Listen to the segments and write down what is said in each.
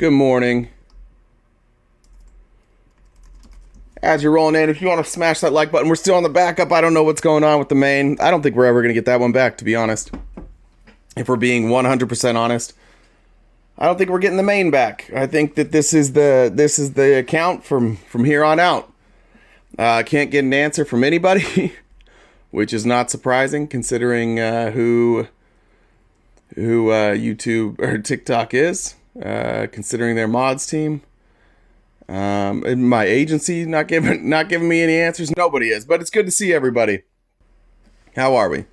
Good morning. As you're rolling in, if you want to smash that like button, we're still on the backup. I don't know what's going on with the main. I don't think we're ever going to get that one back, to be honest. If we're being 100% honest, I don't think we're getting the main back. I think that this is the account from here on out. Can't get an answer from anybody, which is not surprising considering who YouTube or TikTok is, considering their mods team. And my agency not giving me any answers. Nobody is, but it's good to see everybody. How are we?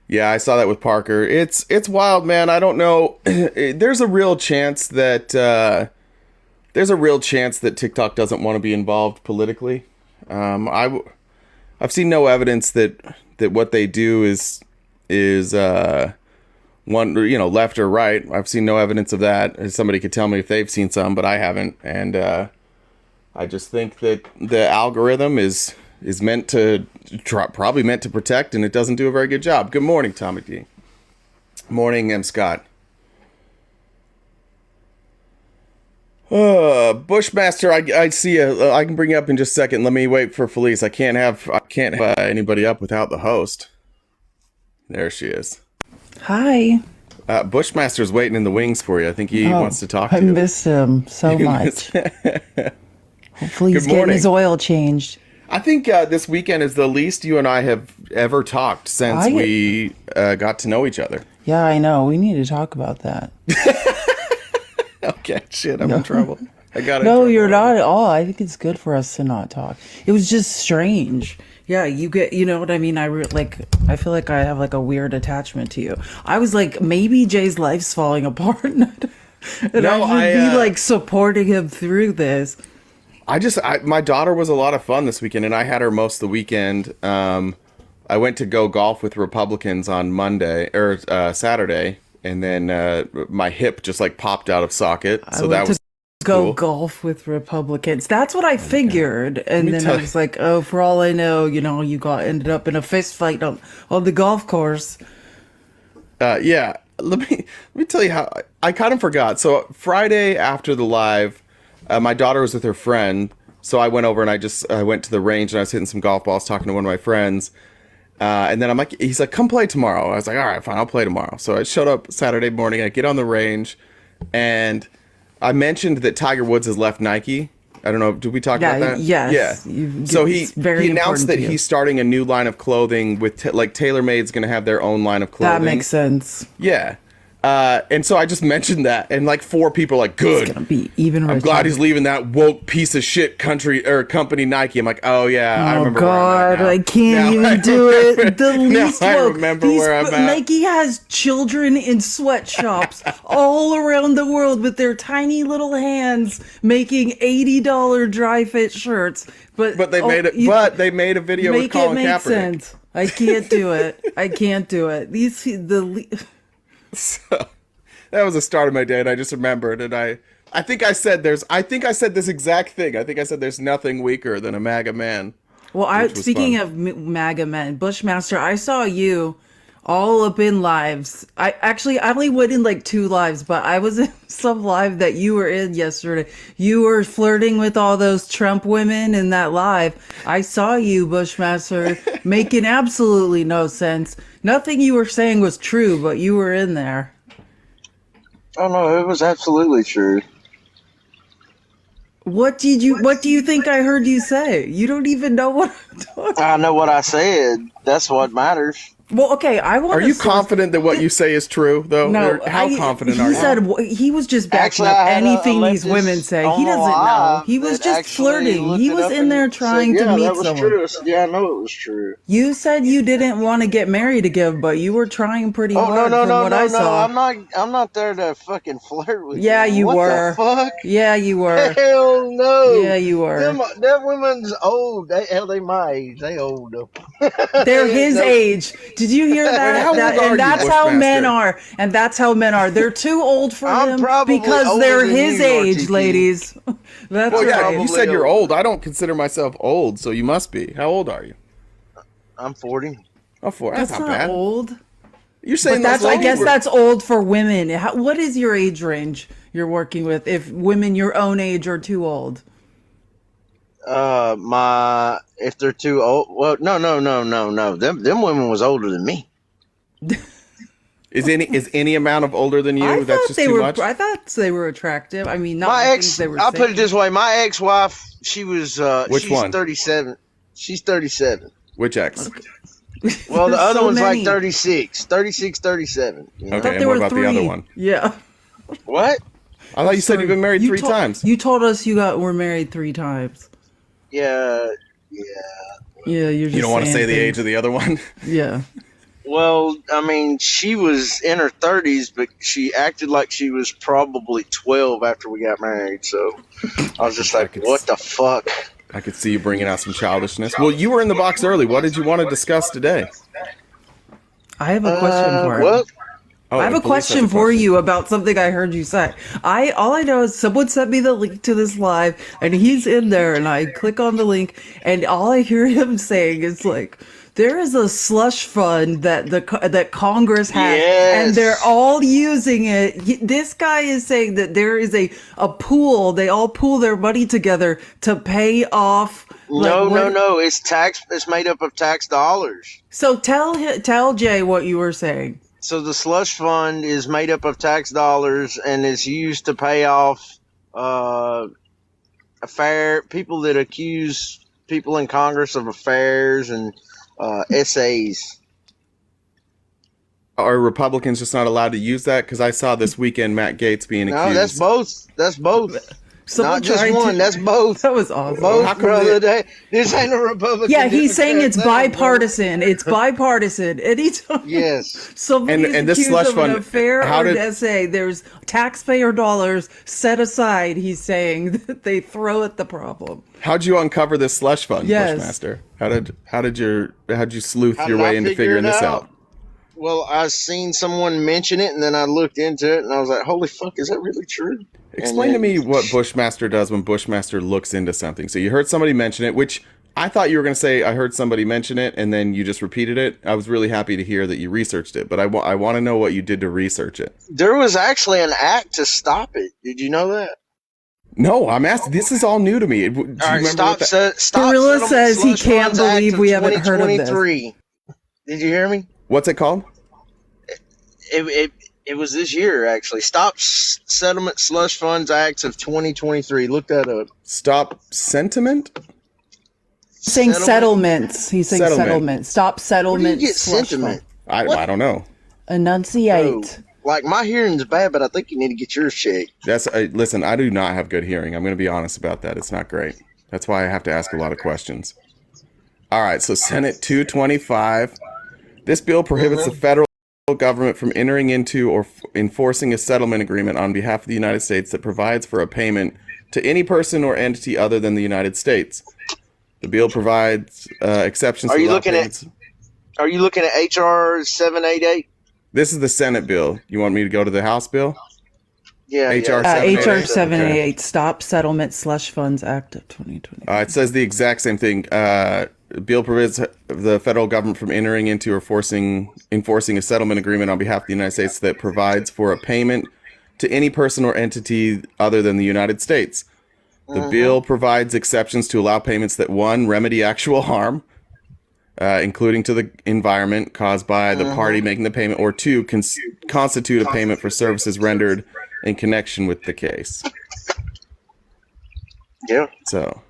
Yeah, I saw that with Parker. It's wild, man. I don't know. There's a real chance that TikTok doesn't want to be involved politically. I've seen no evidence that what they do is one, left or right. I've seen no evidence of that. Somebody could tell me if they've seen some, but I haven't. And I just think that the algorithm is meant to probably meant to protect, and it doesn't do a very good job. Good morning, Tommy D. Morning, M. Scott. Bushmaster, I see you. I can bring you up in just a second. Let me wait for Felice. I can't have anybody up without the host. There she is. Hi. Bushmaster's waiting in the wings for you. I think he wants to talk to you. I miss him so much. Hopefully he's getting his oil changed. I think this weekend is the least you and I have ever talked since we got to know each other. Yeah, I know. We need to talk about that. Okay, shit, I'm in trouble. No, you're not at all. I think it's good for us to not talk. It was just strange. Yeah, you know what I mean? I feel like I have like a weird attachment to you. I was like, maybe Jay's life's falling apart and I should be like supporting him through this. My daughter was a lot of fun this weekend, and I had her most of the weekend. I went to go golf with Republicans on Saturday, and then my hip just like popped out of socket. So that was go golf with Republicans. That's what I figured. And then I was like, oh, for all I know, you ended up in a fist fight on the golf course. Yeah. Let me tell you how I kind of forgot. So Friday after the live, my daughter was with her friend. So I went over and I went to the range and I was hitting some golf balls, talking to one of my friends. And then he's like, come play tomorrow. I was like, all right, fine, I'll play tomorrow. So I showed up Saturday morning. I get on the range, and I mentioned that Tiger Woods has left Nike. I don't know. Did we talk about that? Yes. Yeah. So he announced that he's starting a new line of clothing with TaylorMade's going to have their own line of clothing. That makes sense. Yeah. And so I just mentioned that, and like 4 people are like, good. It's gonna be even richer. I'm glad he's leaving that woke piece of shit company Nike. I'm like, oh yeah, I remember. Oh God, I can't even do it. The least woke. I remember where I'm at. Nike has children in sweatshops all around the world with their tiny little hands making $80 dry fit shirts. But they made it. But they made a video with Colin Kaepernick. Sense. I can't do it. I can't do it. So that was the start of my day, and I just remembered, and I think I said this exact thing. I think I said there's nothing weaker than a MAGA man. Well, speaking of MAGA men, Bushmaster, I saw you all up in lives. I only went in like 2 lives, but I was in some live that you were in yesterday. You were flirting with all those Trump women in that live. I saw you, Bushmaster, making absolutely no sense. Nothing you were saying was true, but you were in there. Oh no, it was absolutely true. What do you think I heard you say? You don't even know what I'm talking about. I know what I said. That's what matters. Well, okay, Are you confident that what you say is true, though? No. How confident are you? He said he was just backing up anything these women say. He doesn't know. He was just flirting. He was in there trying to meet someone. True. Yeah, I know it was true. You said you didn't want to get married again, but you were trying pretty hard from what I saw. I'm not there to fucking flirt with you. Yeah, you were. What the fuck? Yeah, you were. Hell no. Yeah, you were. That woman's old. They my age. They old. They're his age. Did you hear that? That's how men are. And that's how men are. They're too old for him because they're his age, ladies. That's right. Yeah, you said you're old. I don't consider myself old, so you must be. How old are you? I'm 40. Oh, 40. That's not bad. Old. You're saying But I guess old. that's old for women. What is your age range you're working with? If women your own age are too old, If they're too old, well, no. Them women was older than me. Is any amount of older than you? That's just too much. I thought they were attractive. I mean, not My the ex, things they were I'll put it saying. this way: my ex-wife, she was, Which she's one? 37. She's 37. Which ex? Well, the There's other so one's many. like 36, 37. You know? Okay, There and what were about the other three. one? Yeah. What? I thought you said you've been married three times. You told us were married 3 times. Yeah. Yeah, you're just You don't want to saying say the age things. of the other one? Yeah. Well, I mean, she was in her 30s, but she acted like she was probably 12 after we got married. So I was just like, what the fuck? I could see you bringing out some childishness. Well, you were in the box early. What did you want to discuss today? I have a question for him. Well, Oh, I have the a police has question for you about something I heard you say. All I know is someone sent me the link to this live, and he's in there, and I click on the link, and all I hear him saying is like, there is a slush fund that Congress has, Yes. and they're all using it. This guy is saying that there is a pool. They all pool their money together to pay off. no. It's made up of tax dollars. So tell Jay what you were saying. So the slush fund is made up of tax dollars and is used to pay off people that accuse people in Congress of affairs and essays. Are Republicans just not allowed to use that? Because I saw this weekend Matt Gaetz being accused. No, that's both. That's both. Someone Not just tried one. To- That's both. That was awesome. Both, How come brother. This ain't a Republican. Yeah, he's saying Democrat it's thing, brother. bipartisan. It's bipartisan. Anytime Yes. somebody's And this accused slush of an fund, affair how or an did- essay, there's taxpayer dollars set aside, he's saying, that they throw at the problem. How'd you uncover this slush fund, Yes. Bushmaster? How'd you sleuth How your did I way into figure figuring it this out? Well, I seen someone mention it, and then I looked into it, and I was like, "Holy fuck, is that really true?" Explain to me what Bushmaster does when Bushmaster looks into something. So you heard somebody mention it, which I thought you were going to say, I heard somebody mention it, and then you just repeated it. I was really happy to hear that you researched it, but I want to know what you did to research it. There was actually an act to stop it. Did you know that? No, I'm asking. This is all new to me. Do you All right, remember what that? stop. Gorilla Settlement says he Slush can't Funds Act believe of we haven't heard of this. 2023. Did you hear me? What's it called? It was this year, actually. Stop Settlement Slush Funds Acts of 2023. Look that up. Stop sentiment? Saying settlements. He's saying Settlement. settlement. Stop Where settlement. do you get slush sentiment? fund. I don't know. Enunciate. Like, my hearing's bad, but I think you need to get yours checked. Listen, I do not have good hearing. I'm going to be honest about that. It's not great. That's why I have to ask a lot of questions. All right, so Senate 225. This bill prohibits the federal government from entering into or enforcing a settlement agreement on behalf of the United States that provides for a payment to any person or entity other than the United States. The bill provides exceptions. Are to you allow looking payments. Are you looking at HR 788? This is the Senate bill. You want me to go to the House bill? Yeah. HR yeah. HR 788. 788. Stop Settlement Slush Funds Act of 2020. It says the exact same thing. Bill prohibits the federal government from entering into or enforcing a settlement agreement on behalf of the United States that provides for a payment to any person or entity other than the United States. The bill provides exceptions to allow payments that, one, remedy actual harm, including to the environment caused by the party making the payment, or two, constitute a payment for services rendered in connection with the case. Yeah. So,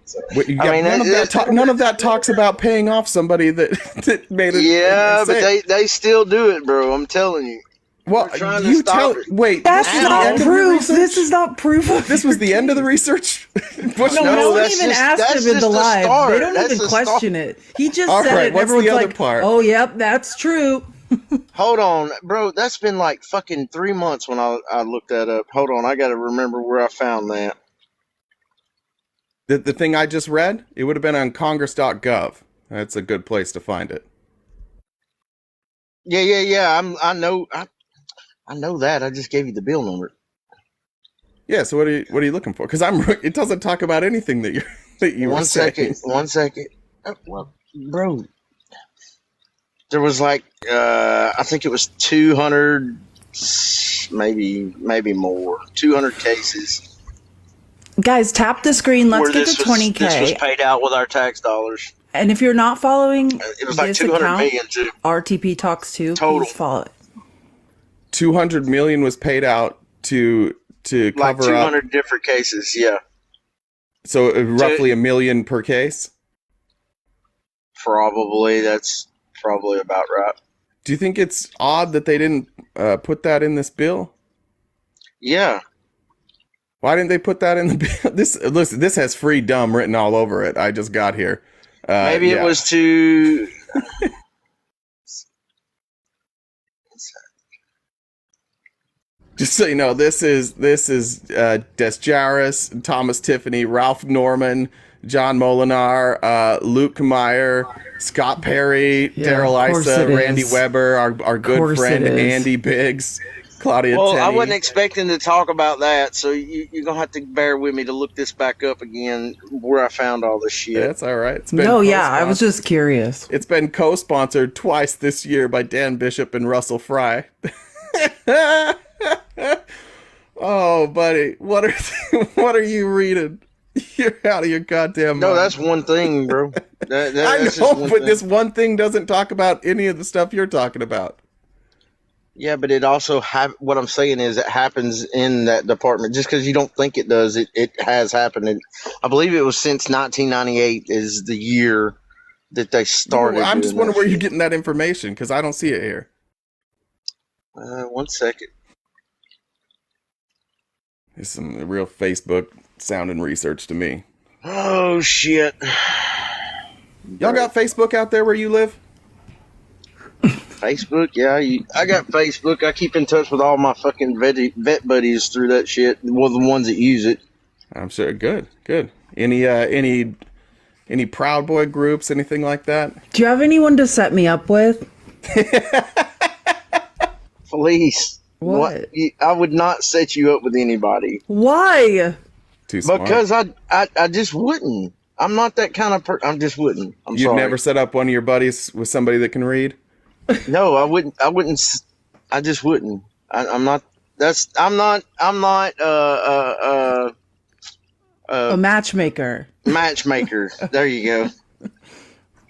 none that- of that talks about paying off somebody that made it. Yeah, but they still do it, bro. I'm telling you. Well, We're trying to you stop tell. it. Wait, That's this is the not end of the proof. research? This is not proof of This was the end of the research. Bush, No one that's even just- asked that's him in just the the live. start. They don't That's even the start. question it. He just All said right, it. what's Everyone's the other like, part? "Oh, yep, that's true." Hold on, bro. That's been like fucking 3 months when I looked that up. Hold on, I got to remember where I found that. the thing I just read, it would have been on Congress.gov. That's a good place to find it. Yeah. I know that. I just gave you the bill number. Yeah. So what are you looking for? Because it doesn't talk about anything that you were One saying. second. Well, bro. there was like I think it was 200, maybe more, 200 cases Guys, tap the screen. Let's where get to this was 20K. paid out with our tax dollars. And if you're not following It was like this 200 account, million too. RTP Talks 2, Total. please follow it. 200 million was paid out to Like cover 200 up. different cases, yeah. So roughly a million per case. Probably. That's probably about right. Do you think it's odd that they didn't put that in this bill? Yeah. Why didn't they put that in the bill? This has free dumb written all over it. I just got here. Maybe yeah. it was to... Just so you know, this is Des Jarris, Thomas Tiffany, Ralph Norman, John Molinar, Luke Meyer, Scott Perry, Yeah, Daryl of course Issa, it Randy is. Weber, our good course friend it is. Andy Biggs, Claudia Well, Tenney. I wasn't expecting to talk about that, so you're going to have to bear with me to look this back up again, where I found all this shit. That's all right. It's been No, yeah, I was just curious. It's been co-sponsored twice this year by Dan Bishop and Russell Fry. Oh, buddy, what are you reading? You're out of your goddamn mind. No, that's one thing, bro. I That's know, just one but thing. this one thing doesn't talk about any of the stuff you're talking about. Yeah, but it also what I'm saying is it happens in that department. Just because you don't think it does, it has happened. And I believe it was since 1998 is the year that they started. I'm just doing wondering that where you're shit. getting that information because I don't see it here. 1 second. It's some real Facebook sounding research to me. Oh shit! Y'all got Facebook out there where you live? Facebook, yeah. I got Facebook. I keep in touch with all my fucking vet buddies through that shit. Well, the ones that use it. I'm sure. Good. Any Proud Boy groups, anything like that? Do you have anyone to set me up with? Police. What? I would not set you up with anybody Why? Too smart. because I just wouldn't. I'm not that kind of person. I just wouldn't. I'm You've sorry. never set up one of your buddies with somebody that can read? No, I wouldn't. I just wouldn't. I'm not. I'm not A matchmaker. matchmaker. There you go.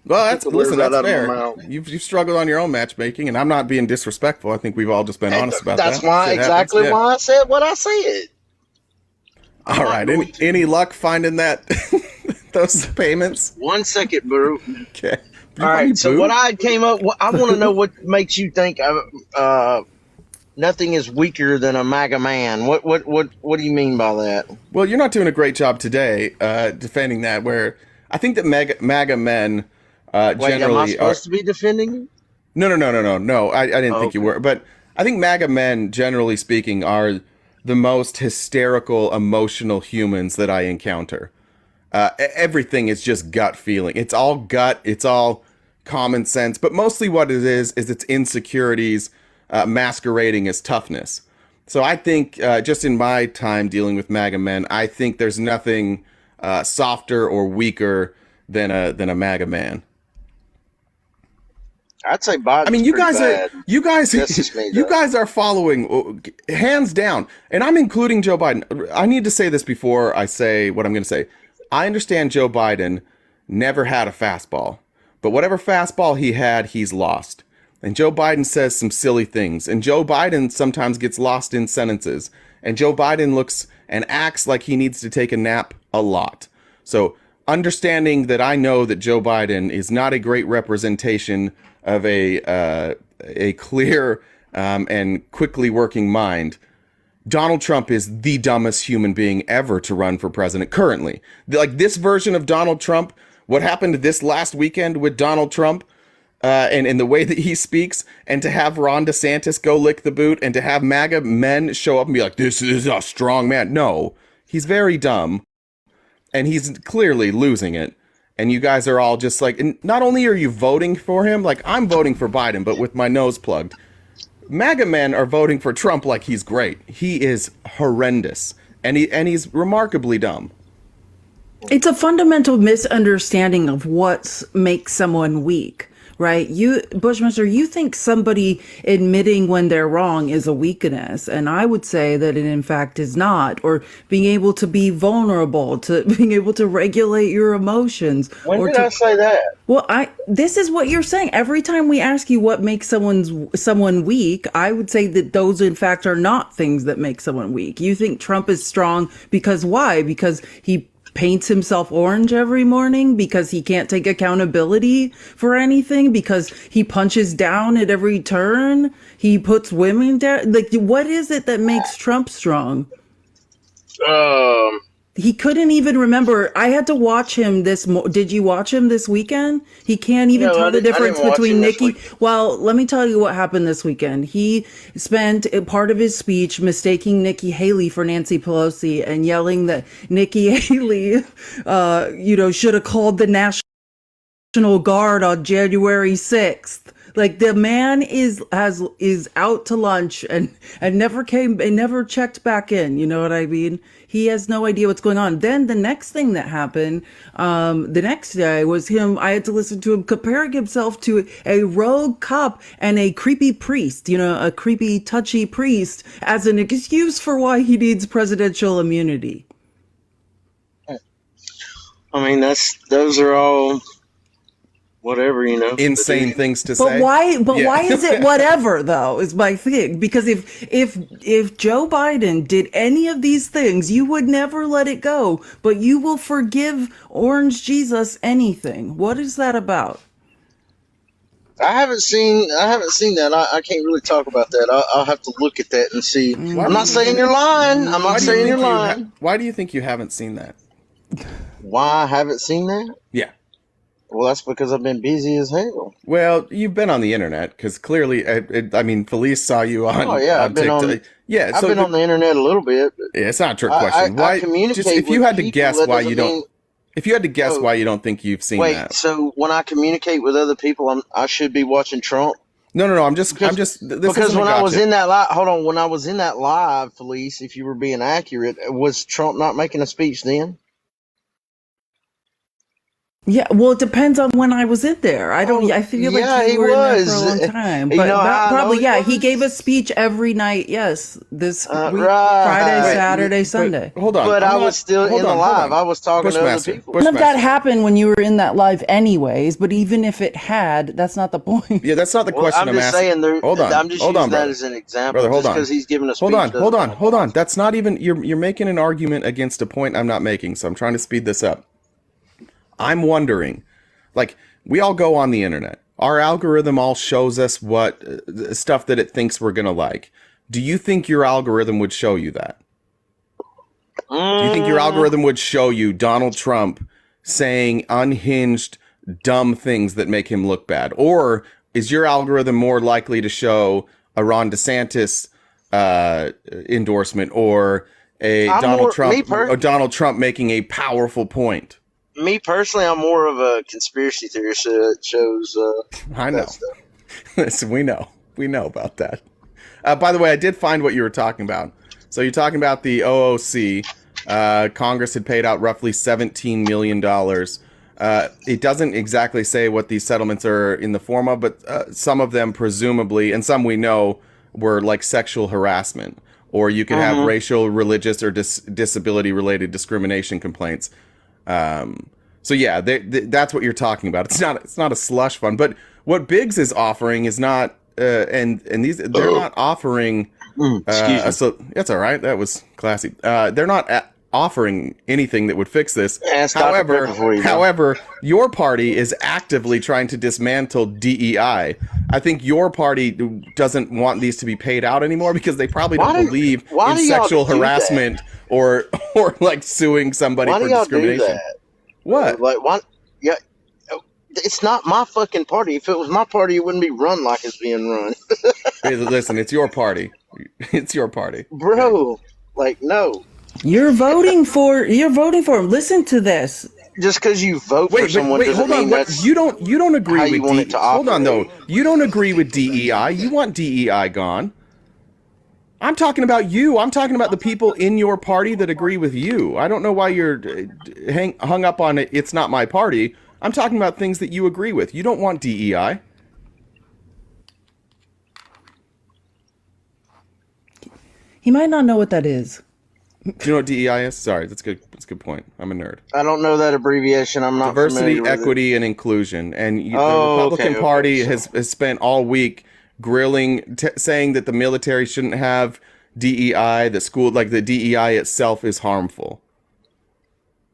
Well, that's Took the words listen. right That's out of my fair. mouth. You've struggled on your own matchmaking, and I'm not being disrespectful. I think we've all just been honest about That's that. why Shit exactly happens. Yeah. why I said what I said. All right. Any luck finding that those payments? 1 second, bro. Okay. All right. So what I came up, I want to know what makes you think nothing is weaker than a MAGA man. What do you mean by that? Well, you're not doing a great job today defending that. Where I think that MAGA men Wait, am I generally supposed to be defending you? No. I didn't think you were. But I think MAGA men, generally speaking, are the most hysterical, emotional humans that I encounter. Everything is just gut feeling. It's all gut. It's all common sense. But mostly what it is it's insecurities masquerading as toughness. So I think just in my time dealing with MAGA men, I think there's nothing softer or weaker than a MAGA man. I'd say Biden's I mean, you pretty bad. That's just me, you though. guys are following hands down, and I'm including Joe Biden. I need to say this before I say what I'm going to say. I understand Joe Biden never had a fastball, but whatever fastball he had, he's lost. And Joe Biden says some silly things, and Joe Biden sometimes gets lost in sentences, and Joe Biden looks and acts like he needs to take a nap a lot. So understanding that I know that Joe Biden is not a great representation of a clear and quickly working mind, Donald Trump is the dumbest human being ever to run for president currently. Like this version of Donald Trump, what happened this last weekend with Donald Trump and the way that he speaks, and to have Ron DeSantis go lick the boot, and to have MAGA men show up and be like, this is a strong man. No, he's very dumb, and he's clearly losing it. And you guys are all just like, and not only are you voting for him, like I'm voting for Biden, but with my nose plugged. MAGA men are voting for Trump like he's great. He is horrendous, and he's remarkably dumb. It's a fundamental misunderstanding of what makes someone weak. right? Bushmaster, you think somebody admitting when they're wrong is a weakness, and I would say that it in fact is not. Or being able to be vulnerable, to being able to regulate your emotions, When or did I to say that? well, this is what you're saying. Every time we ask you what makes someone weak, I would say that those in fact are not things that make someone weak. You think Trump is strong because why? Because he paints himself orange every morning, because he can't take accountability for anything, because he punches down at every turn, he puts women down. Like, what is it that makes Trump strong? Um, He couldn't even remember. I had to watch him did you watch him this weekend? He can't even No, tell the I didn't difference watch between him this Nikki. week. Well, let me tell you what happened this weekend. He spent a part of his speech mistaking Nikki Haley for Nancy Pelosi and yelling that Nikki Haley, should have called the National Guard on January 6th. Like, the man is out to lunch and never checked back in. You know what I mean? He has no idea what's going on. Then the next thing that happened, the next day was him. I had to listen to him comparing himself to a rogue cop and a creepy priest, a creepy, touchy priest, as an excuse for why he needs presidential immunity. I mean, those are all whatever, Insane things to But say. why? But Yeah. why is it whatever though? Is my thing. Because if Joe Biden did any of these things, you would never let it go. But you will forgive Orange Jesus anything. What is that about? I haven't seen that. I can't really talk about that. I'll have to look at that and see. Why I'm do not you- saying you're lying. I'm Why not do you saying you're think lying. why do you think you haven't seen that? Why I haven't seen that? Yeah. Well, that's because I've been busy as hell. Well, you've been on the internet because clearly, Felice saw you on. Oh yeah, on TikTok. Yeah, I've been on the internet a little bit. But it's not a trick I question. Why? communicate Just if you with had to people, guess that why doesn't you don't. mean- If you had to guess Oh, why you don't think you've seen Wait, that. so when I communicate with other people, I should be watching Trump? No. I'm just. This Because isn't a when I was gotcha. in that live, hold on, when I was in that live, Felice, if you were being accurate, was Trump not making a speech then? Yeah, well, it depends on when I was in there. I don't. Oh, I feel yeah, like he you were in there for a was. long time, You but know how I know probably he yeah. He was? gave a speech every night. Yes, this week, Right. Friday, Wait, Saturday, But Sunday. hold on. But I'm I not- was still hold in the on, hold live. on. I was talking to other Bushmaster, people. None of that Bushmaster. happened when you were in that live, anyways. But even if it had, that's not the point. Yeah, that's not the Well, question I'm just asking. saying, Hold on. I'm just hold using on, that brother. as an example. Brother, hold just on. because he's giving a speech. Hold on. doesn't mean it That's not even. You're making an argument against a point I'm not making. So I'm trying to speed this up. I'm wondering, like, we all go on the internet. Our algorithm all shows us what stuff that it thinks we're gonna like. Do you think your algorithm would show you that? Do you think your algorithm would show you Donald Trump saying unhinged, dumb things that make him look bad? Or is your algorithm more likely to show a Ron DeSantis endorsement or a Donald Trump making a powerful point? Me personally, I'm more of a conspiracy theorist that shows I know. that stuff. Listen, we know about that. By the way, I did find what you were talking about. So you're talking about the OOC. Congress had paid out roughly $17 million. It doesn't exactly say what these settlements are in the form of, but some of them presumably, and some we know, were like sexual harassment. Or you could have racial, religious, or disability-related discrimination complaints. So yeah, that's what you're talking about. It's not a slush fund, but what Biggs is offering is not, and these they're not offering. Excuse me. So that's all right. That was classy. They're not offering anything that would fix this. Ask Dr. Pepper for you, However, your party is actively trying to dismantle DEI. I think your party doesn't want these to be paid out anymore because they probably don't believe in sexual harassment or like suing somebody Why for do y'all discrimination. do that? What? Like, why? Yeah, it's not my fucking party. If it was my party, it wouldn't be run like it's being run. Hey, listen, it's your party. It's your party, Bro. Like, no. You're voting for him. Listen to this. Just because you vote for someone doesn't hold mean on. that's You don't agree how with you want it to Hold on though. operate. You don't agree with DEI. You want DEI gone. I'm talking about you. I'm talking about the people in your party that agree with you. I don't know why you're hung up on it. It's not my party. I'm talking about things that you agree with. You don't want DEI. He might not know what that is. Do you know what DEI is? Sorry, that's good. That's a good point. I'm a nerd. I don't know that abbreviation. I'm not Diversity, familiar with equity, and inclusion. And the Oh, Republican okay, Party so- has spent all week grilling, saying that the military shouldn't have DEI. The school, like the DEI itself, is harmful.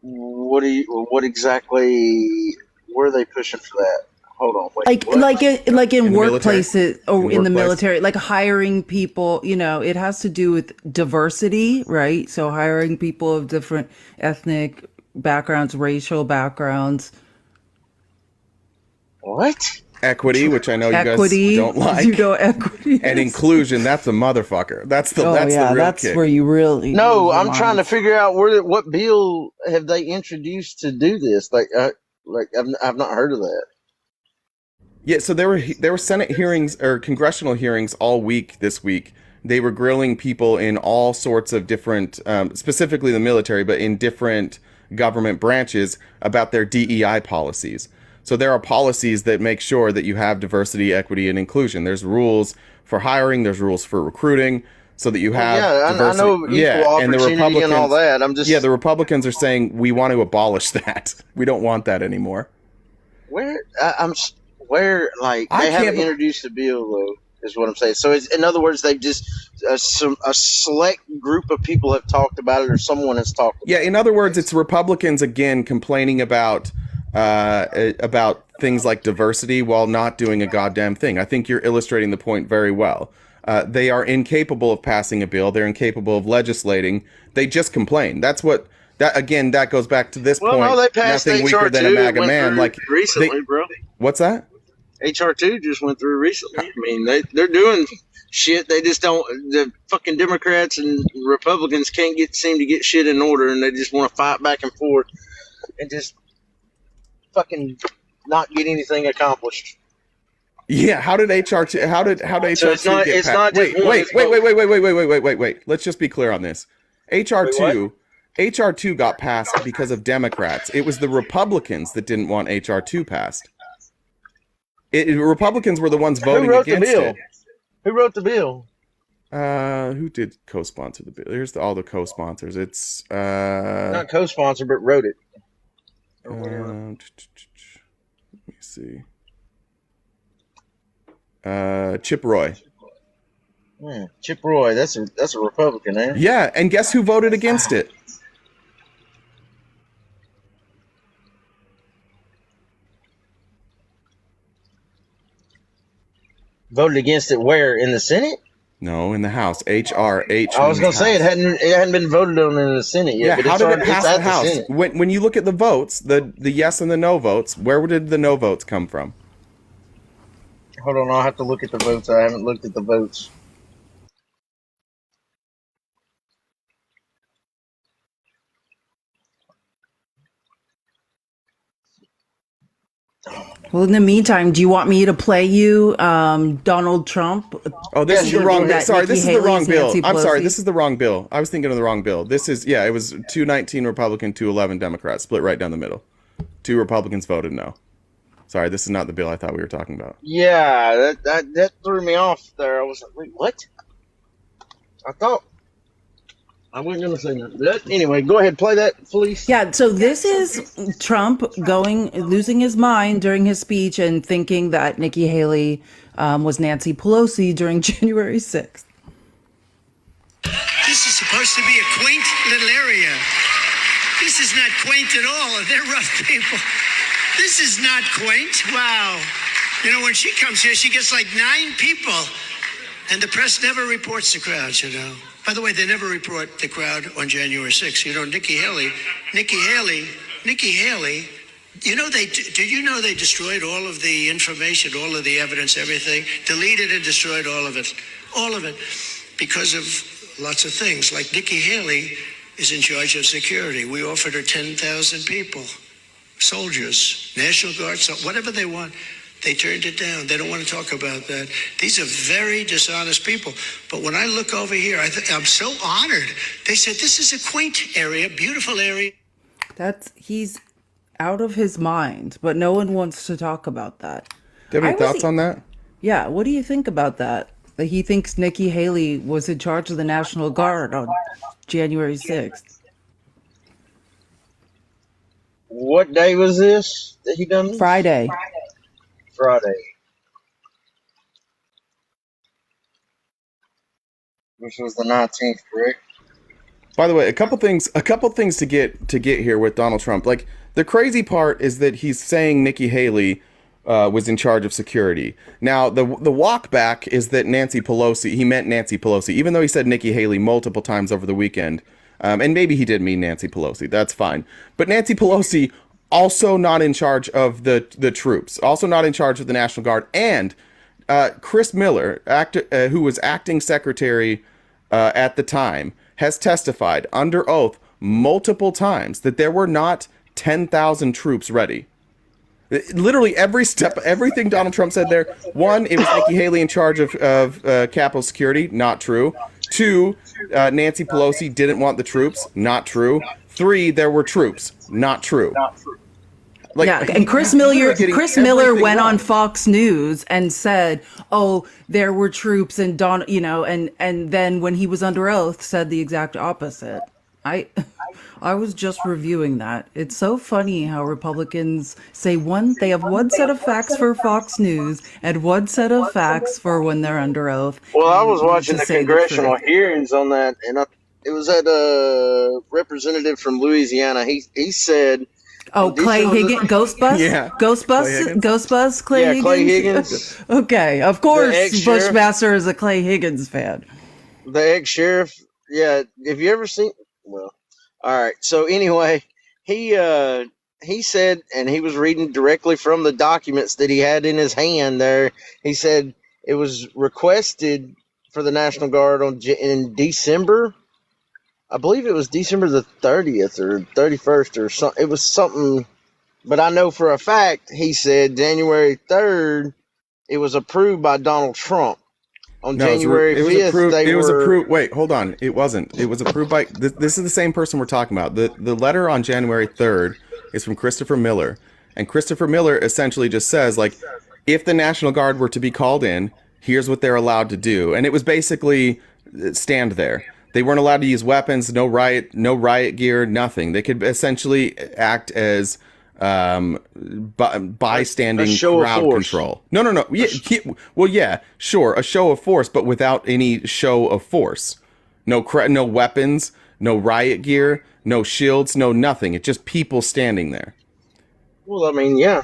What exactly were they pushing for that? Hold on, wait. Like what? like in In the military? workplaces or in the workplace? military, like hiring people, it has to do with diversity, right? So hiring people of different ethnic backgrounds, racial backgrounds. What? Equity, which I know you Equity, guys don't like. equity. And inclusion, that's a motherfucker. That's the Oh that's yeah, the real that's kick. where you really No, lose your I'm trying to mind. figure out what bill have they introduced to do this? Like I've not heard of that. Yeah, so there were Senate hearings or congressional hearings all week this week. They were grilling people in all sorts of different, specifically the military, but in different government branches about their DEI policies. So there are policies that make sure that you have diversity, equity, and inclusion. There's rules for hiring. There's rules for recruiting, so that you have Yeah, I diversity. know equal and the opportunity Republicans, and all that. I'm just the Republicans are saying we want to abolish that. We don't want that anymore. where like I they haven't can't be- introduced a bill though. Is what I'm saying. So in other words, they've just a select group of people have talked about it, or someone has talked. Yeah, in other words, it's Republicans again complaining about things like diversity while not doing a goddamn thing. I think you're illustrating the point very well. They are incapable of passing a bill. They're incapable of legislating. They just complain. That goes back to this Well, point. no, they passed Nothing weaker HR2. than a MAGA man. Like recently, bro. What's that? HR2 just went through recently. I mean, they're doing shit. They just don't. The fucking Democrats and Republicans can't seem to get shit in order, and they just want to fight back and forth and just fucking not get anything accomplished. Yeah, how did HR2 how did HR2 So it's not- get it's passed? not just one, Wait, it's wait, both. wait, wait, wait, wait, wait, wait, wait, wait. Let's just be clear on this. HR2 Wait, HR2 got passed because of Democrats. It was the Republicans that didn't want HR2 passed. Republicans were the ones voting Who wrote the against bill? it. Who wrote the bill? Who did co-sponsor the bill? Here's all the co-sponsors. It's Not co-sponsor, but wrote it. let me see. Chip Roy. Chip Roy. That's a Republican, eh? Yeah, and guess who voted against it? Voted against it where? In the Senate? No, in the House. HRH. I was gonna say it hadn't been voted on in the Senate yet. Yeah, but how it's did it pass at the House? Senate. When you look at the votes, the yes and the no votes, where did the no votes come from? Hold on, I'll have to look at the votes. I haven't looked at the votes. Well, in the meantime, do you want me to play you Donald Trump? Oh, this Yeah, is sure, the wrong. go ahead. Sorry, Nikki this is the wrong Haley's bill. Nancy I'm sorry, Pelosi. this is the wrong bill. I was thinking of the wrong bill. This is it was 219 Republican, 211 Democrat, split right down the middle. 2 Republicans voted no. Sorry, this is not the bill I thought we were talking about. Yeah, that threw me off there. I was like, wait, what? I thought I wasn't gonna say nothing. But anyway, go ahead, play that, please. Yeah, so this is Trump losing his mind during his speech and thinking that Nikki Haley was Nancy Pelosi during January 6th. This is supposed to be a quaint little area. This is not quaint at all. They're rough people. This is not quaint. Wow. You know, when she comes here, she gets like 9 people. And the press never reports the crowds, you know. By the way, they never report the crowd on January 6th. You know, Nikki Haley, you know, did you know they destroyed all of the information, all of the evidence, everything? Deleted and destroyed all of it, because of lots of things. Like Nikki Haley is in charge of security. We offered her 10,000 people, soldiers, National Guard, whatever they want. They turned it down. They don't want to talk about that. These are very dishonest people. But when I look over here, I'm so honored. They said this is a quaint area, beautiful area. He's out of his mind, but no one wants to talk about that. Do you have any I was- thoughts on that? Yeah, what do you think about that? That he thinks Nikki Haley was in charge of the National Guard on January 6th. What day was this that he done this? Friday. Friday. Which was the 19th, correct? By the way, a couple things to get here with Donald Trump. Like, the crazy part is that he's saying Nikki Haley was in charge of security. Now, the walk back is that he meant Nancy Pelosi, even though he said Nikki Haley multiple times over the weekend. And maybe he did mean Nancy Pelosi. That's fine. But Nancy Pelosi also not in charge of the troops, also not in charge of the National Guard, and Chris Miller, who was acting secretary at the time, has testified under oath multiple times that there were not 10,000 troops ready. Literally everything Donald Trump said there. One, it was Nikki Haley in charge of Capitol security. Not true. Two, Nancy Pelosi didn't want the troops. Not true. Three, there were troops. Not true. Like, Yeah, and Chris Miller everything went wrong. on Fox News and said, "Oh, there were troops," and and then when he was under oath, said the exact opposite. I was just reviewing that. It's so funny how Republicans say they have one set of facts for Fox News and one set of facts for when they're under oath. Well, I was and watching to the say congressional truth. hearings on that, and it was at a representative from Louisiana. He said, Oh, Clay Higgins, Ghostbust? Yeah. Ghostbust, Clay Yeah, Higgins? Clay Higgins. Okay, of course, ex-sheriff. Bushmaster is a Clay Higgins fan. the ex-sheriff. Yeah, have you ever seen? Well, all right. So anyway, he said, and he was reading directly from the documents that he had in his hand there. He said it was requested for the National Guard in December. I believe it was December the 30th or 31st or something. It was something, but I know for a fact he said January 3rd. It was approved by Donald Trump. On January 5th, it was approved. Wait, hold on. It wasn't. It was approved by. This is the same person we're talking about. The letter on January 3rd is from Christopher Miller, and Christopher Miller essentially just says, like, if the National Guard were to be called in, here's what they're allowed to do, and it was basically stand there. They weren't allowed to use weapons, no riot gear, nothing. They could essentially act as bystanding A show of crowd force. control. No. Yeah, sure, a show of force, but without any show of force. No weapons, no riot gear, no shields, no nothing. It's just people standing there. Well, I mean, yeah.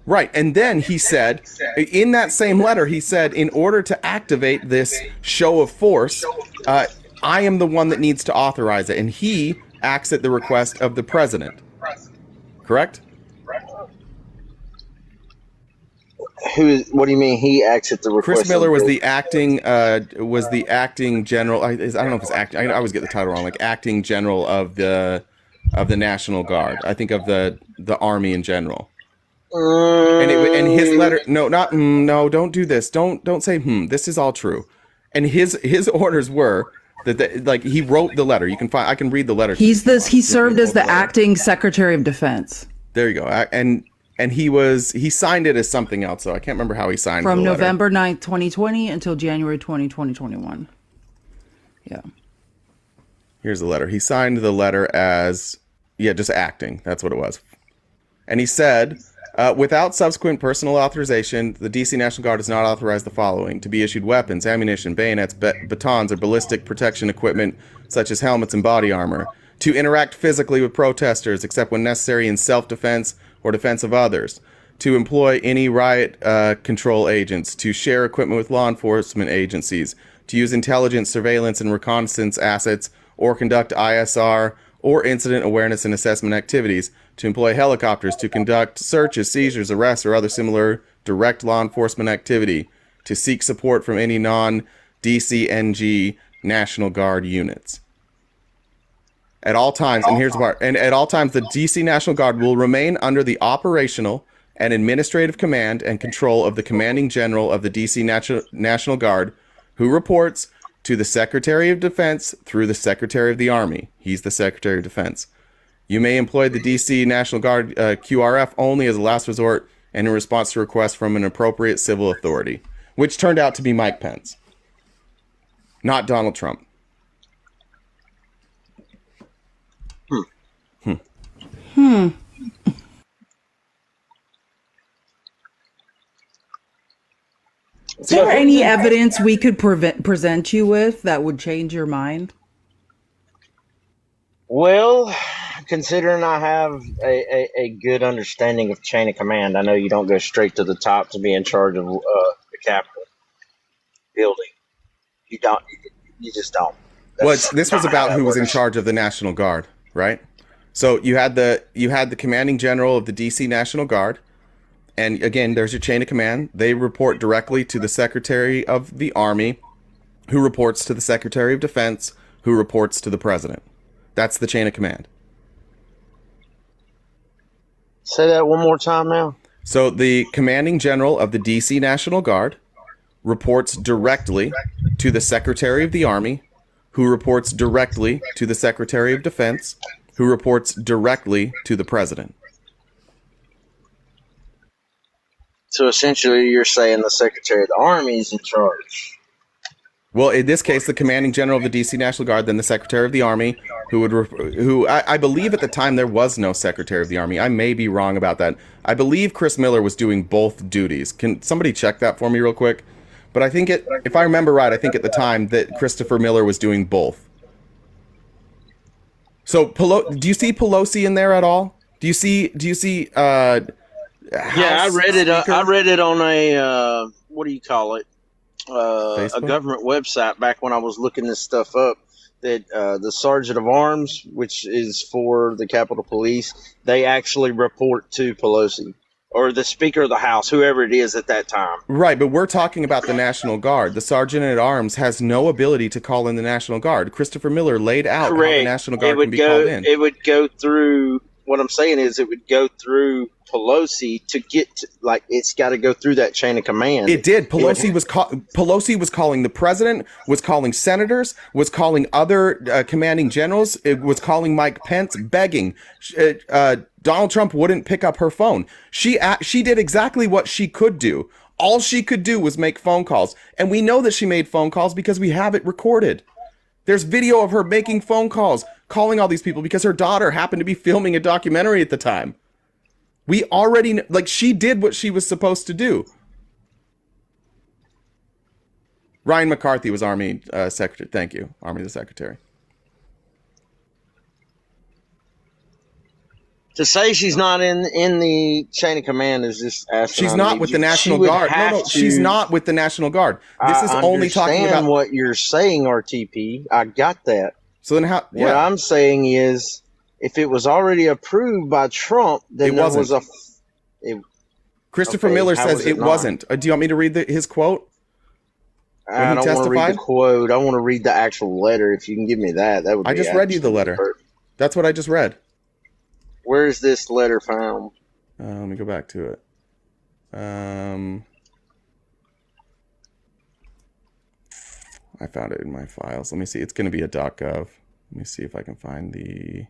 Right, and then he said, in that same letter, he said, in order to activate this show of force, I am the one that needs to authorize it, and he acts at the request of the president. Correct? What do you mean? He acts at the request. Chris Miller of was the acting general. I don't know if it's acting. I always get the title wrong. Like acting general of the National Guard. I think of the Army in general. And his letter. No, don't do this. Don't say this is all true. And his orders were that like he wrote the letter. I can read the letter. He served as the acting Secretary of Defense There you go. And he signed it as something else, so I can't remember how he signed from the letter. November 9th, 2020 until January 20, 2021. Yeah. Here's the letter. He signed the letter as just acting. That's what it was. And he said, without subsequent personal authorization, the DC National Guard does not authorize the following: to be issued weapons, ammunition, bayonets, batons, or ballistic protection equipment such as helmets and body armor; to interact physically with protesters except when necessary in self-defense or defense of others; to employ any riot control agents; to share equipment with law enforcement agencies; to use intelligence, surveillance, and reconnaissance assets, or conduct ISR or incident awareness and assessment activities; to employ helicopters to conduct searches, seizures, arrests, or other similar direct law enforcement activity; to seek support from any non-DCNG National Guard units. At all times, and here's the part, and at all times the DC National Guard will remain under the operational and administrative command and control of the commanding general of the DC National Guard, who reports to the Secretary of Defense through the Secretary of the Army. He's the Secretary of Defense. You may employ the DC National Guard QRF only as a last resort and in response to requests from an appropriate civil authority, which turned out to be Mike Pence, not Donald Trump. Is there any evidence we could present you with that would change your mind? Well, considering I have a good understanding of chain of command, I know you don't go straight to the top to be in charge of the Capitol building. You don't. You just don't. Well, this was about who was in charge of the National Guard, right? So you had the commanding general of the DC National Guard, and again, there's your chain of command. They report directly to the Secretary of the Army, who reports to the Secretary of Defense, who reports to the President. That's the chain of command. Say that one more time now. So the commanding general of the DC National Guard reports directly to the Secretary of the Army, who reports directly to the Secretary of Defense, who reports directly to the President. So essentially, you're saying the Secretary of the Army is in charge. Well, in this case, the commanding general of the DC National Guard, then the Secretary of the Army, who I believe at the time there was no Secretary of the Army. I may be wrong about that. I believe Chris Miller was doing both duties. Can somebody check that for me real quick? But I think if I remember right, I think at the time that Christopher Miller was doing both. So, do you see Pelosi in there at all? Do you see? Yeah, I read it. I read it on a what do you call it? A government website back when I was looking this stuff up. That the Sergeant of Arms, which is for the Capitol Police, they actually report to Pelosi or the Speaker of the House, whoever it is at that time. Right, but we're talking about the National Guard. The Sergeant at Arms has no ability to call in the National Guard. Christopher Miller laid out how the National Guard can be called in. It would go through. What I'm saying is, it would go through Pelosi to get to, like, it's got to go through that chain of command. It did. Pelosi was calling the president, was calling senators, was calling other commanding generals. It was calling Mike Pence, begging. Donald Trump wouldn't pick up her phone. She did exactly what she could do. All she could do was make phone calls, and we know that she made phone calls because we have it recorded. There's video of her making phone calls, calling all these people because her daughter happened to be filming a documentary at the time. We already know, like, she did what she was supposed to do. Ryan McCarthy was Army Secretary. Thank you, Army the Secretary. To say she's not in the chain of command is just asking. She's not with the National Guard. No, she's not with the National Guard. This is only talking about what you're saying, RTP. I got that. So then how? Yeah. What I'm saying is, if it was already approved by Trump, then there was a. Christopher Miller says it wasn't. Do you want me to read his quote? I don't want to read the quote. I want to read the actual letter. If you can give me that, that would be. I just read you the letter. Perfect. That's what I just read. Where is this letter found? Let me go back to it. I found it in my files. Let me see. It's going to be a .gov. Let me see if I can find the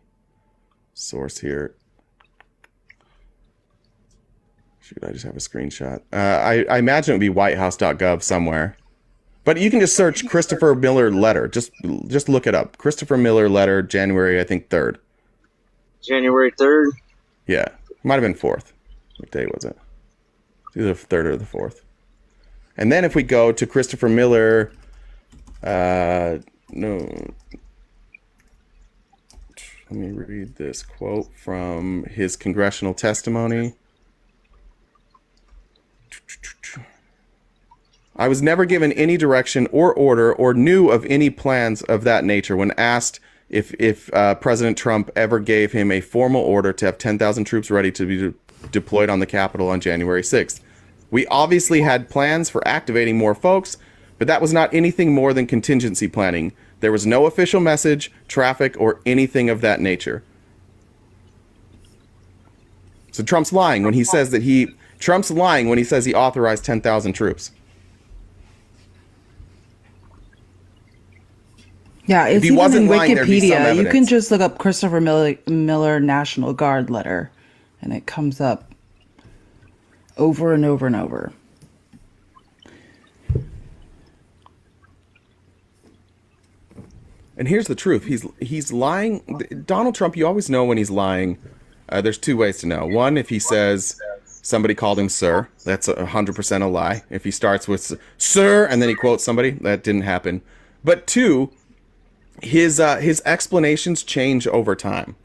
source here. Should I just have a screenshot? I imagine it would be whitehouse.gov somewhere. But you can just search Christopher Miller letter. Just look it up. Christopher Miller letter, January, I think, 3rd. January 3rd? Yeah. Might have been 4th. What day was it? Either the 3rd or the 4th. And then if we go to Christopher Miller, no. Let me read this quote from his congressional testimony. I was never given any direction or order or knew of any plans of that nature when asked if President Trump ever gave him a formal order to have 10,000 troops ready to be deployed on the Capitol on January 6th. We obviously had plans for activating more folks, but that was not anything more than contingency planning. There was no official message, traffic, or anything of that nature. So Trump's lying when he says he authorized 10,000 troops. Yeah, If it's he even wasn't in lying, there'd be some Wikipedia. You can evidence. just look up Christopher Miller National Guard letter, and it comes up over and over and over. And here's the truth: he's lying. Donald Trump, you always know when he's lying. There's two ways to know. One, if he says somebody called him sir, that's 100% a lie. If he starts with sir and then he quotes somebody, that didn't happen. But two, his explanations change over time.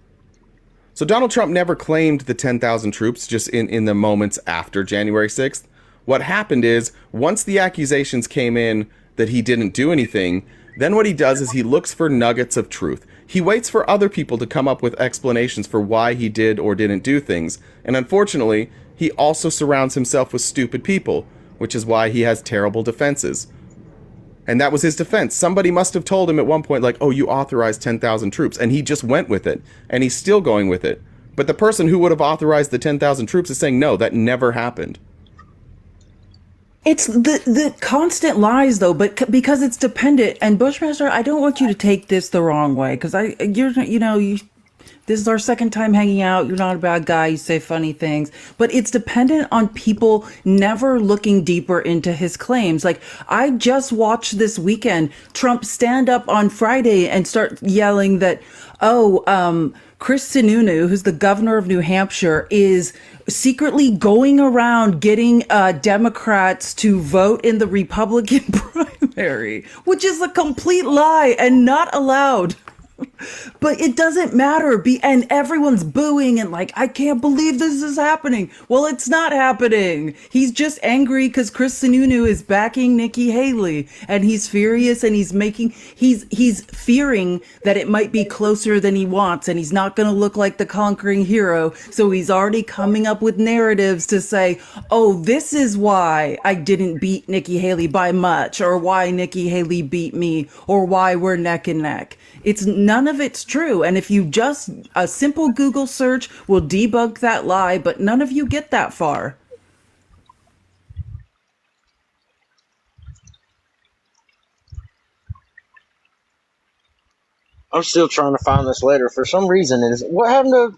So Donald Trump never claimed the 10,000 troops just in the moments after January 6th. What happened is, once the accusations came in that he didn't do anything, then what he does is he looks for nuggets of truth. He waits for other people to come up with explanations for why he did or didn't do things. And unfortunately, he also surrounds himself with stupid people, which is why he has terrible defenses. And that was his defense. Somebody must have told him at one point, like, oh, you authorized 10,000 troops. And he just went with it. And he's still going with it. But the person who would have authorized the 10,000 troops is saying, no, that never happened. It's the constant lies, though, but because it's dependent. And Bushmaster, I don't want you to take this the wrong way, because this is our second time hanging out. You're not a bad guy. You say funny things, but it's dependent on people never looking deeper into his claims. Like, I just watched this weekend Trump stand up on Friday and start yelling that, Chris Sununu, who's the governor of New Hampshire, is secretly going around getting Democrats to vote in the Republican primary, which is a complete lie and not allowed. But it doesn't matter. And everyone's booing and like, I can't believe this is happening. Well, it's not happening. He's just angry because Chris Sununu is backing Nikki Haley, and he's furious, and he's fearing that it might be closer than he wants, and he's not going to look like the conquering hero. So he's already coming up with narratives to say, oh, this is why I didn't beat Nikki Haley by much, or why Nikki Haley beat me, or why we're neck and neck. None of it's true. And if you just, a simple Google search will debunk that lie, but none of you get that far. I'm still trying to find this letter. For some reason, what happened to,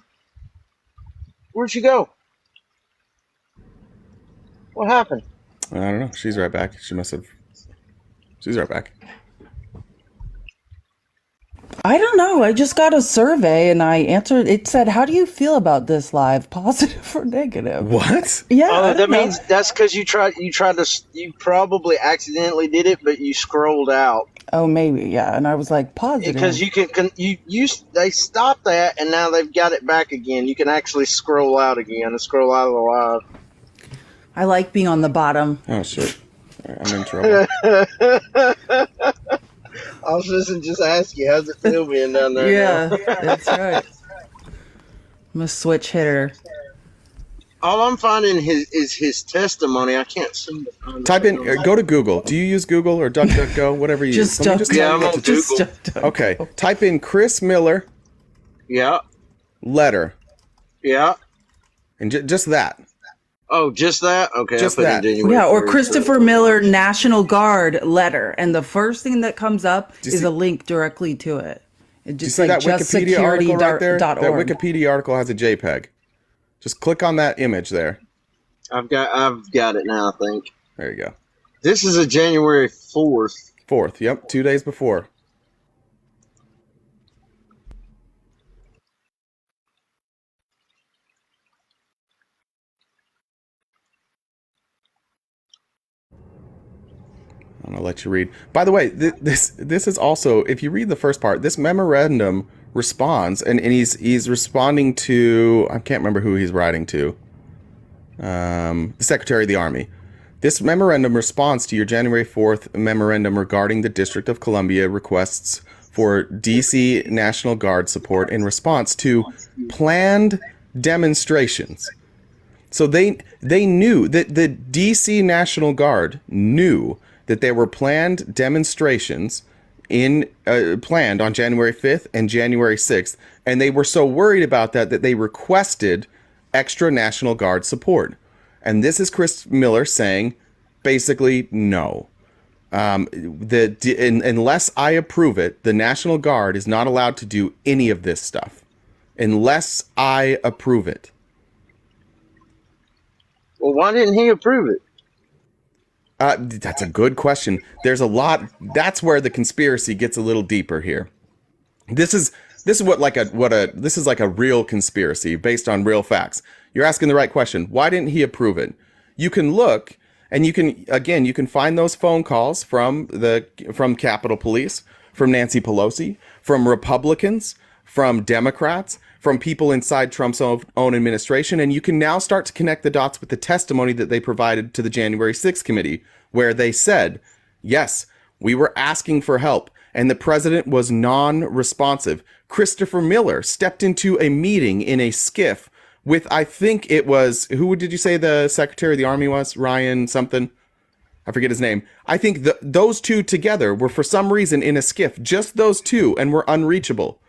where'd she go? What happened? I don't know. She's right back. She's right back. I don't know. I just got a survey and I answered. It said, how do you feel about this live? Positive or negative? What? Yeah. Oh, that means that's because you probably accidentally did it, but you scrolled out. Oh, maybe. Yeah. And I was like, positive. Because they stopped that, and now they've got it back again. You can actually scroll out again and scroll out of the live. I like being on the bottom. Oh, shit. All right, I'm in trouble. I was just ask you, how's it feel being down there? Yeah, that's right. I'm a switch hitter. All I'm finding is his testimony. I can't seem to find Type in, go to Google. Do you use Google or DuckDuckGo? Whatever you use. Just Yeah, I'm on Google. Okay, type in Chris Miller Yeah, letter, yeah. and just that. Oh, just that? Okay, Just I put that. it anyway. Yeah, or Christopher Miller National Guard letter. And the first thing that comes up is a link directly to it. It Do you just see that Wikipedia article right there? That org. Wikipedia article has a JPEG. Just click on that image there. I've got it now, I think. There you go. This is a January 4th. 4th, yep, 2 days before. I'm gonna let you read. By the way, this is also, if you read the first part, this memorandum responds, and he's responding to, I can't remember who he's writing to, the Secretary of the Army. This memorandum responds to your January 4th memorandum regarding the District of Columbia requests for DC National Guard support in response to planned demonstrations. So they knew that the DC National Guard knew that there were planned demonstrations planned on January 5th and January 6th, and they were so worried about that they requested extra National Guard support. And this is Chris Miller saying, basically, no. Unless I approve it, the National Guard is not allowed to do any of this stuff unless I approve it. Well, why didn't he approve it? That's a good question. There's a lot. That's where the conspiracy gets a little deeper here. This is this is like a real conspiracy based on real facts. You're asking the right question. Why didn't he approve it? You can look, and you can find those phone calls from Capitol Police, from Nancy Pelosi, from Republicans, from Democrats, from people inside Trump's own administration, and you can now start to connect the dots with the testimony that they provided to the January 6th committee, where they said, yes, we were asking for help, and the president was non-responsive. Christopher Miller stepped into a meeting in a skiff with, I think it was, who did you say the Secretary of the Army was? Ryan something? I forget his name. I think those two together were for some reason in a skiff, just those two, and were unreachable.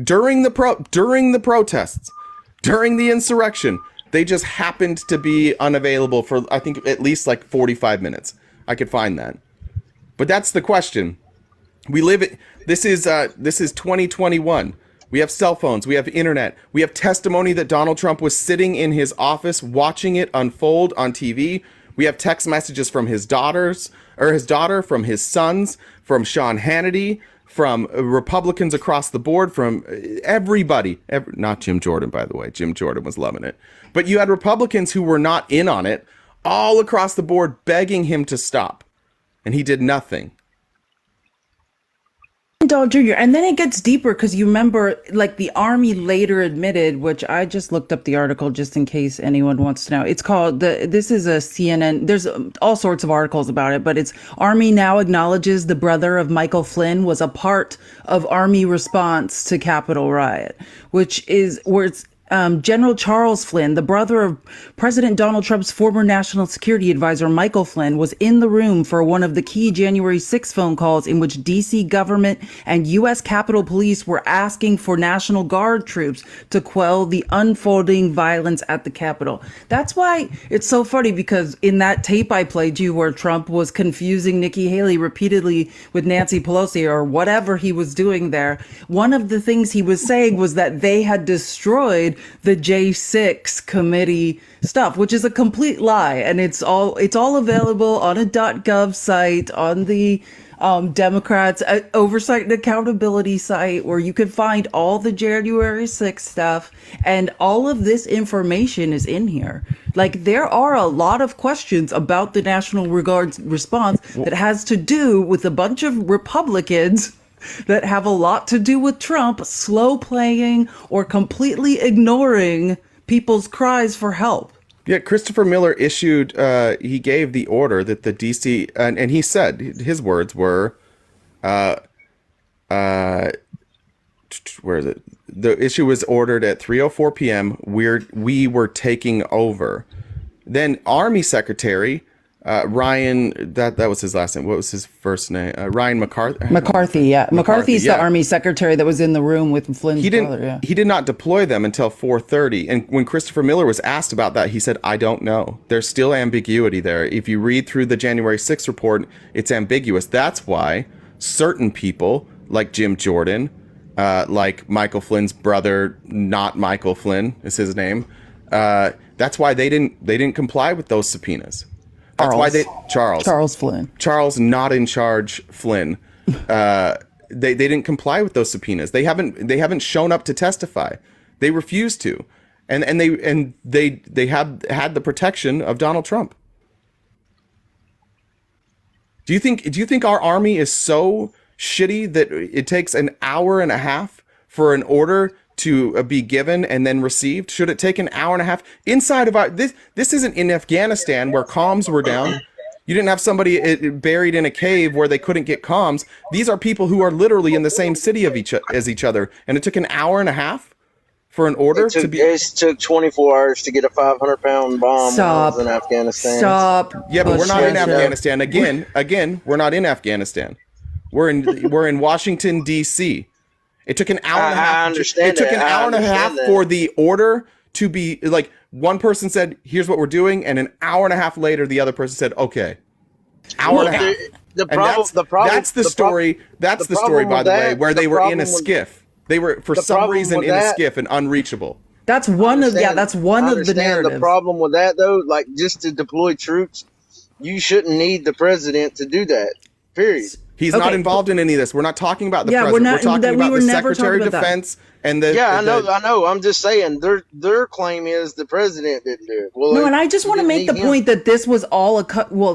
During the protests, during the insurrection, they just happened to be unavailable for, I think, at least like 45 minutes. I could find that. But that's the question. This is 2021. We have cell phones. We have internet. We have testimony that Donald Trump was sitting in his office watching it unfold on TV. We have text messages from his daughter, from his sons, from Sean Hannity, from Republicans across the board, from everybody. Not Jim Jordan, by the way. Jim Jordan was loving it. But you had Republicans who were not in on it all across the board begging him to stop. And he did nothing. Donald Jr. And then it gets deeper because you remember, like, the Army later admitted, which I just looked up the article just in case anyone wants to know. It's called this is a CNN. There's all sorts of articles about it, but it's Army now acknowledges the brother of Michael Flynn was a part of Army response to Capitol riot, which is where it's General Charles Flynn, the brother of President Donald Trump's former national security advisor, Michael Flynn, was in the room for one of the key January 6 phone calls in which D.C. government and U.S. Capitol Police were asking for National Guard troops to quell the unfolding violence at the Capitol. That's why it's so funny, because in that tape I played you where Trump was confusing Nikki Haley repeatedly with Nancy Pelosi or whatever he was doing there, one of the things he was saying was that they had destroyed the J6 committee stuff, which is a complete lie. And it's all available on a .gov site, on the Democrats Oversight and Accountability site, where you can find all the January 6th stuff. And all of this information is in here. Like, there are a lot of questions about the National Guard's response that has to do with a bunch of Republicans that have a lot to do with Trump slow playing or completely ignoring people's cries for help. Yeah, Christopher Miller issued, he gave the order that the DC, and he said, his words were, where is it? The issue was ordered at 3:04 p.m. We were taking over. Then Army Secretary Ryan, that was his last name. What was his first name? Ryan McCarthy. McCarthy, yeah. McCarthy's the Army Secretary that was in the room with Flynn's brother. Yeah. He did not deploy them until 4:30. And when Christopher Miller was asked about that, he said, "I don't know. There's still ambiguity there. If you read through the January 6th report, it's ambiguous. That's why certain people like Jim Jordan, like Michael Flynn's brother, not Michael Flynn is his name. That's why they didn't comply with those subpoenas." That's why Charles Flynn. Charles not in charge Flynn. They didn't comply with those subpoenas. They haven't shown up to testify. They refused to. And they had the protection of Donald Trump. Do you think our army is so shitty that it takes an hour and a half for an order to be given and then received? Should it take an hour and a half inside of our this isn't in Afghanistan where comms were down. You didn't have somebody buried in a cave where they couldn't get comms. These are people who are literally in the same city as each other, and it took an hour and a half for an order It took 24 hours to get a 500-pound bomb in Afghanistan. Stop. Yeah, but we're not in Afghanistan. Again, we're not in Afghanistan. We're in Washington D.C. It took an hour and a half. I understand. It took an hour and a half for the order to be like, one person said, "Here's what we're doing," and an hour and a half later, the other person said, "Okay." Hour and a half. That's the story. That's the story, by the way, where they were in a skiff. They were for some reason in a skiff and unreachable. That's one of the narratives. The problem with that, though, like just to deploy troops, you shouldn't need the president to do that. Period. He's not involved in any of this. We're not talking about the president. We're talking about the Secretary of Defense and the. Yeah, I know. I'm just saying their claim is the president didn't do it. Well, no, and I just want to make the point that this was all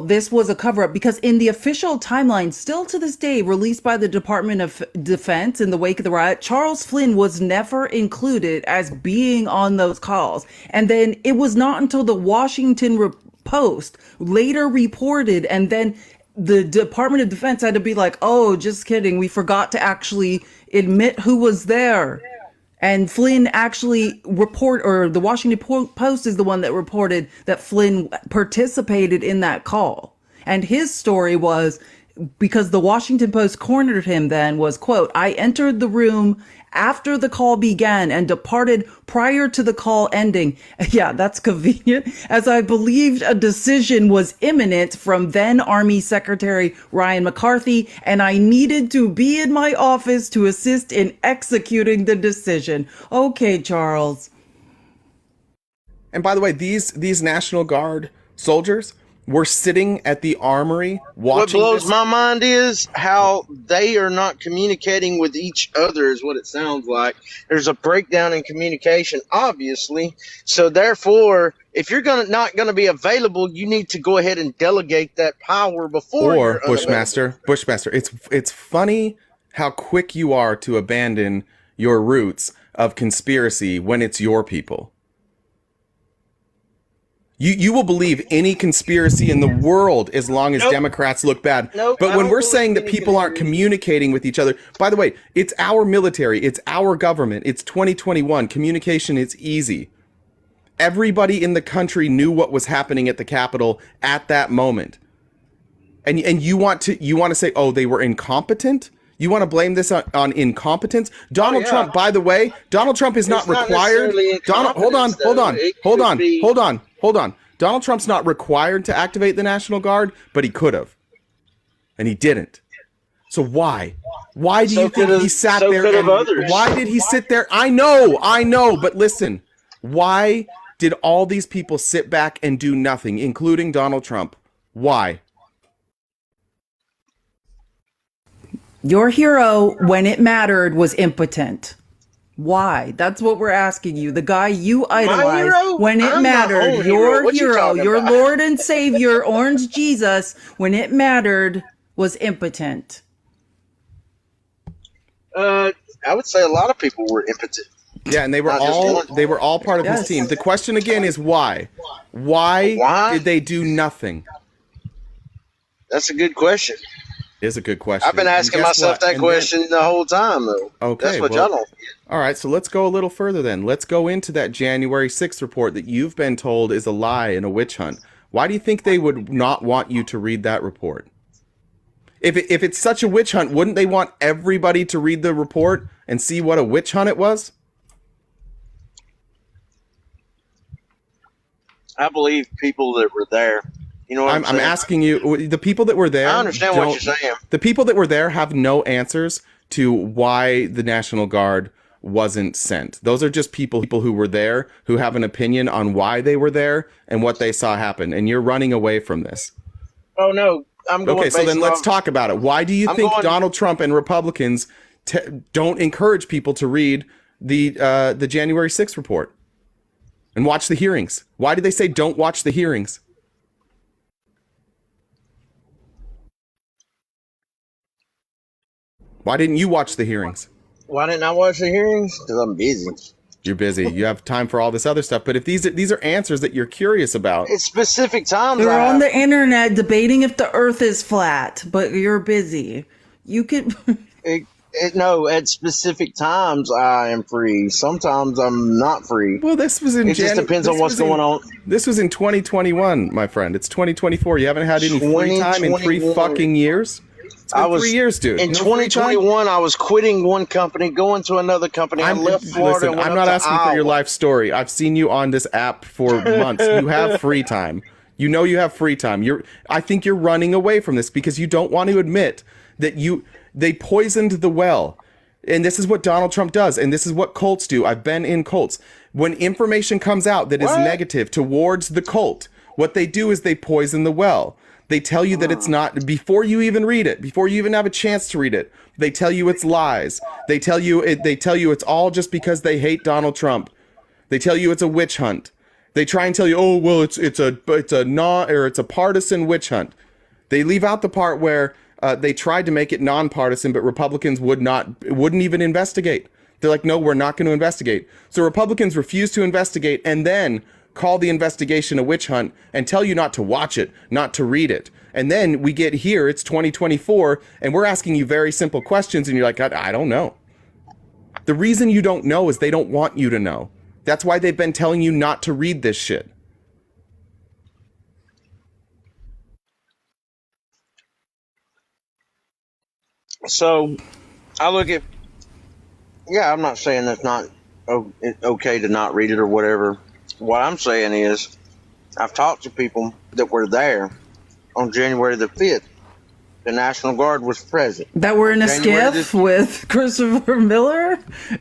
this was a cover up, because in the official timeline, still to this day, released by the Department of Defense in the wake of the riot, Charles Flynn was never included as being on those calls. And then it was not until the Washington Post later reported, and then the Department of Defense had to be like, oh, just kidding. We forgot to actually admit who was there. And Flynn actually the Washington Post is the one that reported that Flynn participated in that call. And his story was, because the Washington Post cornered him then, was, quote, I entered the room after the call began and departed prior to the call ending. Yeah, that's convenient, as I believed a decision was imminent from then Army Secretary Ryan McCarthy, and I needed to be in my office to assist in executing the decision. Okay, Charles. And by the way, these National Guard soldiers were sitting at the armory watching. What blows my mind is how they are not communicating with each other, is what it sounds like. There's a breakdown in communication, obviously. So therefore, if you're not gonna be available, you need to go ahead and delegate that power before. Or Bushmaster, it's funny how quick you are to abandon your roots of conspiracy when it's your people. You will believe any conspiracy in the world as long as Democrats look bad. But when we're saying that people aren't communicating with each other, by the way, it's our military, it's our government, it's 2021. Communication is easy. Everybody in the country knew what was happening at the Capitol at that moment. And you want to say, oh, they were incompetent? You want to blame this on incompetence? Donald Trump, by the way, Donald Trump is not required. Hold on. Donald Trump's not required to activate the National Guard, but he could have. And he didn't. So why? Why do you think he sat there? Why did he sit there? I know, but listen. Why did all these people sit back and do nothing, including Donald Trump? Why? Your hero, when it mattered, was impotent. Why? That's what we're asking you. The guy you idolized, when it mattered, your hero, your Lord and Savior, Orange Jesus, when it mattered, was impotent. I would say a lot of people were impotent. Yeah, and they were all part of his team. The question again is why? Why did they do nothing? That's a good question. Is a good question. I've been asking myself that question the whole time, though. Okay, that's what y'all don't get. All right, so let's go a little further then. Let's go into that January 6th report that you've been told is a lie and a witch hunt. Why do you think they would not want you to read that report? If it's such a witch hunt, wouldn't they want everybody to read the report and see what a witch hunt it was? I believe people that were there. You know what I'm asking you, the people that were there. I understand what you're saying. The people that were there have no answers to why the National Guard wasn't sent. Those are just people who were there, who have an opinion on why they were there and what they saw happen. And you're running away from this. Oh, no. I'm going. Okay, so then let's talk about it. Why do you think Donald Trump and Republicans don't encourage people to read the January 6th report and watch the hearings? Why do they say don't watch the hearings? Why didn't you watch the hearings? Why didn't I watch the hearings? Because I'm busy. You're busy. You have time for all this other stuff. But if these are answers that you're curious about. It's specific times. You're on the internet debating if the earth is flat, but you're busy. You could... No, at specific times I am free. Sometimes I'm not free. Well, this was in... It just depends on what's going on. This was in 2021, my friend. It's 2024. You haven't had any free time in 3 fucking years? It's been 3 years, dude. In 2021, I was quitting one company, going to another company. I left Florida. Listen, I'm not asking for your life story. I've seen you on this app for months. You have free time. You know you have free time. I think you're running away from this because you don't want to admit that they poisoned the well. And this is what Donald Trump does, and this is what cults do. I've been in cults. When information comes out that is negative towards the cult, what they do is they poison the well. They tell you that it's not, before you even read it, before you even have a chance to read it, they tell you it's lies. They tell you it's all just because they hate Donald Trump. They tell you it's a witch hunt. They try and tell you, oh well, it's a partisan witch hunt. They leave out the part where they tried to make it nonpartisan, but Republicans wouldn't even investigate. They're like, no, we're not going to investigate. So Republicans refuse to investigate and then call the investigation a witch hunt and tell you not to watch it, not to read it. And then we get here, it's 2024, and we're asking you very simple questions, and you're like, I don't know. The reason you don't know is they don't want you to know. That's why they've been telling you not to read this shit. So I look at, I'm not saying it's not okay to not read it or whatever. What I'm saying is I've talked to people that were there on January the 5th. The National Guard was present. That were in a skiff with Christopher Miller?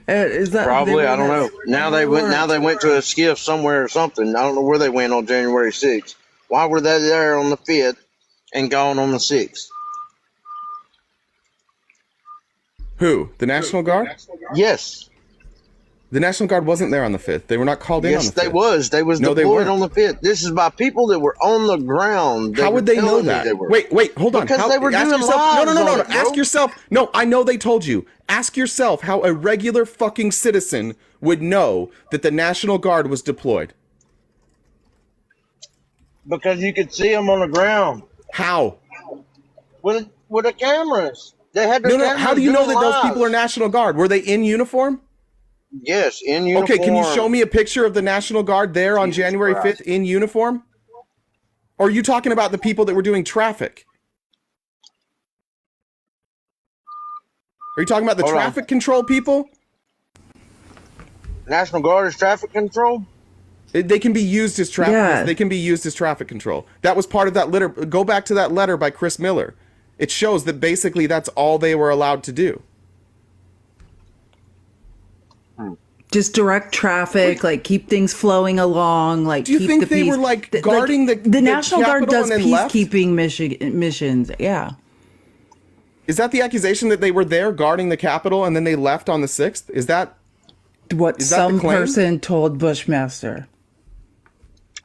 Is that probably? I don't know. Now they went to a skiff somewhere or something. I don't know where they went on January 6th. Why were they there on the 5th and gone on the 6th? Who? The National Guard? Yes. The National Guard wasn't there on the 5th. They were not called in on the 5th. Yes, they was. They was deployed on the 5th. This is by people that were on the ground. How would they know that? Wait, hold on. Because they were doing lives. No. Ask yourself. No, I know they told you. Ask yourself how a regular fucking citizen would know that the National Guard was deployed. Because you could see them on the ground. How? With the cameras. They had their cameras. How do you know that those people are National Guard? Were they in uniform? Yes, in uniform. Okay, can you show me a picture of the National Guard there on January 5th in uniform? Or are you talking about the people that were doing traffic? Are you talking about the traffic control people? National Guard is traffic control? They can be used as traffic. Yeah. They can be used as traffic control. That was part of that letter. Go back to that letter by Chris Miller. It shows that basically that's all they were allowed to do. Just direct traffic, like keep things flowing along, like do you keep think the they peace. were like guarding the National Guard does left? peacekeeping missions? Yeah. Is that the accusation that they were there guarding the Capitol and then they left on the 6th? Is that what some person told Bushmaster?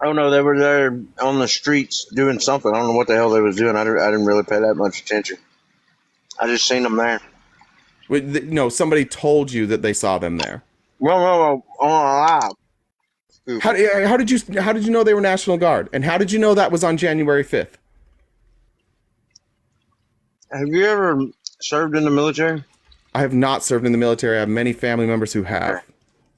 Oh no, they were there on the streets doing something. I don't know what the hell they was doing. I didn't really pay that much attention. I just seen them there. No, somebody told you that they saw them there. Well, on live. How did you know they were National Guard? And how did you know that was on January 5th? Have you ever served in the military? I have not served in the military. I have many family members who have.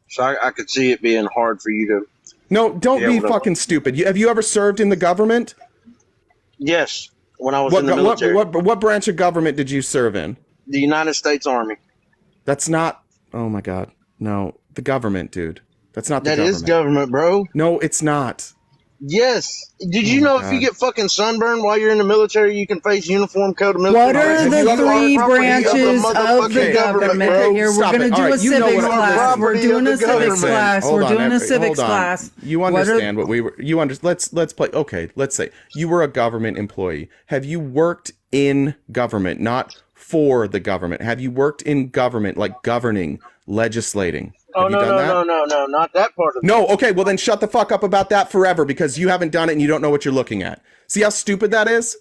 So I could see it being hard for you to... No, don't be fucking stupid. Have you ever served in the government? Yes, when I was in the military. What branch of government did you serve in? The United States Army. That's not... Oh my God. No, the government, dude. That's not the government. That is government, bro. No, it's not. Yes. Did you know if you get fucking sunburned while you're in the military, you can face uniform code of military? What are the three branches of the government? Here, we're going to do a civics class. We're doing a civics class. We're doing a civics class. You understand what we were... Let's play... Okay, let's say you were a government employee. Have you worked in government, not for the government? Have you worked in government, like governing, legislating? No, not that part of it. No, okay, well then shut the fuck up about that forever because you haven't done it and you don't know what you're looking at. See how stupid that is?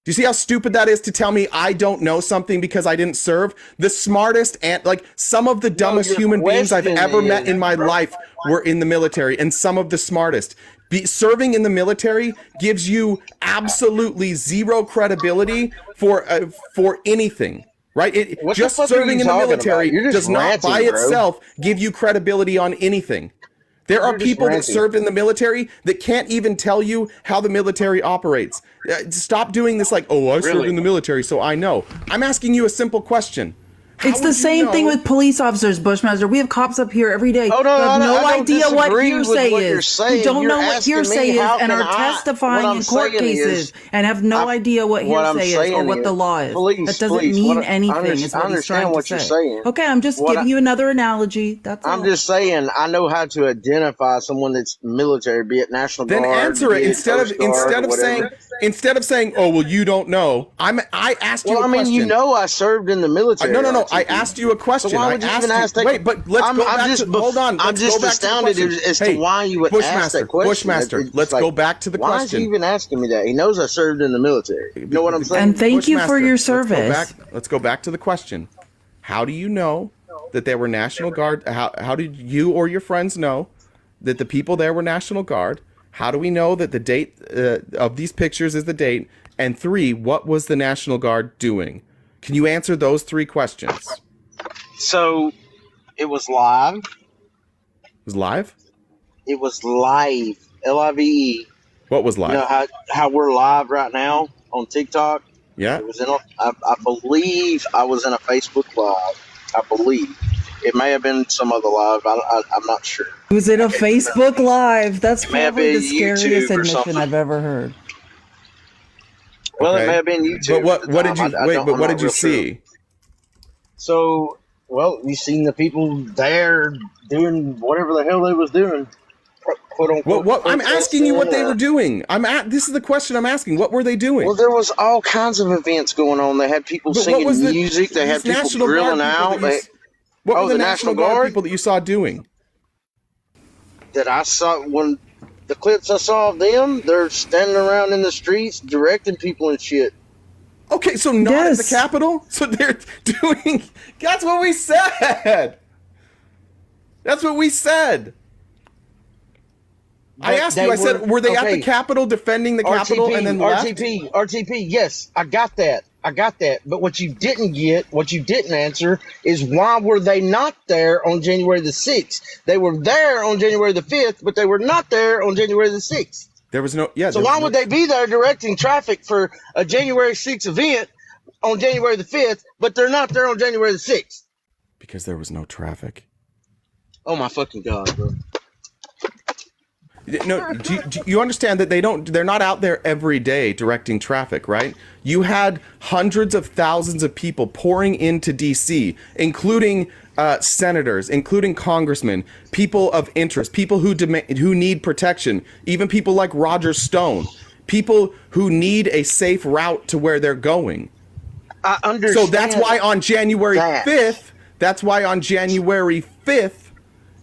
Do you see how stupid that is to tell me I don't know something because I didn't serve? The smartest and like some of the dumbest human beings I've ever met in my life were in the military, and some of the smartest. Serving in the military gives you absolutely zero credibility for anything. Right? Just serving in the military does not by itself give you credibility on anything. There are people that served in the military that can't even tell you how the military operates. Stop doing this like, oh, I served in the military, so I know. I'm asking you a simple question. It's the same thing with police officers, Bushmaster. We have cops up here every day Oh, who have no, no I don't idea what disagree with hearsay what you're is, saying. who don't You're know what asking hearsay me, is, how and can are I- testifying what I'm in court saying is, cases and have no idea what what I'm hearsay is or saying what the is, law is. please, That doesn't please, mean what I- anything, I is what he's understand trying what to you're say. saying. Okay, I'm just What giving you another analogy. That's all. I'm just saying, I know how to identify someone that's military, be it National Then Guard, answer be it it instead Coast Guard, or whatever. instead of saying, "Oh, well, you don't know." I asked you Well, a I mean, question. I served in the military. No. I RTP. asked you a question. So why would you I even asked ask that? Wait, but let's go back to. Hold on. I'm Let's just go back astounded to the question. as to why you would ask Bushmaster, that question. Bushmaster. It's Let's like, go back to the why question. is he even asking me that? He knows I served in the military. You know what I'm saying? And thank you for Bushmaster, your service. Let's go back to the question. How do you know that they were National Guard? How did you or your friends know that the people there were National Guard? How do we know that the date of these pictures is the date? And 3, what was the National Guard doing? Can you answer those 3 questions? So it was live. It was live? It was live. LIVE. What was live? You know how we're live right now on TikTok? Yeah. It was I believe I was in a Facebook Live. I believe. It may have been some other live. I'm not sure. It was in a Facebook Live. That's may have probably the been scariest YouTube or admission something. I've ever heard. Well, Okay. it may have been YouTube. But at the what did time. you I wait? don't- But I'm what not did you real sure. see? So, well, you seen the people there doing whatever the hell they was doing. Quote unquote. What I'm asking you what they were doing. This is the question I'm asking. What were they doing? Well, there was all kinds of events going on. They had people But what singing was the- music. They had these people National Guard grilling people out. that you What Oh, were the the National National Guard Guard? people that you saw doing? That I saw when the clips I saw of them, they're standing around in the streets directing people and shit. Okay, so not at the Yes. Capitol? So they're doing... That's what we said! That's what we said! I asked you, I said, were they at the Capitol defending the Capitol and then left? RTP, yes, I got that. But what you didn't answer is why were they not there on January the 6th? They were there on January the 5th, but they were not there on January the 6th. There was no... Yeah. So why would they be there directing traffic for a January 6th event on January the 5th, but they're not there on January the 6th? Because there was no traffic. Oh my fucking God, bro. No, do you understand that they're not out there every day directing traffic, right? You had hundreds of thousands of people pouring into DC, including senators, including congressmen, people of interest, people who need protection, even people like Roger Stone, people who need a safe route to where they're going. I understand. So that's why on January 5th,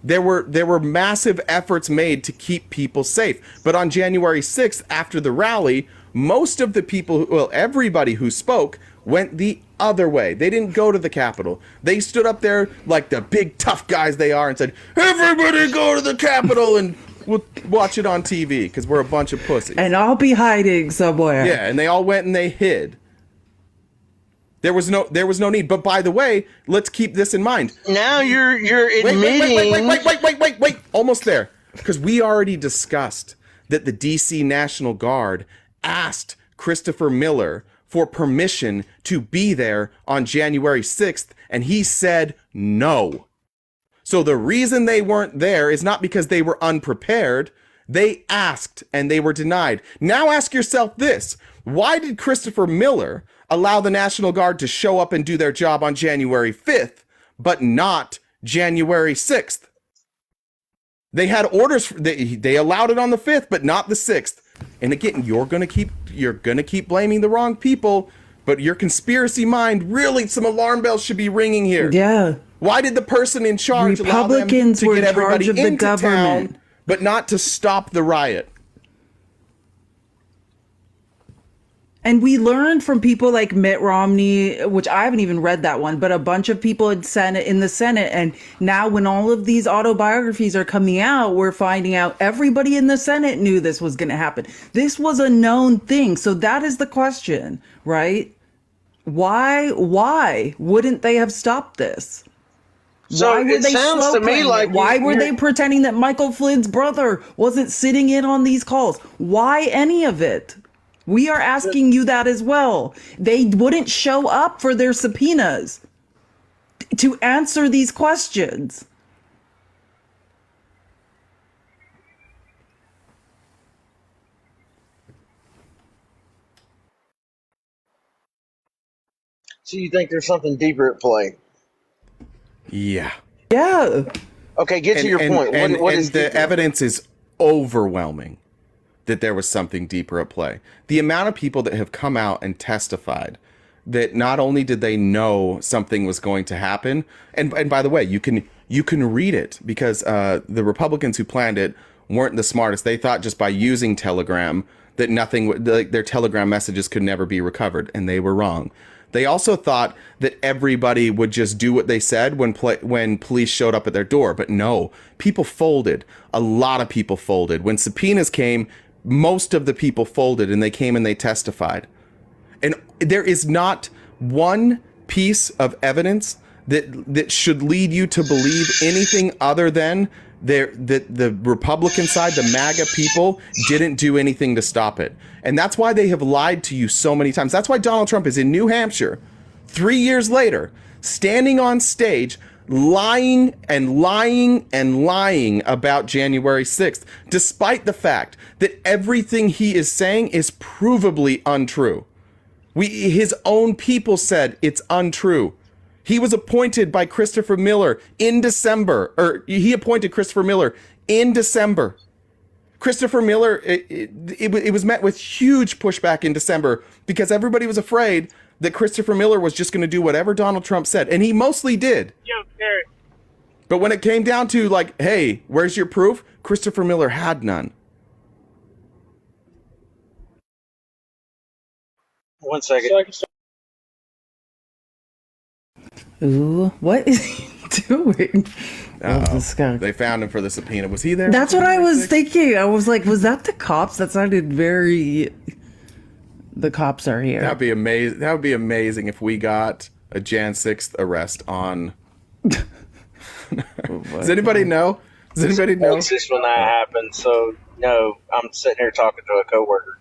there were massive efforts made to keep people safe. But on January 6th, after the rally, most of the people, everybody who spoke went the other way. They didn't go to the Capitol. They stood up there like the big tough guys they are and said, "Everybody go to the Capitol and we'll watch it on TV because we're a bunch of pussies." And I'll be hiding somewhere. Yeah, and they all went and they hid. There was no need. But by the way, let's keep this in mind. Now you're admitting. Wait. Almost there. Because we already discussed that the DC National Guard asked Christopher Miller for permission to be there on January 6th, and he said no. So the reason they weren't there is not because they were unprepared. They asked and they were denied. Now ask yourself this. Why did Christopher Miller allow the National Guard to show up and do their job on January 5th, but not January 6th? They had orders. They allowed it on the 5th, but not the 6th. And again, you're gonna keep blaming the wrong people, but your conspiracy mind, really, some alarm bells should be ringing here. Yeah. Why did the person in charge Republicans allow were them to in get everybody charge of the into government, town, but not to stop the riot? And we learned from people like Mitt Romney, which I haven't even read that one, but a bunch of people in the Senate. And now when all of these autobiographies are coming out, we're finding out everybody in the Senate knew this was going to happen. This was a known thing. So that is the question, right? Why wouldn't they have stopped this? So Why were it they sounds slow to me playing like it? Why were they pretending that Michael Flynn's brother wasn't sitting in on these calls? Why any of it? We are asking you that as well. They wouldn't show up for their subpoenas. to answer these questions. So you think there's something deeper at play? Yeah. Yeah. Okay, get to your point. What is the deeper? evidence is overwhelming that there was something deeper at play. The amount of people that have come out and testified that not only did they know something was going to happen, and by the way, you can read it because the Republicans who planned it weren't the smartest. They thought just by using Telegram that nothing would, like, their Telegram messages could never be recovered, and they were wrong. They also thought that everybody would just do what they said when police showed up at their door. But no, people folded. A lot of people folded. When subpoenas came, most of the people folded, and they came and they testified. And there is not one piece of evidence that should lead you to believe anything other than that the Republican side, the MAGA people, didn't do anything to stop it. And that's why they have lied to you so many times. That's why Donald Trump is in New Hampshire 3 years later, standing on stage, lying and lying and lying about January 6th, despite the fact that everything he is saying is provably untrue. His own people said it's untrue. He was appointed by Christopher Miller in December, or he appointed Christopher Miller in December. Christopher Miller, it was met with huge pushback in December because everybody was afraid that Christopher Miller was just going to do whatever Donald Trump said. And he mostly did. But when it came down to, like, hey, where's your proof? Christopher Miller had none. 1 second. Ooh, what is he doing? This guy. They found him for the subpoena. Was he there? That's what I was thinking. I was like, was that the cops? That sounded very... The cops are here. That'd be amazing. That would be amazing if we got a Jan 6th arrest on... Does anybody know? Does anybody know? This when that happened, so no, I'm sitting here talking to a coworker.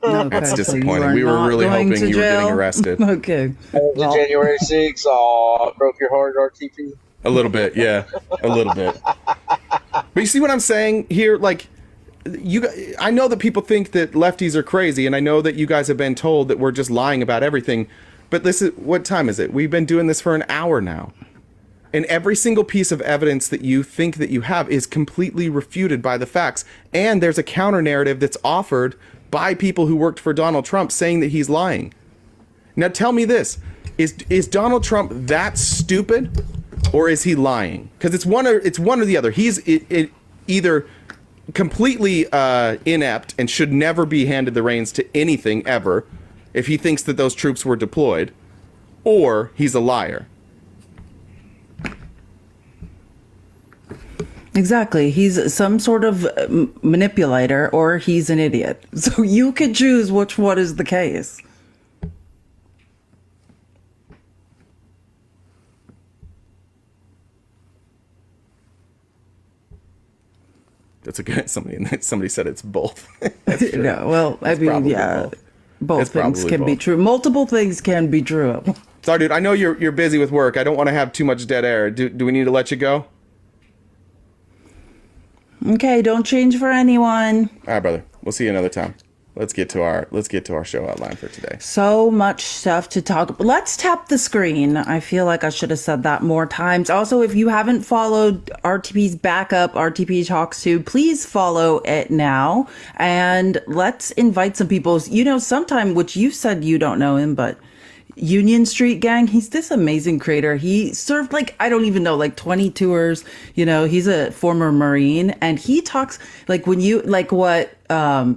No, That's okay, so you disappointing. are We were not really going hoping to you were getting jail? arrested. Okay. Well, January 6th, broke your heart, RTP. A little bit, yeah. A little bit. But you see what I'm saying here? Like, I know that people think that lefties are crazy, and I know that you guys have been told that we're just lying about everything. But what time is it? We've been doing this for an hour now. And every single piece of evidence that you think that you have is completely refuted by the facts. And there's a counter narrative that's offered by people who worked for Donald Trump saying that he's lying. Now tell me this, is Donald Trump that stupid, or is he lying? Because it's one or the other. He's either completely inept and should never be handed the reins to anything ever if he thinks that those troops were deployed, or he's a liar. exactly. He's some sort of manipulator, or he's an idiot. So you could choose which one is the case. That's a good. Somebody said it's both. That's true. No, well, I It's mean, probably yeah, both. It's both things probably can be both. true. Multiple things can be true. Sorry, dude. I know you're busy with work. I don't want to have too much dead air. Do we need to let you go? Okay, don't change for anyone. All right, brother. We'll see you another time. Let's get to our show outline for today. So much stuff to talk about. Let's tap the screen. I feel like I should have said that more times. Also, if you haven't followed RTP's backup, RTP Talks To, please follow it now. And let's invite some people. You know, sometime, which you said you don't know him, but Union Street Gang, he's this amazing creator. He served I don't even know, 20 tours. You know, he's a former Marine, and he talks when you what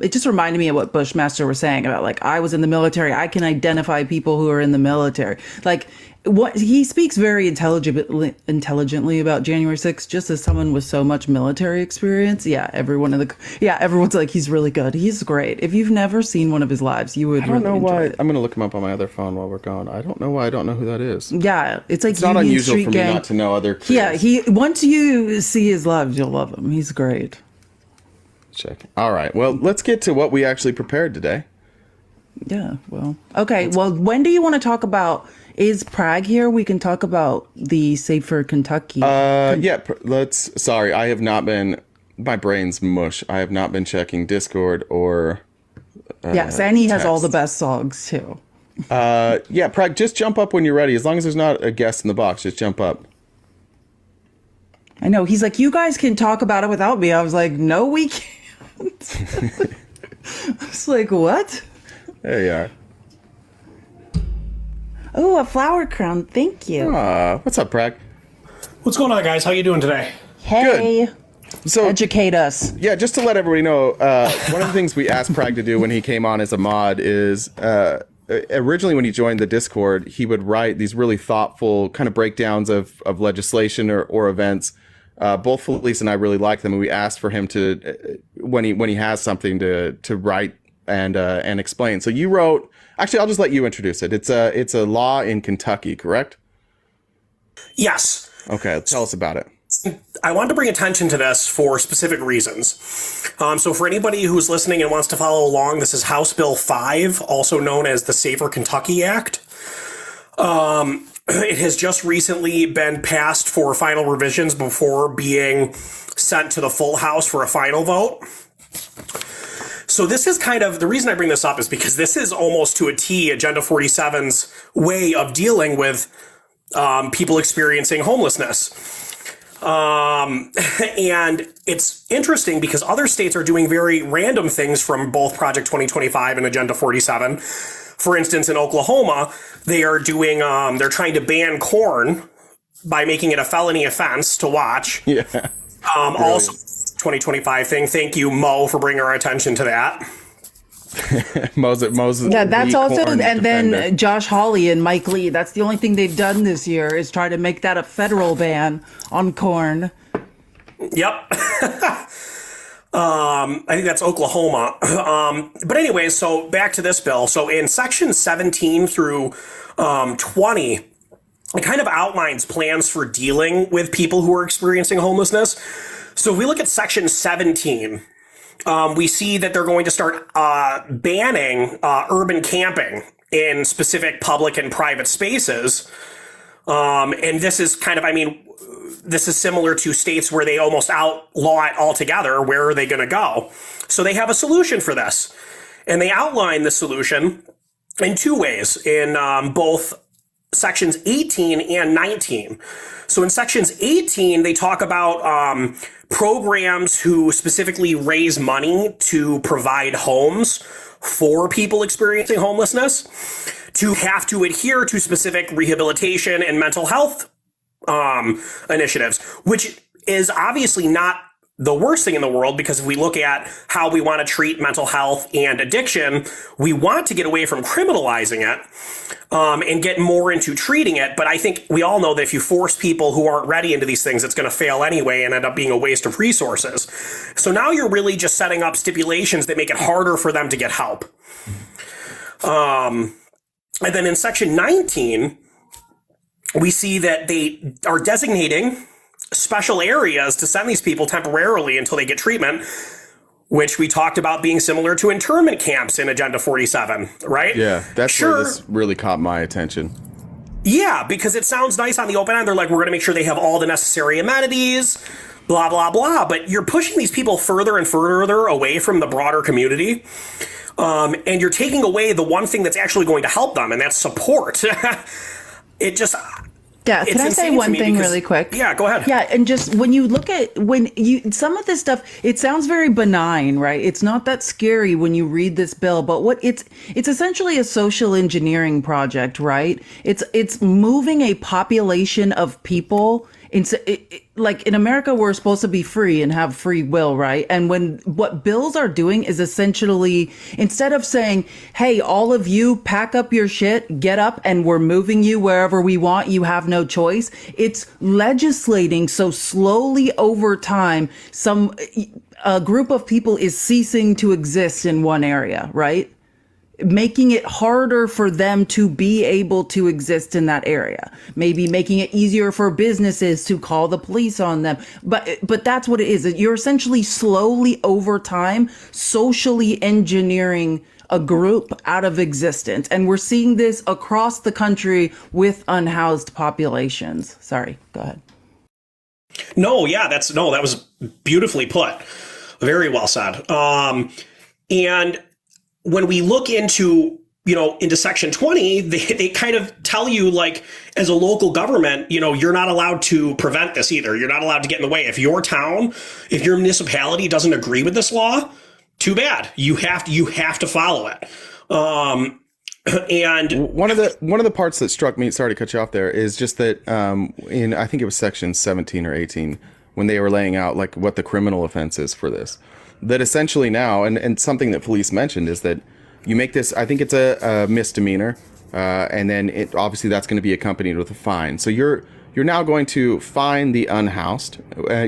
it just reminded me of what Bushmaster was saying about I was in the military. I can identify people who are in the military. What he speaks very intelligently about January 6th, just as someone with so much military experience. Yeah, everyone's like, he's really good. He's great. If you've never seen one of his lives, you would. I don't know really why. enjoy it. I'm gonna look him up on my other phone while we're gone. I don't know why I don't know who that is. Yeah, it's It's not Union unusual Street for me Gang. not to know other. Yeah, creators. once you see his lives, you'll love him. He's great. Check. All right. Well, let's get to what we actually prepared today. Yeah, well, okay. Well, when do you want to talk about, is Prague here? We can talk about the Safer Kentucky. Sorry, I have not been, my brain's mush. I have not been checking Discord or yes, and he has all the text. best songs too. Prague, just jump up when you're ready. As long as there's not a guest in the box, just jump up. I know. He's like, you guys can talk about it without me. I was like, no, we can't. I was like, what? There you are. Oh, a flower crown. Thank you. What's up, Prague? What's going on, guys? How you doing today? Hey, So, educate us. yeah, just to let everybody know, one of the things we asked Prague to do when he came on as a mod is originally when he joined the Discord, he would write these really thoughtful kind of breakdowns of legislation or events. Both Felice and I really like them, and we asked for him to when he has something to write and explain. So you wrote. Actually, I'll just let you introduce it. It's a law in Kentucky, correct? Yes. Okay, tell us about it. I wanted to bring attention to this for specific reasons. So for anybody who's listening and wants to follow along, this is House Bill 5, also known as the Safer Kentucky Act. It has just recently been passed for final revisions before being sent to the full House for a final vote. So this is kind of, the reason I bring this up is because this is almost to a T Agenda 47's way of dealing with people experiencing homelessness. And it's interesting because other states are doing very random things from both Project 2025 and Agenda 47. For instance, in Oklahoma, they are doing, they're trying to ban corn by making it a felony offense to watch. Yeah. Also, 2025 thing. Thank you, Mo, for bringing our attention to that. Moses. Yeah, that's the also, corn and defender. then Josh Hawley and Mike Lee. That's the only thing they've done this year is try to make that a federal ban on corn. Yep. I think that's Oklahoma. But anyway, so back to this bill. So in section 17 through 20, it kind of outlines plans for dealing with people who are experiencing homelessness. So if we look at section 17, we see that they're going to start banning urban camping in specific public and private spaces. And this is kind of, this is similar to states where they almost outlaw it altogether. Where are they going to go? So they have a solution for this. And they outline the solution in two ways, in both sections 18 and 19. So in sections 18, they talk about programs who specifically raise money to provide homes for people experiencing homelessness, to have to adhere to specific rehabilitation and mental health initiatives, which is obviously not the worst thing in the world, because if we look at how we want to treat mental health and addiction, we want to get away from criminalizing it and get more into treating it. But I think we all know that if you force people who aren't ready into these things, it's going to fail anyway and end up being a waste of resources. So now you're really just setting up stipulations that make it harder for them to get help. And then in section 19, we see that they are designating special areas to send these people temporarily until they get treatment, which we talked about being similar to internment camps in Agenda 47, right? Yeah, that's where this really caught my attention. Yeah, because it sounds nice on the open end. They're like, we're going to make sure they have all the necessary amenities, blah, blah, blah. But you're pushing these people further and further away from the broader community. And you're taking away the one thing that's actually going to help them, and that's support. It just... Yeah, can I say one thing really quick? Yeah, go ahead. Yeah, and just when you look at some of this stuff, it sounds very benign, right? It's not that scary when you read this bill, but what it's essentially a social engineering project, right? It's moving a population of people like in America, we're supposed to be free and have free will, right? And what bills are doing is essentially, instead of saying, hey, all of you pack up your shit, get up, and we're moving you wherever we want, you have no choice. It's legislating so slowly over time, a group of people is ceasing to exist in one area, right? Making it harder for them to be able to exist in that area. Maybe making it easier for businesses to call the police on them. But that's what it is. You're essentially slowly over time socially engineering a group out of existence. And we're seeing this across the country with unhoused populations. Sorry, go ahead. No, yeah, that was beautifully put. Very well said. And when we look into Section 20, they kind of tell you, like, as a local government, you're not allowed to prevent this either. You're not allowed to get in the way. If your town, if your municipality doesn't agree with this law, too bad. You have to follow it. And one of the parts that struck me, sorry to cut you off there, is just that in, I think it was section 17 or 18, when they were laying out like what the criminal offense is for this, that essentially now, and something that police mentioned is that you make this, I think it's a misdemeanor, and then obviously that's going to be accompanied with a fine. So you're now going to fine the unhoused,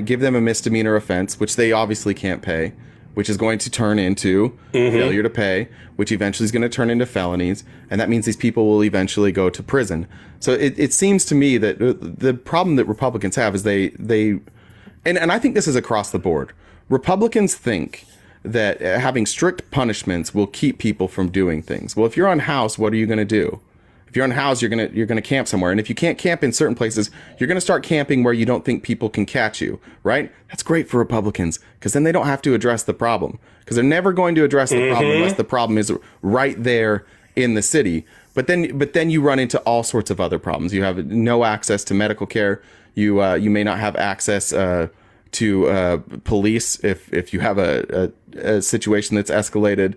give them a misdemeanor offense, which they obviously can't pay, which is going to turn into failure to pay, which eventually is going to turn into felonies. And that means these people will eventually go to prison. So it seems to me that the problem that Republicans have is and I think this is across the board. Republicans think that having strict punishments will keep people from doing things. Well, if you're unhoused, what are you going to do? If you're unhoused, you're gonna camp somewhere, and if you can't camp in certain places, you're gonna start camping where you don't think people can catch you, right? That's great for Republicans because then they don't have to address the problem, because they're never going to address the problem unless the problem is right there in the city. But then you run into all sorts of other problems. You have no access to medical care. You may not have access to police if you have a situation that's escalated.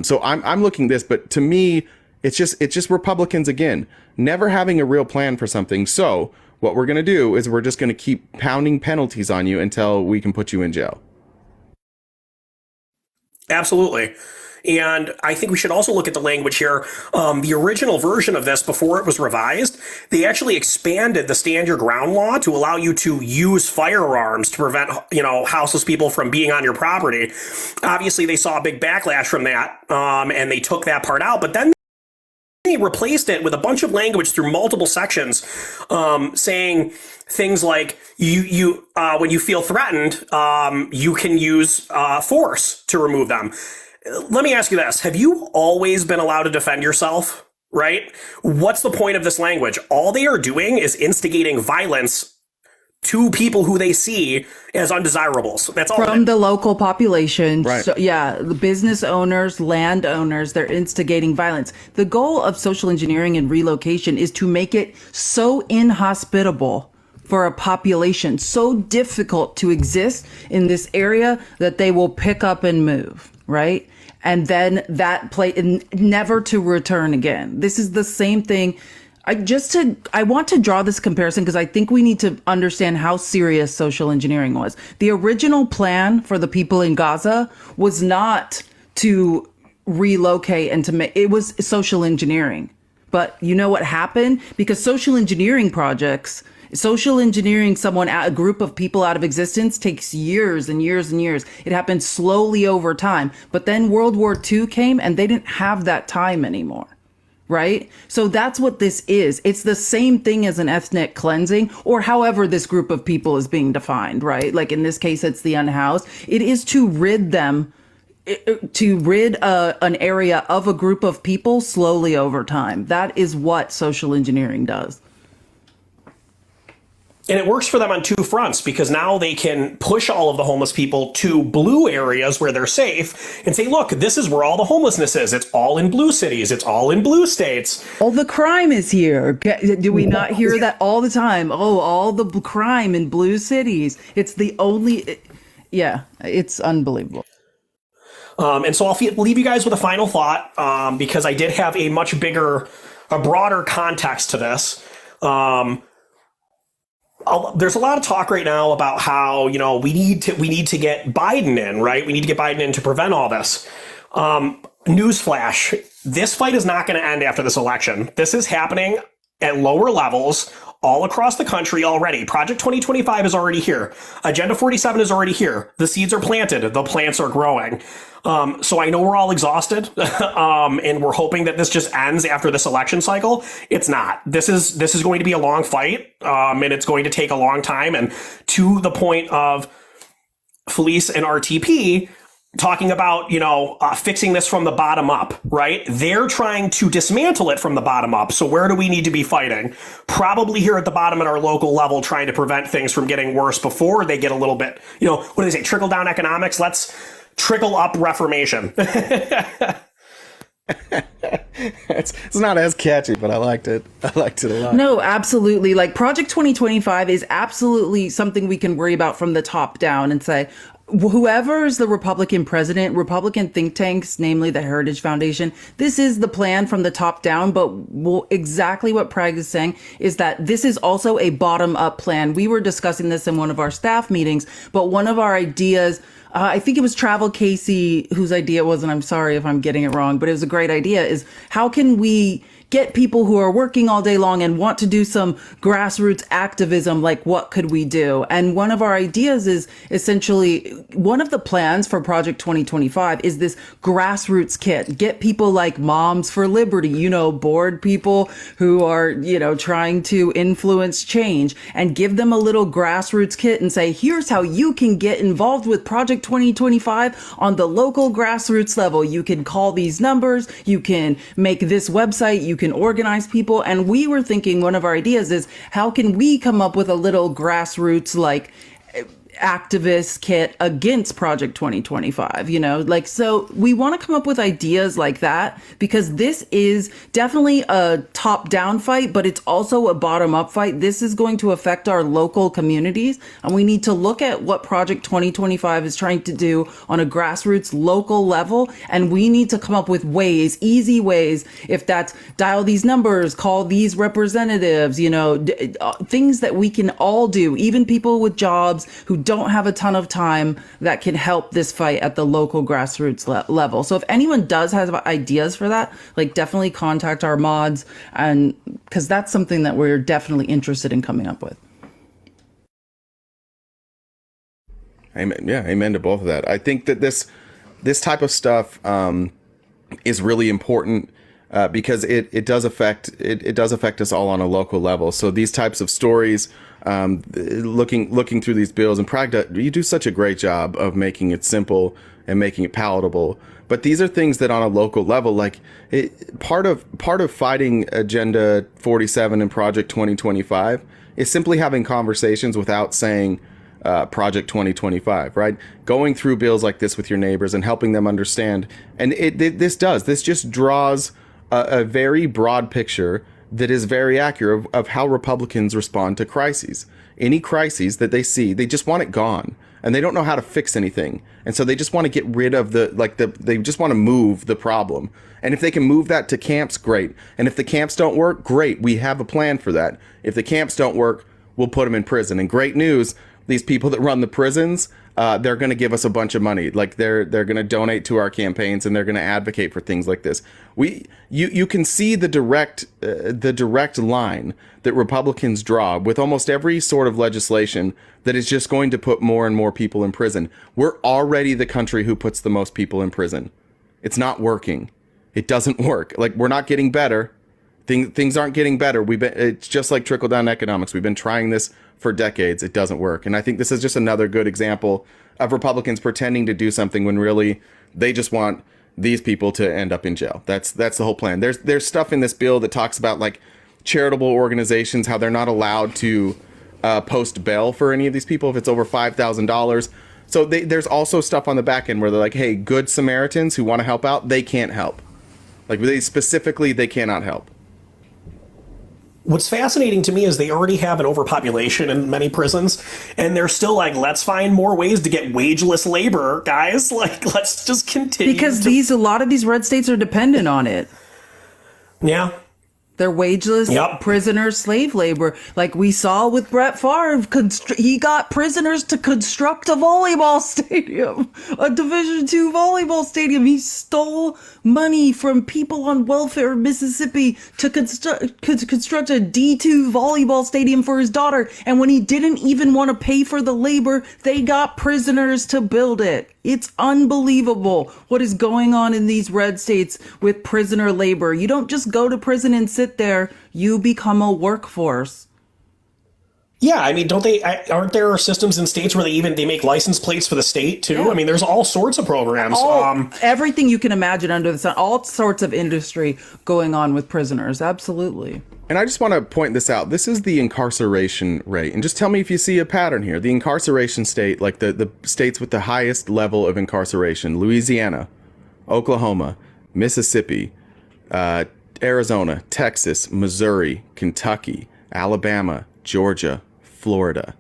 So I'm looking at this, but to me, it's just Republicans again, never having a real plan for something. So what we're going to do is we're just going to keep pounding penalties on you until we can put you in jail. Absolutely. And I think we should also look at the language here. The original version of this, before it was revised, they actually expanded the stand your ground law to allow you to use firearms to prevent, houseless people from being on your property. Obviously, they saw a big backlash from that, and they took that part out. But then they replaced it with a bunch of language through multiple sections, saying things like you when you feel threatened, you can use force to remove them. Let me ask you this. Have you always been allowed to defend yourself? Right? What's the point of this language? All they are doing is instigating violence to people who they see as undesirables. That's all. From the local population. Right. So, yeah, the business owners, landowners, they're instigating violence. The goal of social engineering and relocation is to make it so inhospitable for a population, so difficult to exist in this area that they will pick up and move, right? And then never to return again. This is the same thing. I want to draw this comparison because I think we need to understand how serious social engineering was. The original plan for the people in Gaza was not to relocate and it was social engineering. But you know what happened? Because social engineering a group of people out of existence takes years and years and years. It happened slowly over time. But then World War II came and they didn't have that time anymore. Right? So that's what this is. It's the same thing as an ethnic cleansing, or however this group of people is being defined, right? Like in this case, it's the unhoused. It is to rid an area of a group of people slowly over time. That is what social engineering does. And it works for them on two fronts, because now they can push all of the homeless people to blue areas where they're safe and say, look, this is where all the homelessness is. It's all in blue cities. It's all in blue states. All the crime is here. Do we not hear that all the time? Oh, all the crime in blue cities. It's the only... Yeah, it's unbelievable. And so I'll leave you guys with a final thought, because I did have a broader context to this. There's a lot of talk right now about how, we need to get Biden in, right? We need to get Biden in to prevent all this. Newsflash, this fight is not going to end after this election. This is happening at lower levels all across the country already. Project 2025 is already here. Agenda 47 is already here. The seeds are planted. The plants are growing. So I know we're all exhausted, and we're hoping that this just ends after this election cycle. It's not. This is going to be a long fight, and it's going to take a long time. And to the point of Felice and RTP, talking about, fixing this from the bottom up, right? They're trying to dismantle it from the bottom up. So where do we need to be fighting? Probably here at the bottom at our local level, trying to prevent things from getting worse before they get a little bit, what do they say? Trickle down economics. Let's trickle up reformation. It's not as catchy, but I liked it. I liked it a lot. No, absolutely. Like Project 2025 is absolutely something we can worry about from the top down and say, whoever is the Republican president, Republican think tanks, namely the Heritage Foundation, this is the plan from the top down. But exactly what Prag is saying is that this is also a bottom up plan. We were discussing this in one of our staff meetings, but one of our ideas, I think it was Travel Casey whose idea it was, and I'm sorry if I'm getting it wrong, but it was a great idea, is how can we get people who are working all day long and want to do some grassroots activism, like what could we do? And one of our ideas is essentially, one of the plans for Project 2025 is this grassroots kit. Get people like Moms for Liberty, bored people who are, trying to influence change, and give them a little grassroots kit and say, here's how you can get involved with Project 2025 on the local grassroots level. You can call these numbers, you can make this website, you can organize people. And we were thinking one of our ideas is, how can we come up with a little grassroots activist kit against Project 2025, so we want to come up with ideas like that, because this is definitely a top down fight, but it's also a bottom up fight. This is going to affect our local communities, and we need to look at what Project 2025 is trying to do on a grassroots local level. And we need to come up with ways, easy ways, if that's dial these numbers, call these representatives, things that we can all do, even people with jobs who don't have a ton of time, that can help this fight at the local grassroots level. So if anyone does have ideas for that, definitely contact our mods, and because that's something that we're definitely interested in coming up with. Amen. Yeah, amen to both of that. I think that this type of stuff is really important because it does affect us all on a local level. So these types of stories, looking through these bills, and Pragda, you do such a great job of making it simple and making it palatable. But these are things that on a local level, part of fighting Agenda 47 and Project 2025 is simply having conversations without saying Project 2025, right? Going through bills like this with your neighbors and helping them understand. And this just draws a very broad picture that is very accurate of how Republicans respond to crises. Any crises that they see, they just want it gone, and they don't know how to fix anything. And so they just want to get rid of they just want to move the problem. And if they can move that to camps, great. And if the camps don't work, great. We have a plan for that. If the camps don't work, we'll put them in prison. And great news, these people that run the prisons, they're going to give us a bunch of money. They're going to donate to our campaigns, and they're going to advocate for things like this. You can see the direct line that Republicans draw with almost every sort of legislation that is just going to put more and more people in prison. We're already the country who puts the most people in prison. It's not working. It doesn't work. We're not getting better. Things aren't getting better. It's just like trickle down economics. We've been trying this for decades. It doesn't work. And I think this is just another good example of Republicans pretending to do something when really they just want these people to end up in jail. That's the whole plan. There's stuff in this bill that talks about charitable organizations, how they're not allowed to post bail for any of these people if it's over $5,000. So there's also stuff on the back end where they're like, hey, good Samaritans who want to help out, they can't help. They cannot help. What's fascinating to me is they already have an overpopulation in many prisons, and they're still let's find more ways to get wageless labor, guys. Let's just continue. Because a lot of these red states are dependent on it. Yeah. They're wageless prisoners, slave labor. Like we saw with Brett Favre, he got prisoners to construct a volleyball stadium, a Division II volleyball stadium. He stole money from people on welfare in Mississippi to construct a D2 volleyball stadium for his daughter. And when he didn't even want to pay for the labor, they got prisoners to build it. It's unbelievable what is going on in these red states with prisoner labor. You don't just go to prison and sit there. You become a workforce. Yeah, I mean, aren't there systems in states where they make license plates for the state too? Yeah. I mean, there's all sorts of programs. Everything you can imagine under the sun, all sorts of industry going on with prisoners. Absolutely. And I just want to point this out. This is the incarceration rate. And just tell me if you see a pattern here. The incarceration state, like the states with the highest level of incarceration: Louisiana, Oklahoma, Mississippi, Arizona, Texas, Missouri, Kentucky, Alabama, Georgia, Florida.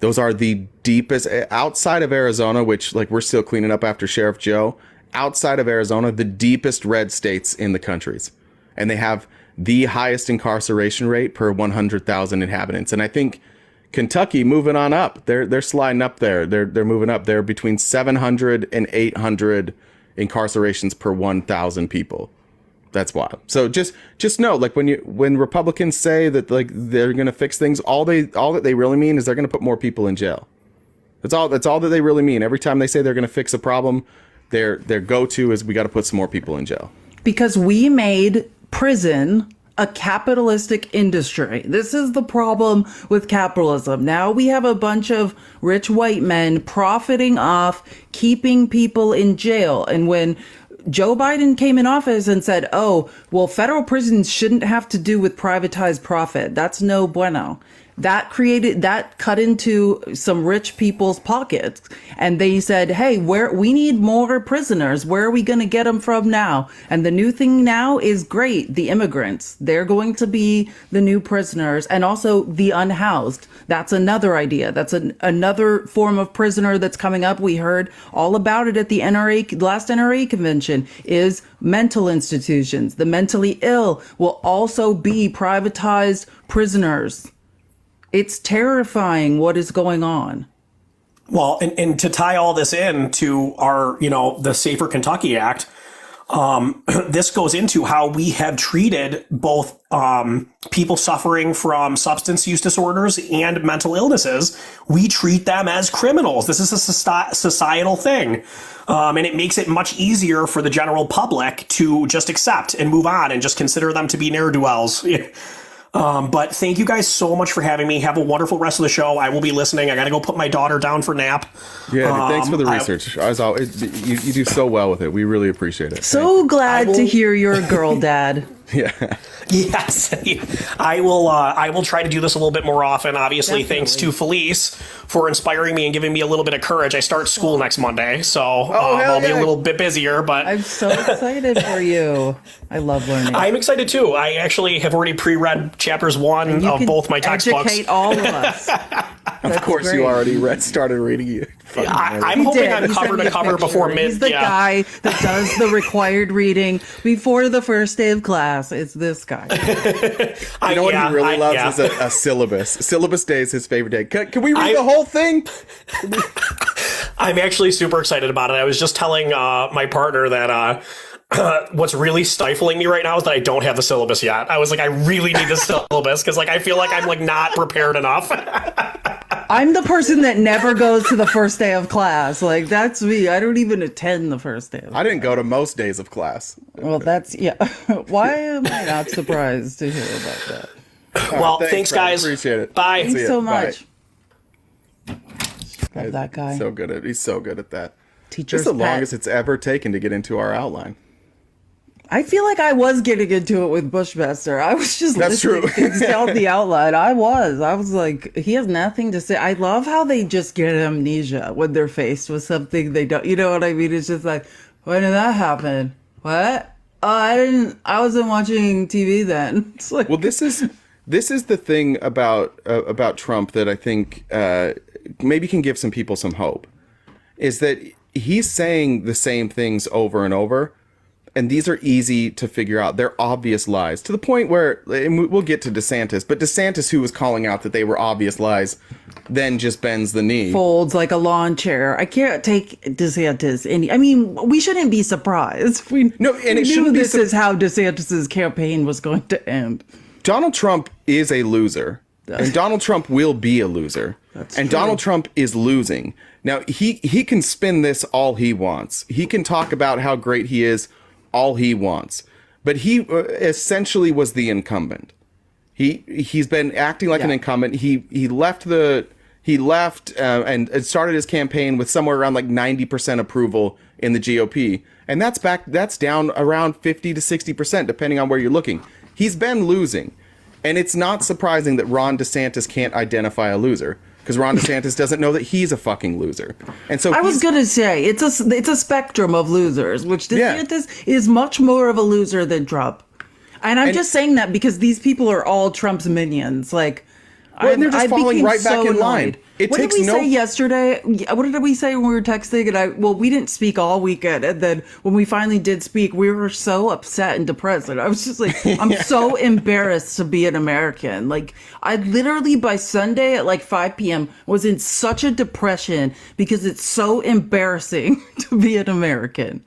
Those are the deepest, outside of Arizona, which, like, we're still cleaning up after Sheriff Joe. Outside of Arizona, the deepest red states in the countries. And they have the highest incarceration rate per 100,000 inhabitants. And I think Kentucky moving on up. They're sliding up there. They're moving up. They're between 700 and 800 incarcerations per 1,000 people. That's wild. So just know, like, when Republicans say that, like, they're going to fix things, all that they really mean is they're going to put more people in jail. That's all that they really mean. Every time they say they're going to fix a problem, their go-to is, we got to put some more people in jail. Because we made prison a capitalistic industry. This is the problem with capitalism. Now we have a bunch of rich white men profiting off keeping people in jail. And when Joe Biden came in office and said, oh, well, federal prisons shouldn't have to do with privatized profit, that's no bueno. That cut into some rich people's pockets. And they said, hey, we need more prisoners. Where are we going to get them from now? And the new thing now is great. The immigrants, they're going to be the new prisoners, and also the unhoused. That's another idea. That's another form of prisoner that's coming up. We heard all about it at the last NRA convention, is mental institutions. The mentally ill will also be privatized prisoners. It's terrifying what is going on. Well, and to tie all this in to our, the Safer Kentucky Act, this goes into how we have treated both people suffering from substance use disorders and mental illnesses. We treat them as criminals. This is a societal thing. And it makes it much easier for the general public to just accept and move on and just consider them to be ne'er-do-wells. But thank you guys so much for having me. Have a wonderful rest of the show. I will be listening. I got to go put my daughter down for nap. Yeah, thanks for the research. As always, you do so well with it. We really appreciate it. So glad to hear you're a girl dad. Yeah. Yes, I will. I will try to do this a little bit more often. Obviously, thanks to Felice for inspiring me and giving me a little bit of courage. I start school next Monday, so I'll be a little bit busier. But I'm so excited for you. I love learning. I'm excited too. I actually have already pre-read chapters 1 of both my textbooks. Educate all of us. Of course, great. You already started reading it. I'm hoping I'm cover to cover before mid. He's the guy that does the required reading before the first day of class. It's this guy. You know what he really loves is a syllabus. Syllabus day is his favorite day. Can we read the whole thing? I'm actually super excited about it. I was just telling my partner that what's really stifling me right now is that I don't have the syllabus yet. I was like, I really need the syllabus because, like, I feel like I'm, like, not prepared enough. I'm the person that never goes to the first day of class. Like, that's me. I don't even attend the first day of class. I didn't go to most days of class. Well, why am I not surprised to hear about that? Well, thanks guys. Appreciate it. Bye. Thanks so much. Love that guy. He's so good at that. Teacher's It's the pet. longest it's ever taken to get into our outline. I feel like I was getting into it with Bushmaster. I was just listening to the outline. I was like, he has nothing to say. I love how they just get amnesia when they're faced with something they don't. You know what I mean? It's just like, when did that happen? What? Oh, I wasn't watching TV then. It's like, well, this is the thing about Trump that I think maybe can give some people some hope, is that he's saying the same things over and over. And these are easy to figure out. They're obvious lies, to the point where, and we'll get to DeSantis, but DeSantis, who was calling out that they were obvious lies, then just bends the knee. Folds like a lawn chair. I can't take DeSantis. I mean, we shouldn't be surprised. We knew this is how DeSantis's campaign was going to end. Donald Trump is a loser. And Donald Trump will be a loser. That's true. Donald Trump is losing. Now, he can spin this all he wants. He can talk about how great he is all he wants, but he essentially was the incumbent. He's been acting like an incumbent. He left and started his campaign with somewhere around like 90% approval in the GOP, and that's down around 50 to 60% depending on where you're looking. He's been losing, and it's not surprising that Ron DeSantis can't identify a loser, because Ron DeSantis doesn't know that he's a fucking loser. And so I was gonna say it's a spectrum of losers, which DeSantis is much more of a loser than Trump. And I'm just saying that because these people are all Trump's minions. Like, and they're just falling right back in line. What did we say yesterday? What did we say when we were texting? And we didn't speak all weekend. And then when we finally did speak, we were so upset and depressed. And I was just like, I'm so embarrassed to be an American. Like, I literally by Sunday at like 5 p.m. was in such a depression because it's so embarrassing to be an American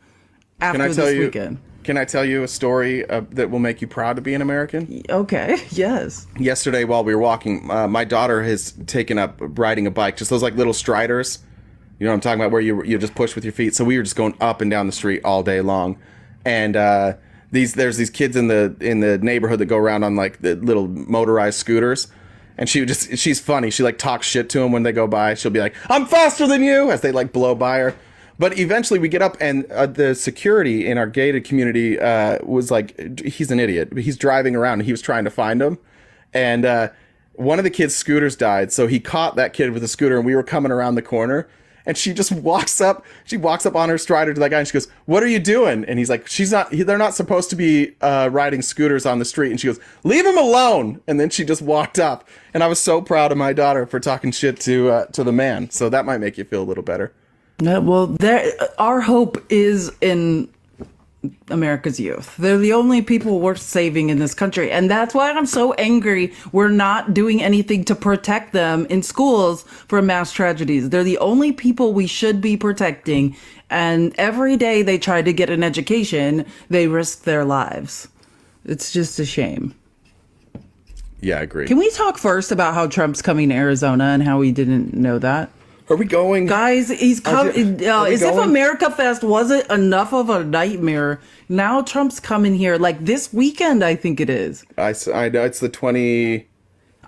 after this weekend. Can I tell you a story that will make you proud to be an American? Okay, yes. Yesterday, while we were walking, my daughter has taken up riding a bike, just those like little striders. You know what I'm talking about, where you just push with your feet. So we were just going up and down the street all day long. And there's these kids in the neighborhood that go around on like the little motorized scooters. And she's funny. She like talks shit to them when they go by. She'll be like, "I'm faster than you," as they like blow by her. But eventually we get up, and the security in our gated community was like, he's an idiot. He's driving around, and he was trying to find him. And one of the kids' scooters died, so he caught that kid with a scooter, and we were coming around the corner. And she just walks up on her strider to that guy, and she goes, "What are you doing?" And he's like, they're not supposed to be riding scooters on the street. And she goes, "Leave him alone." And then she just walked up. And I was so proud of my daughter for talking shit to the man. So that might make you feel a little better. Yeah, well, our hope is in America's youth. They're the only people worth saving in this country. And that's why I'm so angry we're not doing anything to protect them in schools for mass tragedies. They're the only people we should be protecting. And every day they try to get an education, they risk their lives. It's just a shame. Yeah, I agree. Can we talk first about how Trump's coming to Arizona and how we didn't know that? Are we going? Guys, he's coming. As if America Fest wasn't enough of a nightmare. Now Trump's coming here, like this weekend, I think it is. I know it's the 20.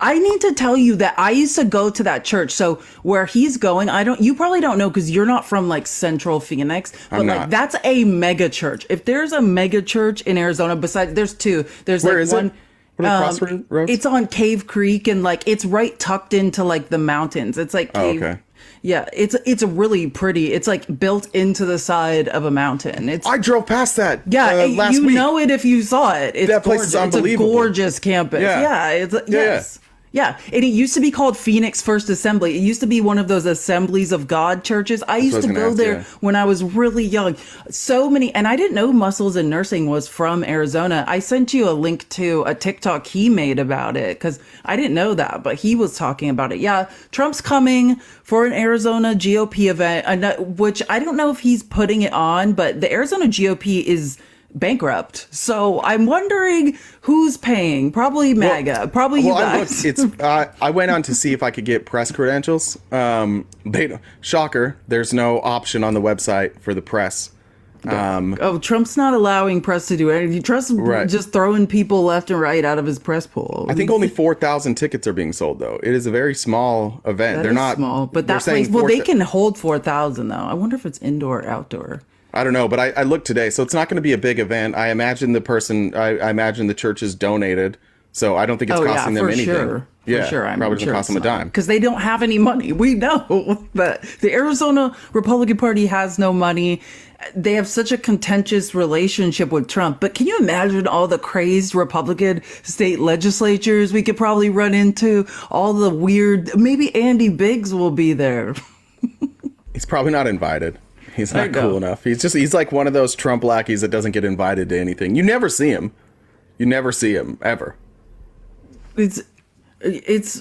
I need to tell you that I used to go to that church. So where he's going, you probably don't know because you're not from like Central Phoenix, but I'm like not. that's a mega church. If there's a mega church in Arizona, besides there's two. There's Where like is one. it? What are the crossroads? It's on Cave Creek, and like it's right tucked into like the mountains. It's like Cave. Oh, okay. Yeah, it's really pretty. It's like built into the side of a mountain. I drove past that. Last you week. know it if you saw it. It's that place gorgeous. is unbelievable. It's a gorgeous campus. Yeah. Yes. Yeah, and it used to be called Phoenix First Assembly. It used to be one of those Assemblies of God churches. I used to go there when I was really young. So many, and I didn't know Muscles and Nursing was from Arizona. I sent you a link to a TikTok he made about it because I didn't know that, but he was talking about it. Yeah, Trump's coming for an Arizona GOP event, which I don't know if he's putting it on, but the Arizona GOP is bankrupt. So I'm wondering who's paying. Probably MAGA. Probably you guys. I went on to see if I could get press credentials. Shocker, there's no option on the website for the press. Trump's not allowing press to do anything. Trump's just throwing people left and right out of his press pool. I think only 4,000 tickets are being sold, though. It is a very small event. They're not small, but that place. Well, they can hold 4,000 though. I wonder if it's indoor or outdoor. I don't know, but I looked today, so it's not going to be a big event. I imagine I imagine the church is donated, so I don't think it's costing them anything. Sure. Yeah, for sure. Probably doesn't cost them a dime. Because they don't have any money. We know that the Arizona Republican Party has no money. They have such a contentious relationship with Trump. But can you imagine all the crazed Republican state legislatures we could probably run into? All the weird, maybe Andy Biggs will be there. He's probably not invited. He's not cool enough. He's like one of those Trump lackeys that doesn't get invited to anything. You never see him. You never see him ever.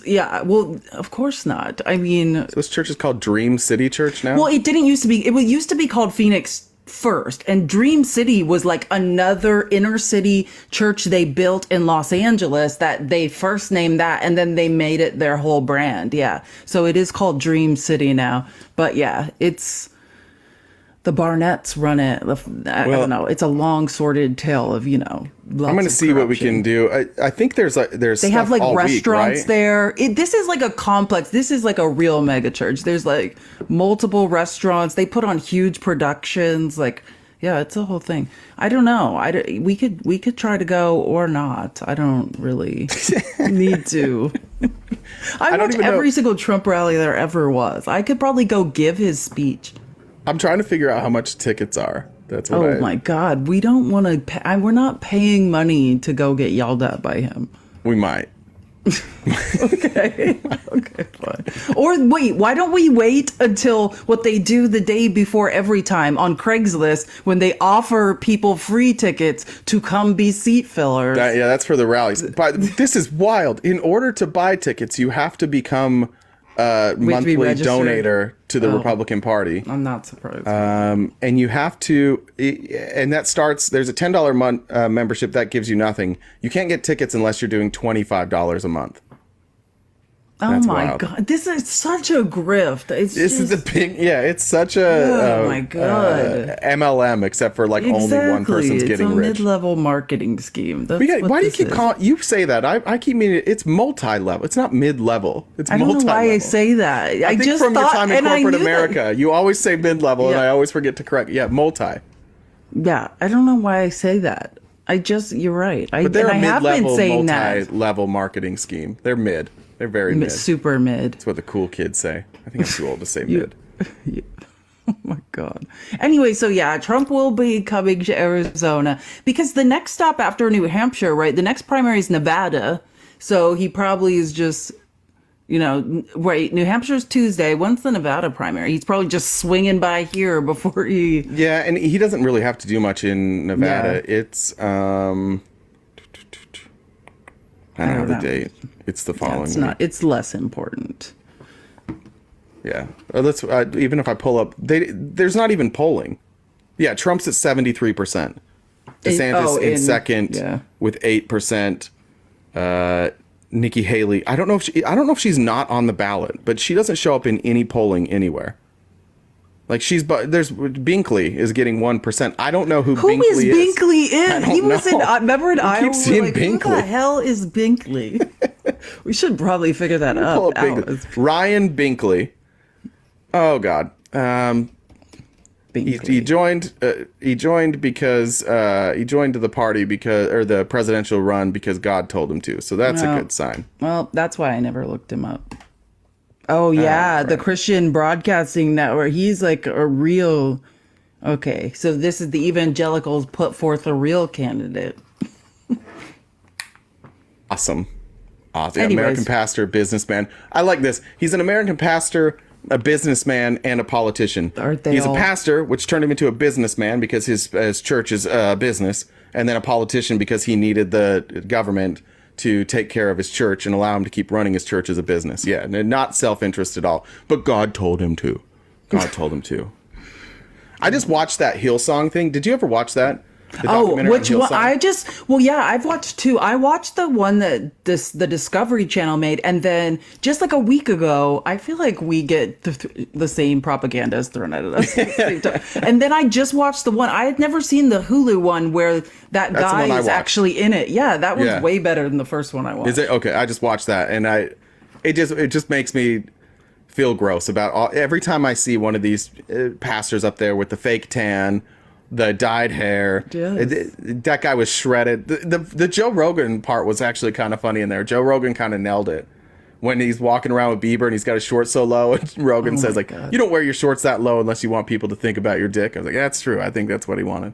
Yeah, well, of course not. I mean, so this church is called Dream City Church now? Well, it didn't used to be. It used to be called Phoenix First, and Dream City was like another inner city church they built in Los Angeles that they first named that, and then they made it their whole brand. Yeah. So it is called Dream City now. But yeah, it's The Barnetts run it. I don't know. It's a long, sordid tale of, lots I'm going to of see what we corruption. can do. I think there's They stuff have like all restaurants week, right? there. This is like a complex. This is like a real mega church. There's like multiple restaurants. They put on huge productions. Like, yeah, it's a whole thing. I don't know. We could try to go or not. I don't really need to. I don't watched even know. every single Trump rally there ever was. I could probably go give his speech. I'm trying to figure out how much tickets are. That's what Oh my God. We don't want to pay. We're not paying money to go get yelled at by him. We might. Okay. Okay, fine. Or wait, why don't we wait until what they do the day before every time on Craigslist when they offer people free tickets to come be seat fillers? Yeah, that's for the rallies. But this is wild. In order to buy tickets, you have to become a monthly registered. donator to the Republican Party. I'm not surprised. And you have to, and that starts, there's a $10 month membership that gives you nothing. You can't get tickets unless you're doing $25 a month. Oh That's my wild. God. This is such a grift. This is a big, it's such a Oh my God. MLM, except for like only one person's getting it's a rich. mid-level marketing scheme. That's Why what do you this keep is. calling? You say that. I keep meaning it's multi-level. It's not mid-level. It's I don't multi-level. know why I say that. I think just from your thought, time in and I corporate knew that- America, you always say mid-level, and Yeah. I always forget to correct. Yeah, multi. Yeah, I don't know why I say that. You're right. But they're I a have been mid-level, saying that. multi-level marketing scheme. They're mid. They're very mid. Super mid. That's what the cool kids say. I think I'm too old to say mid. Oh my God. Anyway, so yeah, Trump will be coming to Arizona because the next stop after New Hampshire, right? The next primary is Nevada. So he probably is just, right. New Hampshire's Tuesday. When's the Nevada primary? He's probably just swinging by here before he. Yeah, and he doesn't really have to do much in Nevada. Yeah. It's I don't know the date. It's the following It's week. not. It's less important. Yeah. Let's even if I pull up, there's not even polling. Yeah, Trump's at 73%. DeSantis in second with 8%. Nikki Haley. I don't know if she's not on the ballot, but she doesn't show up in any polling anywhere. Like there's Binkley is getting 1%. I don't know who Binkley is. Who is Binkley in? He was know. remember in Iowa? keep seeing Like, who Binkley. the hell is Binkley? We should probably figure that Pull out. up Binkley. Ryan Binkley. Oh God. He joined. He joined because he joined the party or the presidential run because God told him to. So that's a good sign. Well, that's why I never looked him up. Oh yeah, the Christian Broadcasting Network. He's like a real. Okay, so this is the evangelicals put forth a real candidate. Awesome. Anyways. American pastor, businessman. I like this. He's an American pastor, a businessman, and a politician. Aren't they He's all? a pastor, which turned him into a businessman because his church is a business, and then a politician because he needed the government to take care of his church and allow him to keep running his church as a business. Yeah, and not self-interest at all. But God told him to. God told him to. I just watched that Hillsong thing. Did you ever watch that? The documentary on which one? Hillsong? I've watched two. I watched the one that the Discovery Channel made, and then just like a week ago, I feel like we get the same propaganda as thrown at us at the same time. And then I just watched the one. I had never seen the Hulu one where that That's the guy one I is watched. actually in it. Yeah, that one's Yeah. way better than the first one I watched. Is it okay? I just watched that, and it just makes me feel gross about every time I see one of these pastors up there with the fake tan, the dyed hair. Yes. That guy was shredded. The Joe Rogan part was actually kind of funny in there. Joe Rogan kind of nailed it when he's walking around with Bieber and he's got his shorts so low, and Rogan says like, God. "You don't wear your shorts that low unless you want people to think about your dick." I was like, "Yeah, that's true. I think that's what he wanted."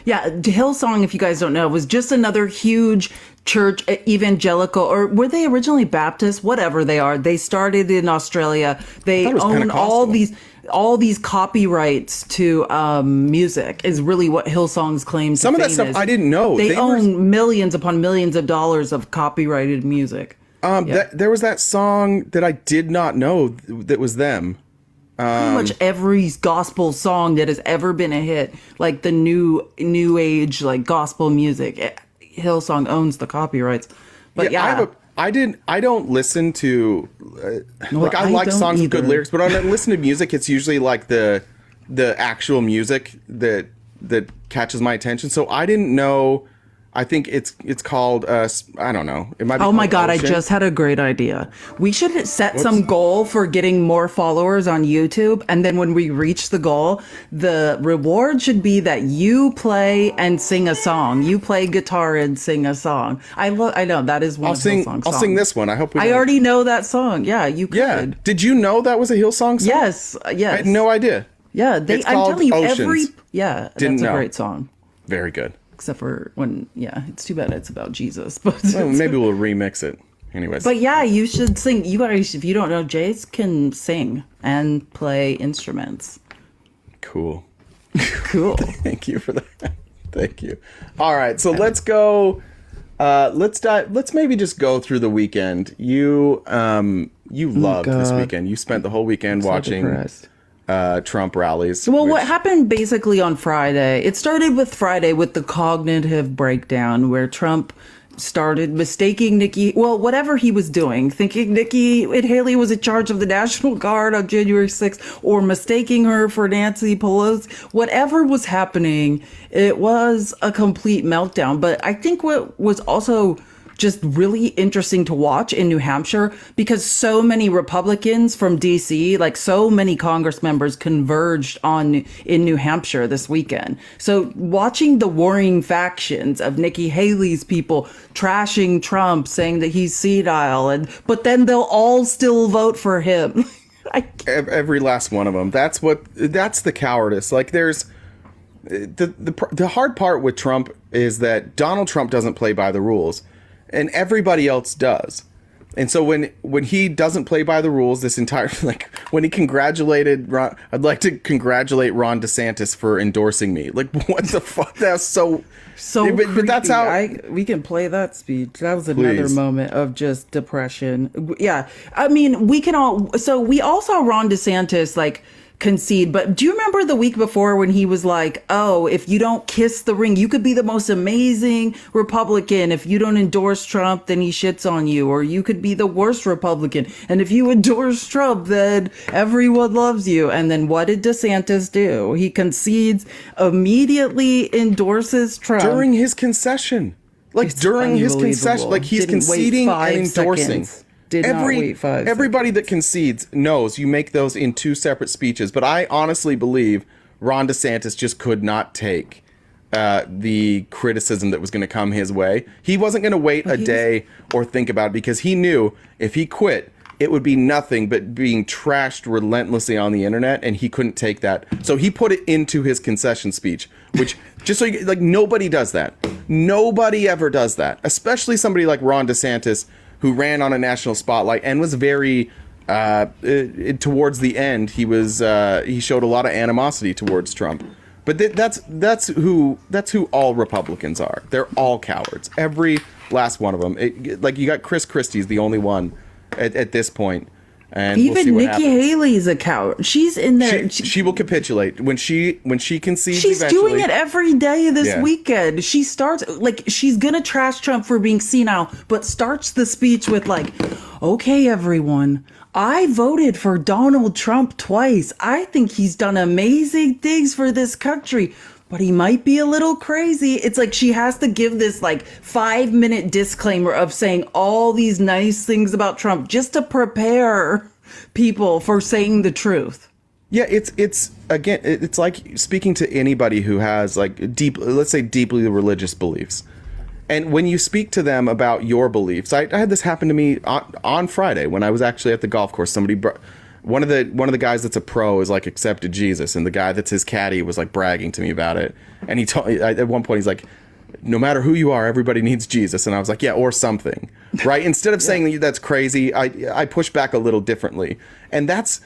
Yeah, Hillsong, if you guys don't know, was just another huge church, evangelical, or were they originally Baptist? Whatever they are. They started in Australia. They thought it was own Pentecostal. all these copyrights to music is really what Hillsong's claim to Some of that fame stuff is. I didn't know. They They own millions upon millions of dollars of copyrighted music. There was that song that I did not know that was them. Pretty much every gospel song that has ever been a hit, like the new age like gospel music, Hillsong owns the copyrights. But yeah, I don't listen to like I like don't songs with good either. lyrics, but when I listen to music, it's usually like the the actual music that catches my attention. So I didn't know. I think it's called I don't know. It might be. Oh my God! Ocean. I just had a great idea. We should set some goal for getting more followers on YouTube, and then when we reach the goal, the reward should be that you play and sing a song. You play guitar and sing a song. I know that is one I'll of sing. Hillsong's I'll songs. sing this one. I hope. I already know that song. Yeah, you could. Yeah. Did you know that was a Hillsong song? Yes. Yes. I had no idea. Yeah. It's I'm called telling you, Oceans. that's a great song. Very good. Except for when, it's too bad it's about Jesus. But Well, maybe we'll remix it. Anyways. But yeah, you should sing. You guys, if you don't know, Jace can sing and play instruments. Cool. Cool. Thank you for that. Thank you. All right, so let's go. Let's maybe just go through the weekend. You loved this weekend. You spent the whole weekend watching Trump rallies. Well, what happened basically on Friday? It started with Friday with the cognitive breakdown, where Trump started mistaking whatever he was doing, thinking Nikki Haley was in charge of the National Guard on January 6th, or mistaking her for Nancy Pelosi. Whatever was happening, it was a complete meltdown. But I think what was also just really interesting to watch in New Hampshire, because so many Republicans from DC, like so many Congress members, converged in New Hampshire this weekend. So watching the warring factions of Nikki Haley's people trashing Trump, saying that he's senile, but then they'll all still vote for him. Every last one of them. That's the cowardice. Like there's the hard part with Trump is that Donald Trump doesn't play by the rules. And everybody else does. And so when he doesn't play by the rules, this entire, like, when he congratulated Ron, I'd like to congratulate Ron DeSantis for endorsing me. Like, what the fuck? That's so but that's how we can play that speech. That was another moment of just depression. Yeah. I mean, we all saw Ron DeSantis, like, concede, but do you remember the week before when he was like, oh, if you don't kiss the ring, you could be the most amazing Republican. If you don't endorse Trump, then he shits on you, or you could be the worst Republican, and if you endorse Trump, then everyone loves you. And then what did DeSantis do? He concedes, immediately endorses Trump during his concession. Like during his concession, like he's conceding and endorsing. Everybody that concedes knows you make those in two separate speeches. But I honestly believe Ron DeSantis just could not take the criticism that was going to come his way. He wasn't going to wait a day or think about it, because he knew if he quit, it would be nothing but being trashed relentlessly on the internet, and he couldn't take that. So he put it into his concession speech, which, just so you, like, nobody does that. Nobody ever does that, especially somebody like Ron DeSantis, who ran on a national spotlight and was very, towards the end, he showed a lot of animosity towards Trump. But that's who all Republicans are. They're all cowards. Every last one of them. Like, you got Chris Christie's the only one at this point. And even we'll Nikki Haley's a coward. She's in there. She will capitulate when she concedes. She's doing it every day this weekend. She starts, like, she's gonna trash Trump for being senile, but starts the speech with, like, okay, everyone, I voted for Donald Trump twice. I think he's done amazing things for this country, but he might be a little crazy. It's like she has to give this, like, 5-minute disclaimer of saying all these nice things about Trump just to prepare people for saying the truth. Yeah, it's again, it's like speaking to anybody who has, like, let's say deeply religious beliefs. And when you speak to them about your beliefs, I had this happen to me on Friday when I was actually at the golf course. One of the guys that's a pro is, like, accepted Jesus, and the guy that's his caddy was, like, bragging to me about it. And he told at one point, he's like, no matter who you are, everybody needs Jesus. And I was like, yeah, or something, right? Instead of saying that's crazy, I push back a little differently. And that's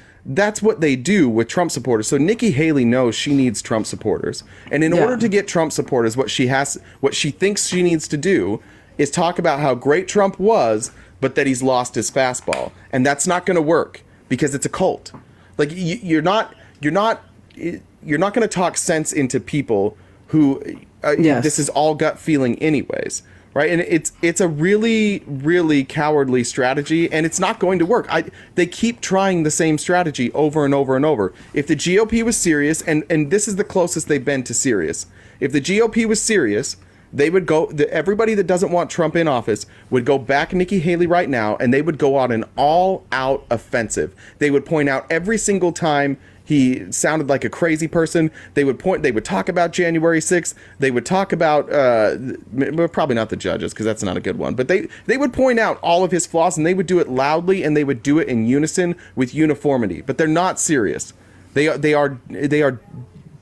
what they do with Trump supporters. So Nikki Haley knows she needs Trump supporters. And in order to get Trump supporters, what she thinks she needs to do is talk about how great Trump was, but that he's lost his fastball. And that's not going to work, because it's a cult. Like, you're not going to talk sense into people who this is all gut feeling anyways, right? And it's a really, really cowardly strategy, and it's not going to work. They keep trying the same strategy over and over and over. If the GOP was serious, and this is the closest they've been to serious, if the GOP was serious, they would go, everybody that doesn't want Trump in office would go back Nikki Haley right now, and they would go on an all-out offensive. They would point out every single time he sounded like a crazy person. They would talk about January 6th. They would talk about, probably not the judges, because that's not a good one, but they would point out all of his flaws, and they would do it loudly, and they would do it in unison with uniformity. But they're not serious. They are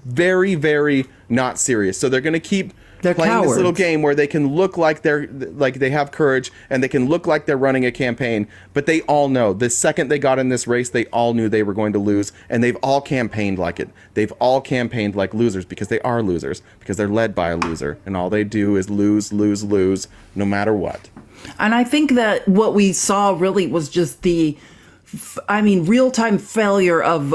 very, very not serious. So they're going to keep playing cowards. this little game where they can look like they have courage, and they can look like they're running a campaign, but they all know the second they got in this race, they all knew they were going to lose, and they've all campaigned like it. They've all campaigned like losers, because they are losers, because they're led by a loser, and all they do is lose, lose, lose, no matter what. And I think that what we saw really was just real-time failure of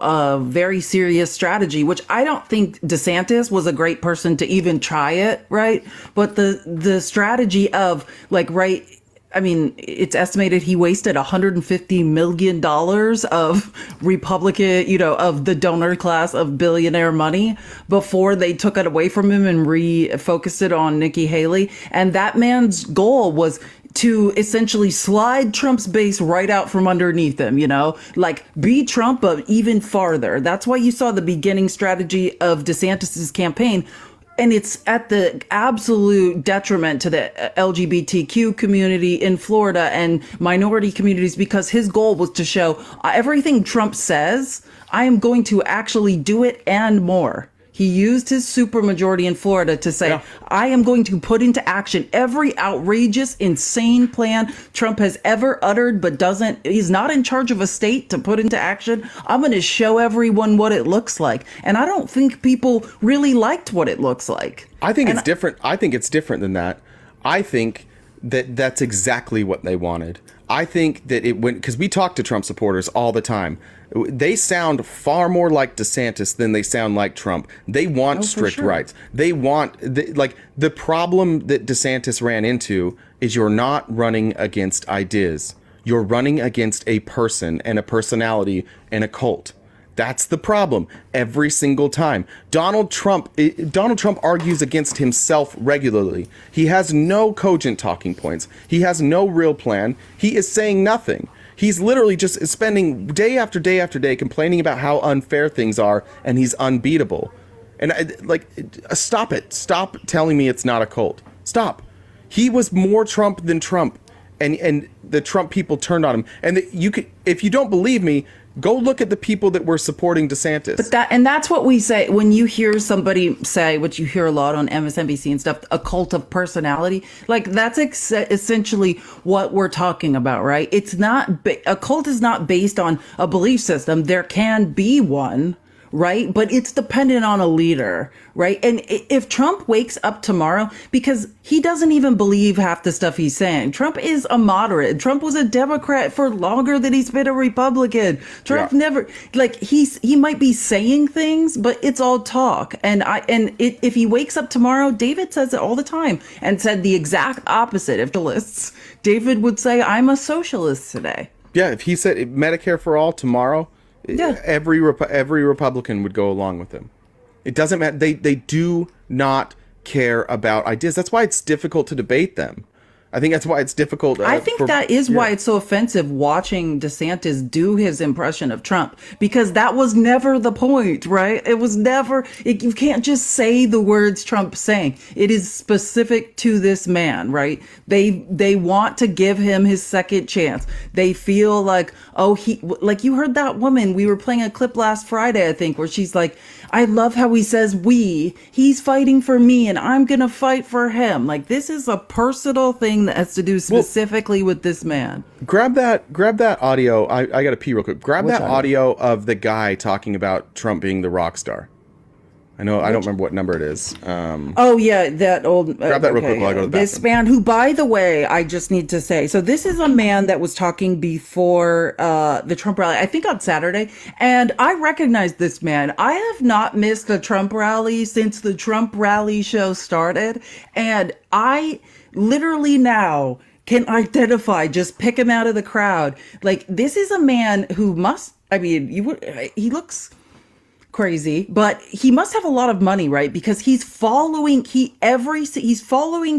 a very serious strategy, which I don't think DeSantis was a great person to even try it, right? But the strategy of it's estimated he wasted $150 million of Republican, of the donor class of billionaire money before they took it away from him and refocused it on Nikki Haley. And that man's goal was to essentially slide Trump's base right out from underneath him, be Trump, but even farther. That's why you saw the beginning strategy of DeSantis's campaign. And it's at the absolute detriment to the LGBTQ community in Florida and minority communities, because his goal was to show everything Trump says, I am going to actually do it and more. He used his supermajority in Florida to say, I am going to put into action every outrageous, insane plan Trump has ever uttered, but he's not in charge of a state to put into action. I'm going to show everyone what it looks like. And I don't think people really liked what it looks like. I think it's different. I think it's different than that. I think that that's exactly what they wanted. I think that it went, because we talk to Trump supporters all the time. They sound far more like DeSantis than they sound like Trump. They want strict rights. They want, the problem that DeSantis ran into is you're not running against ideas. You're running against a person and a personality and a cult. That's the problem every single time. Donald Trump argues against himself regularly. He has no cogent talking points. He has no real plan. He is saying nothing. He's literally just spending day after day after day complaining about how unfair things are, and he's unbeatable. And stop it. Stop telling me it's not a cult. Stop. He was more Trump than Trump, and the Trump people turned on him. And if you don't believe me, go look at the people that were supporting DeSantis. But that's what we say when you hear somebody say, which you hear a lot on MSNBC and stuff, a cult of personality. That's essentially what we're talking about, right? It's not a cult is not based on a belief system. There can be one, right? But it's dependent on a leader, right? And if Trump wakes up tomorrow, because he doesn't even believe half the stuff he's saying. Trump is a moderate. Trump was a Democrat for longer than he's been a Republican. Trump never, he might be saying things, but it's all talk. If he wakes up tomorrow, David says it all the time and said the exact opposite. If the lists, David would say, I'm a socialist today. Yeah, if he said Medicare for all tomorrow, every Republican would go along with him. It doesn't matter. They do not care about ideas. That's why it's difficult to debate them. I think that's why it's difficult. I think that is why it's so offensive watching DeSantis do his impression of Trump, because that was never the point, right? It was never, you can't just say the words Trump's saying. It is specific to this man, right? They want to give him his second chance. They feel like, you heard that woman, we were playing a clip last Friday, I think, where she's like, I love how he says he's fighting for me and I'm going to fight for him. This is a personal thing that has to do specifically with this man. Grab that audio. I got to pee real quick. Grab that audio of the guy talking about Trump being the rock star. I don't remember what number it is. That old. Grab that real quick while I go to the bathroom. This man, who, by the way, I just need to say, so this is a man that was talking before the Trump rally, I think on Saturday, and I recognize this man. I have not missed a Trump rally since the Trump rally show started, and literally now can identify, just pick him out of the crowd. Like, this is a man who must, I mean, he looks crazy, but he must have a lot of money, right? Because he's following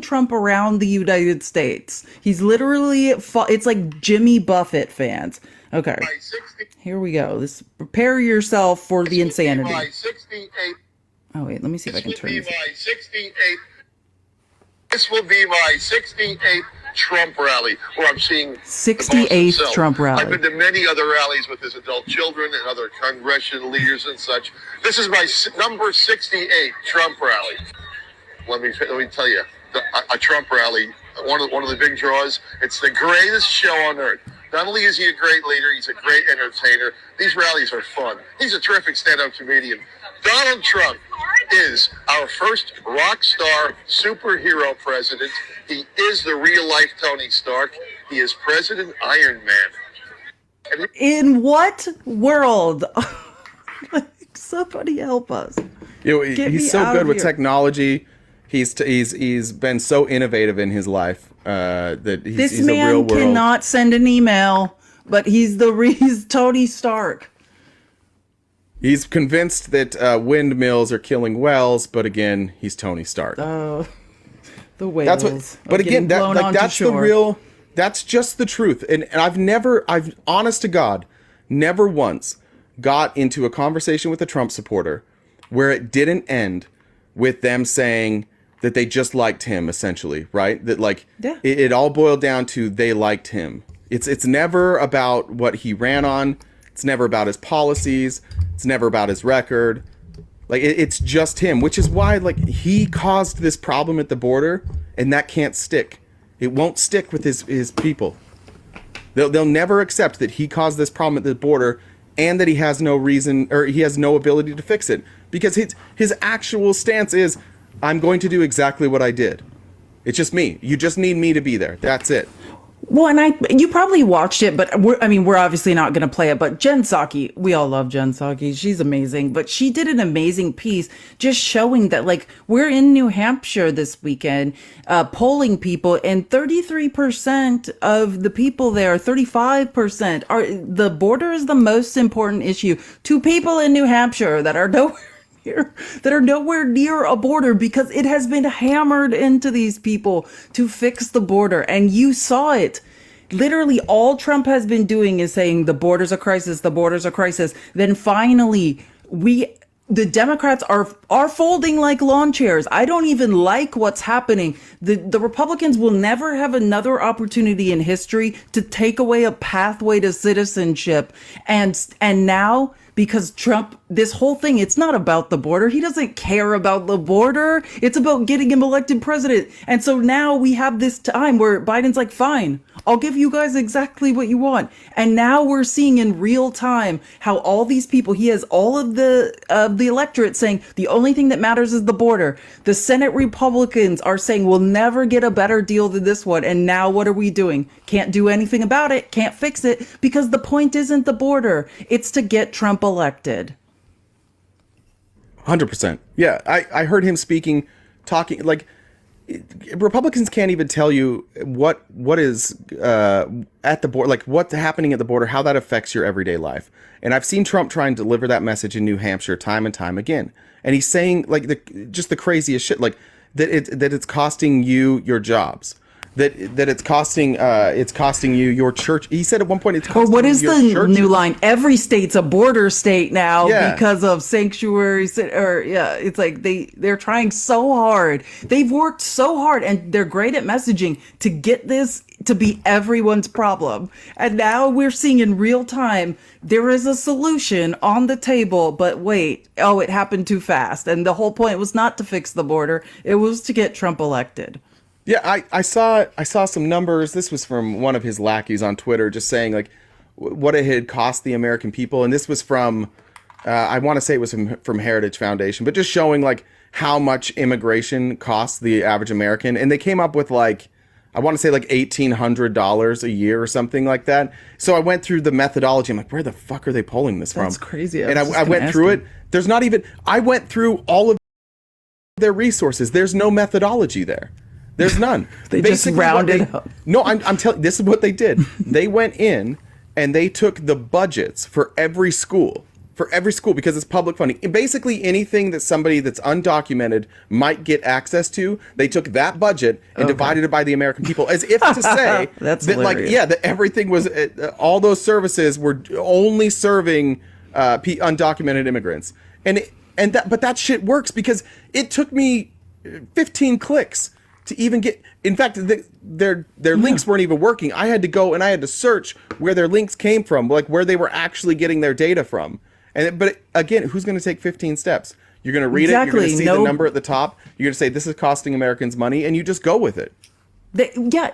Trump around the United States. He's literally it's like Jimmy Buffett fans. Okay, here we go. Prepare yourself for the insanity. Oh wait, let me see if I can turn this. This will be my 68th Trump rally, where I'm seeing 68th Trump rally. I've been to many other rallies with his adult children and other congressional leaders and such. This is my number 68 Trump rally. Let me tell you, a Trump rally, one of the big draws. It's the greatest show on earth. Not only is he a great leader, he's a great entertainer. These rallies are fun. He's a terrific stand-up comedian. Donald Trump is our first rock star superhero president. He is the real-life Tony Stark. He is President Iron Man. In what world? Somebody help us. He's so good with technology. He's been so innovative in his life that he's a real world. This man cannot send an email, but he's Tony Stark. He's convinced that windmills are killing whells, but again, he's Tony Stark. Oh, the whales. But again, that's the real. That's just the truth. And I've honest to God, never once got into a conversation with a Trump supporter where it didn't end with them saying that they just liked him, essentially, right? That it all boiled down to they liked him. It's never about what he ran on. It's never about his policies. It's never about his record. It's just him, which is why he caused this problem at the border, and that can't stick. It won't stick with his people. They'll never accept that he caused this problem at the border and that he has no reason or he has no ability to fix it, because his actual stance is, I'm going to do exactly what I did. It's just me. You just need me to be there. That's it. Well, and you probably watched it, but we're obviously not going to play it. But Jen Psaki, we all love Jen Psaki. She's amazing. But she did an amazing piece just showing that, we're in New Hampshire this weekend, polling people, and 33% of the people there, 35% the border is the most important issue to people in New Hampshire that are nowhere near a border, because it has been hammered into these people to fix the border. And you saw it. Literally all Trump has been doing is saying the border's a crisis, the border's a crisis. Then finally the Democrats are folding like lawn chairs. I don't even like what's happening. The Republicans will never have another opportunity in history to take away a pathway to citizenship. And now, because Trump, this whole thing, it's not about the border. He doesn't care about the border. It's about getting him elected president. And so now we have this time where Biden's like, fine, I'll give you guys exactly what you want. And now we're seeing in real time how all these people, he has all of the electorate saying the only thing that matters is the border. The Senate Republicans are saying we'll never get a better deal than this one. And now what are we doing? Can't do anything about it. Can't fix it, because the point isn't the border. It's to get Trump elected. 100%. Yeah, I heard him talking Republicans can't even tell you what is at the border, what's happening at the border, how that affects your everyday life. And I've seen Trump try and deliver that message in New Hampshire time and time again. And he's saying just the craziest shit, that it's costing you your jobs. That it's costing you your church. He said at one point it's costing what is you the your new line? Every state's a border state now because of sanctuaries. It's like they're trying so hard. They've worked so hard, and they're great at messaging to get this to be everyone's problem. And now we're seeing in real time there is a solution on the table, but wait, it happened too fast. And the whole point was not to fix the border. It was to get Trump elected. Yeah, I saw some numbers. This was from one of his lackeys on Twitter, just saying what it had cost the American people, and this was from I want to say it was from Heritage Foundation, but just showing how much immigration costs the average American, and they came up with I want to say $1,800 a year or something like that. So I went through the methodology. I'm like, where the fuck are they pulling this from? That's crazy. And I went through it. There's not even. I went through all of their resources. There's no methodology there. There's none. They just Basically, rounded up. No, I'm telling. This is what they did. They went in and they took the budgets for every school. Because it's public funding. Basically, anything that somebody that's undocumented might get access to, they took that budget and divided it by the American people, as if to say That's that, like, hilarious. yeah, that everything was, all those services were only serving undocumented immigrants, but that shit works because it took me 15 clicks to even get. In fact, their links weren't even working. I had to go and I had to search where their links came from, like where they were actually getting their data from. But again, who's going to take 15 steps? You're going to read it. You're going to see the number at the top. You're going to say, this is costing Americans money. And you just go with it.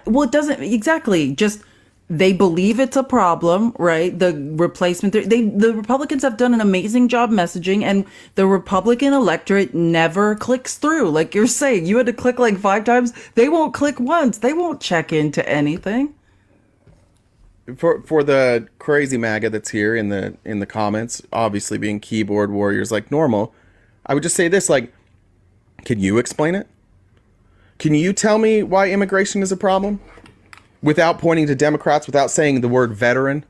Well, it doesn't exactly. Just they believe it's a problem, right? The replacement. The Republicans have done an amazing job messaging, and the Republican electorate never clicks through. Like you're saying, you had to click like 5 times. They won't click once. They won't check into anything. For the crazy MAGA that's here in the comments, obviously being keyboard warriors like normal, I would just say this, like, can you explain it? Can you tell me why immigration is a problem? Without pointing to Democrats, without saying the word veteran?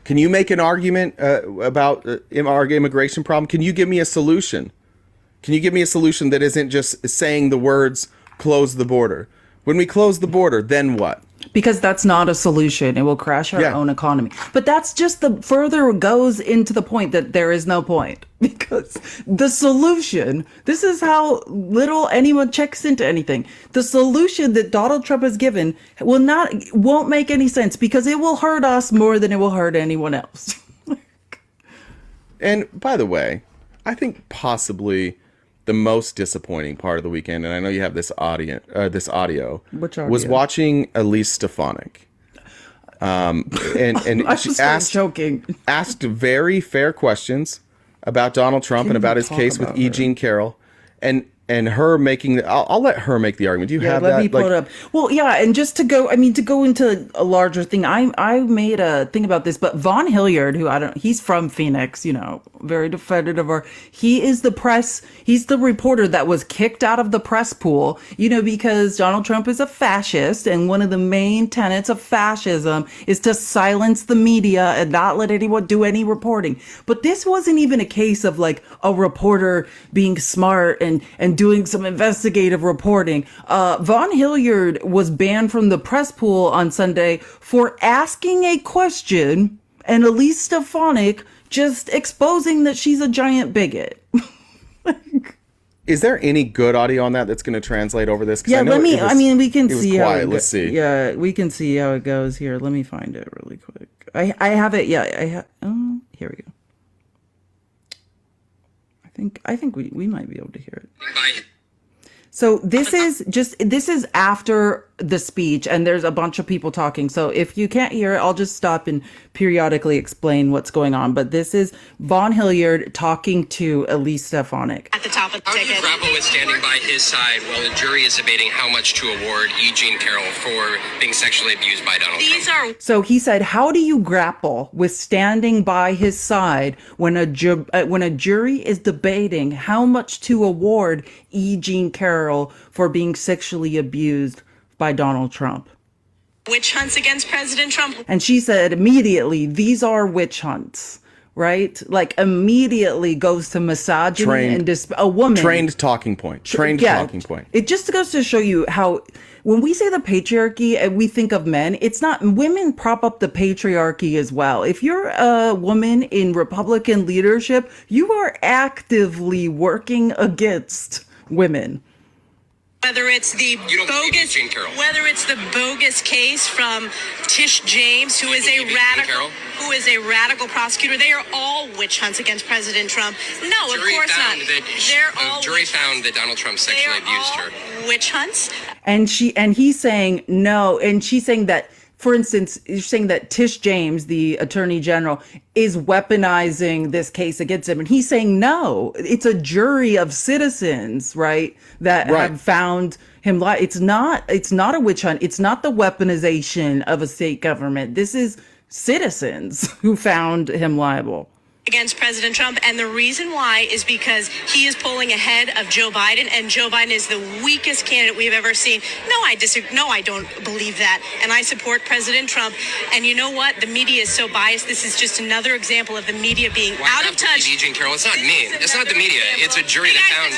Can you make an argument about our immigration problem? Can you give me a solution? Can you give me a solution that isn't just saying the words, close the border? When we close the border, then what? Because that's not a solution. It will crash our own economy. But that's just the further goes into the point that there is no point. Because the solution, this is how little anyone checks into anything. The solution that Donald Trump has given won't make any sense because it will hurt us more than it will hurt anyone else. And by the way, I think possibly the most disappointing part of the weekend, and I know you have this audio, Which audio? was watching Elise Stefanik. And she asked very fair questions about Donald Trump and about his case with E. Jean Carroll, and her making. I'll let her make the argument. Do you have that? Let me pull it up. Well, yeah, and just to go into a larger thing, I made a thing about this, but Von Hilliard, he's from Phoenix, very defendant of he is he's the reporter that was kicked out of the press pool, because Donald Trump is a fascist, and one of the main tenets of fascism is to silence the media and not let anyone do any reporting. But this wasn't even a case of like a reporter being smart and doing some investigative reporting. Von Hilliard was banned from the press pool on Sunday for asking a question, and Elise Stefanik just exposing that she's a giant bigot. Is there any good audio on that that's going to translate over this? Yeah, we can see how it goes. Let's see. Yeah, we can see how it goes here. Let me find it really quick. I have it. Yeah, here we go. I think we might be able to hear it. So this is after the speech, and there's a bunch of people talking. So if you can't hear it, I'll just stop and periodically explain what's going on. But this is Von Hilliard talking to Elise Stefanik. At the top of the ticket. How do you grapple with standing by his side while the jury is debating how much to award E. Jean Carroll for being sexually abused by Donald Trump? So he said, how do you grapple with standing by his side when a jury is debating how much to award E. Jean Carroll for being sexually abused by Donald Trump? Witch hunts against President Trump. And she said immediately, these are witch hunts, right? Like immediately goes to misogyny and a woman. Trained talking point. Talking point. It just goes to show you how when we say the patriarchy and we think of men, it's not, women prop up the patriarchy as well. If you're a woman in Republican leadership, you are actively working against women. Whether it's the bogus case from Tish James, who is a radical prosecutor, they are all witch hunts against President Trump. No, of course not. The jury found that Donald Trump sexually abused her. Witch hunts. And he's saying no, and she's saying that. For instance, you're saying that Tish James, the attorney general, is weaponizing this case against him. And he's saying, no, it's a jury of citizens, right, that have found him liable. It's not a witch hunt. It's not the weaponization of a state government. This is citizens who found him liable. against President Trump, and the reason why is because he is polling ahead of Joe Biden, and Joe Biden is the weakest candidate we've ever seen. No, I disagree. No, I don't believe that, and I support President Trump. And you know what? The media is so biased. This is just another example of the media being out of touch. Jane Carroll, it's not me. It's not the media. It's a jury that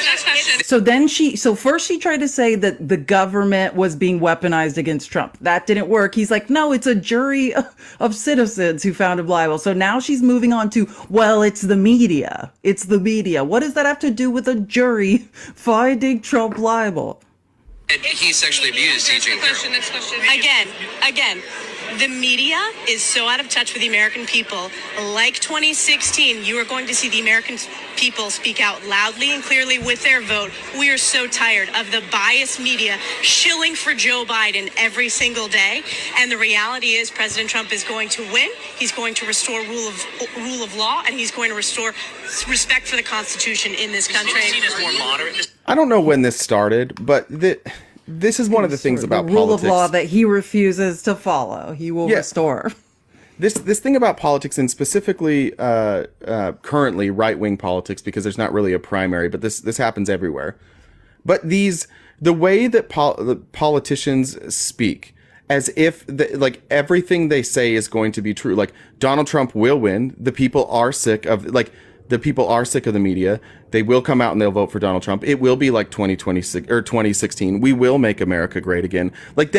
found. So first she tried to say that the government was being weaponized against Trump. That didn't work. He's like, no, it's a jury of citizens who found him liable. So now she's moving on to, well, it's the media. It's the media. What does that have to do with a jury finding Trump liable? He sexually abused Jane Carroll. Next question. Again, the media is so out of touch with the American people. Like 2016, you are going to see the American people speak out loudly and clearly with their vote. We are so tired of the biased media shilling for Joe Biden every single day. And the reality is President Trump is going to win. He's going to restore rule of law, and he's going to restore respect for the Constitution in this country. I don't know when this started, but this is one of the things about the rule politics. of law that he refuses to follow. He will restore. This thing about politics, and specifically currently right-wing politics, because there's not really a primary, but this happens everywhere. But the way that the politicians speak, as if like everything they say is going to be true. Like Donald Trump will win. The people are sick of the media. They will come out and they'll vote for Donald Trump. It will be like 2026 or 2016. We will make America great again. Like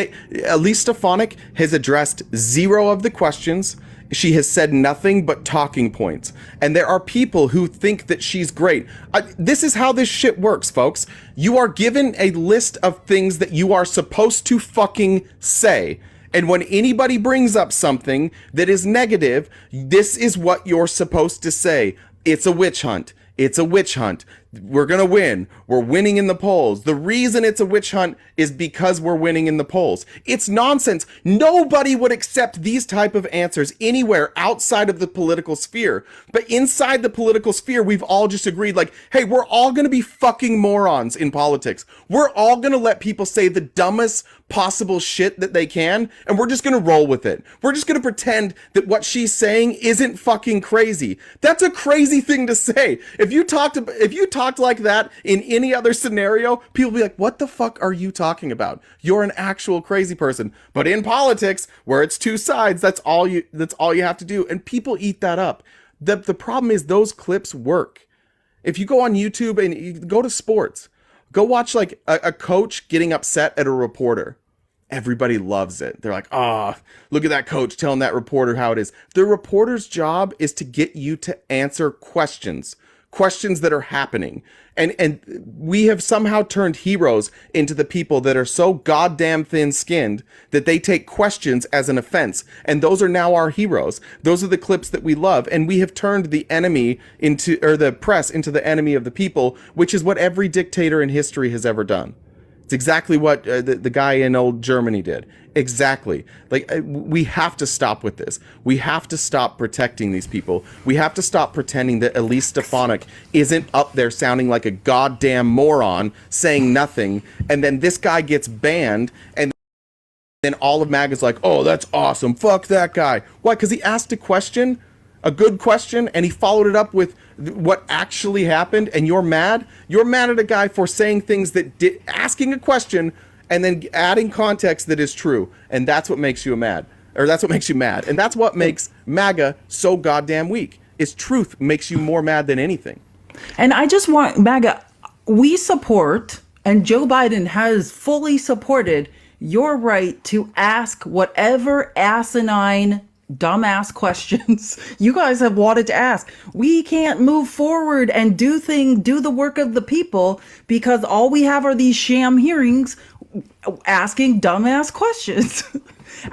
Elise Stefanik has addressed zero of the questions. She has said nothing but talking points. And there are people who think that she's great. This is how this shit works, folks. You are given a list of things that you are supposed to fucking say. And when anybody brings up something that is negative, this is what you're supposed to say. It's a witch hunt. It's a witch hunt. We're going to win. We're winning in the polls. The reason it's a witch hunt is because we're winning in the polls. It's nonsense. Nobody would accept these type of answers anywhere outside of the political sphere. But inside the political sphere, we've all just agreed like, hey, we're all going to be fucking morons in politics. We're all going to let people say the dumbest possible shit that they can, and we're just going to roll with it. We're just going to pretend that what she's saying isn't fucking crazy. That's a crazy thing to say. If you talked like that in any other scenario, people would be like, what the fuck are you talking about? You're an actual crazy person. But in politics, where it's two sides, that's all you have to do. And people eat that up. The problem is those clips work. If you go on YouTube and you go to sports, go watch like a coach getting upset at a reporter. Everybody loves it. They're like, look at that coach telling that reporter how it is. The reporter's job is to get you to answer questions that are happening. And we have somehow turned heroes into the people that are so goddamn thin-skinned that they take questions as an offense. And those are now our heroes. Those are the clips that we love. And we have turned the the press into the enemy of the people, which is what every dictator in history has ever done. It's exactly what the guy in old Germany did. Exactly. Like, we have to stop with this. We have to stop protecting these people. We have to stop pretending that Elise Stefanik isn't up there sounding like a goddamn moron, saying nothing, and then this guy gets banned, and then all of MAGA's like, oh, that's awesome. Fuck that guy. Why? Because he asked a good question, and he followed it up with what actually happened, and you're mad? You're mad at a guy for saying things asking a question and then adding context that is true, and that's what makes you mad. Or that's what makes you mad. And that's what makes MAGA so goddamn weak. Is truth makes you more mad than anything. And I just want MAGA, we support, and Joe Biden has fully supported your right to ask whatever asinine dumbass questions you guys have wanted to ask. We can't move forward and do the work of the people because all we have are these sham hearings asking dumbass questions.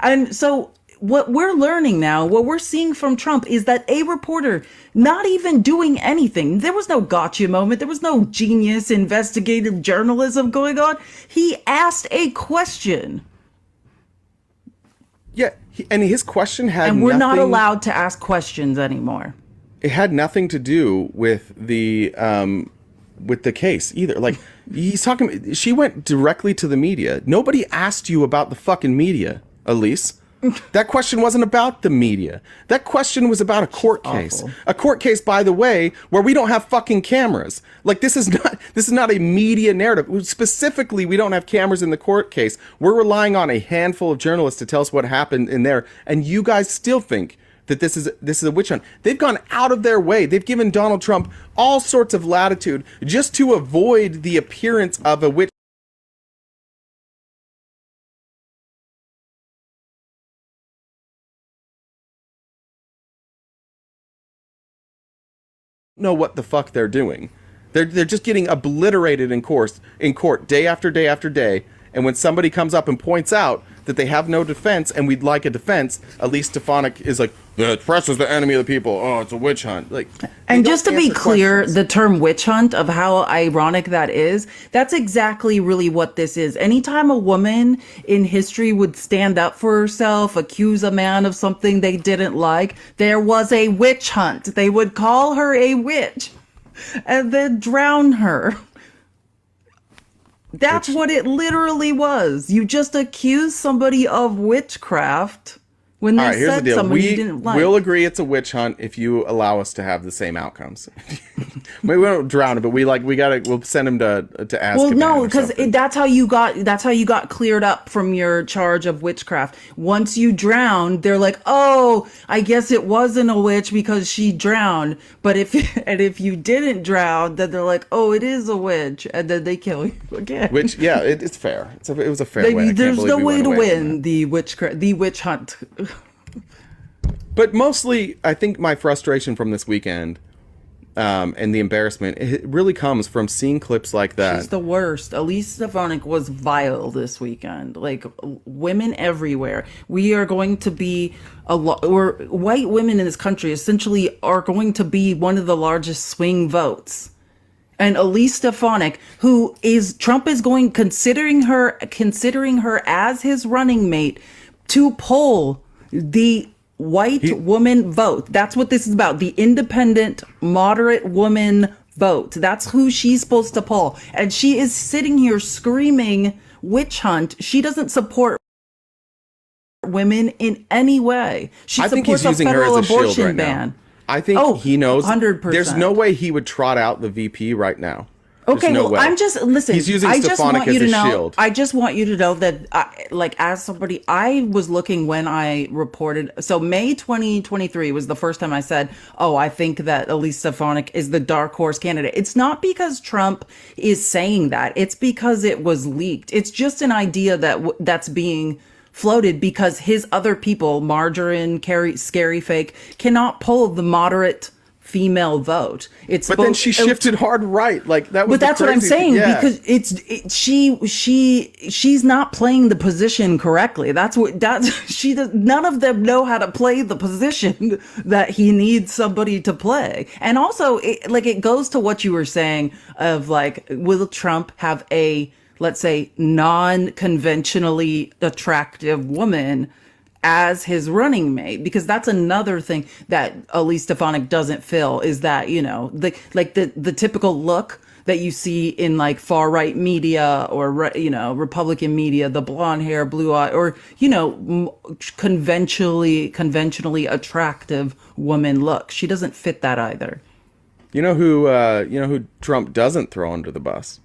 And so what we're learning now, what we're seeing from Trump is that a reporter not even doing anything. There was no gotcha moment. There was no genius investigative journalism going on. He asked a question. Yeah, and his question had and we're nothing, not allowed to ask questions anymore. It had nothing to do with the case either. Like, she went directly to the media. Nobody asked you about the fucking media, Elise. That question wasn't about the media. That question was about a court case. Awful. A court case, by the way, where we don't have fucking cameras. Like, this is not a media narrative. Specifically, we don't have cameras in the court case. We're relying on a handful of journalists to tell us what happened in there, and you guys still think that this is a witch hunt. They've gone out of their way. They've given Donald Trump all sorts of latitude just to avoid the appearance of a witch. Know what the fuck they're doing. They're just getting obliterated in court day after day after day. And when somebody comes up and points out that they have no defense and we'd like a defense, Elise Stefanik is like, the press is the enemy of the people. Oh, it's a witch hunt. Like, and just to be clear, the term witch hunt, of how ironic that is, that's exactly really what this is. Anytime a woman in history would stand up for herself, accuse a man of something they didn't like, there was a witch hunt. They would call her a witch and then drown her. That's what it literally was. You just accuse somebody of witchcraft when they said something you didn't like. We'll agree it's a witch hunt if you allow us to have the same outcomes. We won't drown him, but we'll send him to Azkaban. Well, no, because that's how you got cleared up from your charge of witchcraft. Once you drowned, they're like, oh, I guess it wasn't a witch because she drowned. But if you didn't drown, then they're like, oh, it is a witch, and then they kill you again. Which, yeah, it's fair. It was a fair way. There's no way to win the witch hunt. But mostly, I think my frustration from this weekend and the embarrassment, it really comes from seeing clips like that. She's the worst. Elise Stefanik was vile this weekend. Like, women everywhere. We are going to be white women in this country essentially are going to be one of the largest swing votes. And Elise Stefanik, Trump is considering her as his running mate to poll the white woman vote. That's what this is about. The independent, moderate woman vote. That's who she's supposed to poll. And she is sitting here screaming witch hunt. She doesn't support women in any way. She supports a federal abortion ban. I think he knows 100%. There's no way he would trot out the VP right now. Okay, well, I'm just, listen, he's using Stefanik as a shield. I just want you to know that, as somebody, I was looking when I reported, so May 2023 was the first time I said, oh, I think that Elise Stefanik is the dark horse candidate. It's not because Trump is saying that. It's because it was leaked. It's just an idea that's being floated because his other people, Margarine, Scary Fake, cannot pull the moderate female vote. But then she shifted hard right. Like that was. But that's what I'm saying, because she's not playing the position correctly. She does. None of them know how to play the position that he needs somebody to play. And also, it goes to what you were saying of like, will Trump have a, let's say, non-conventionally attractive woman as his running mate? Because that's another thing that Elise Stefanik doesn't fill, is that, the typical look that you see in like far right media or, Republican media, the blonde hair, blue eye, or, conventionally attractive woman look. She doesn't fit that either. You know who Trump doesn't throw under the bus?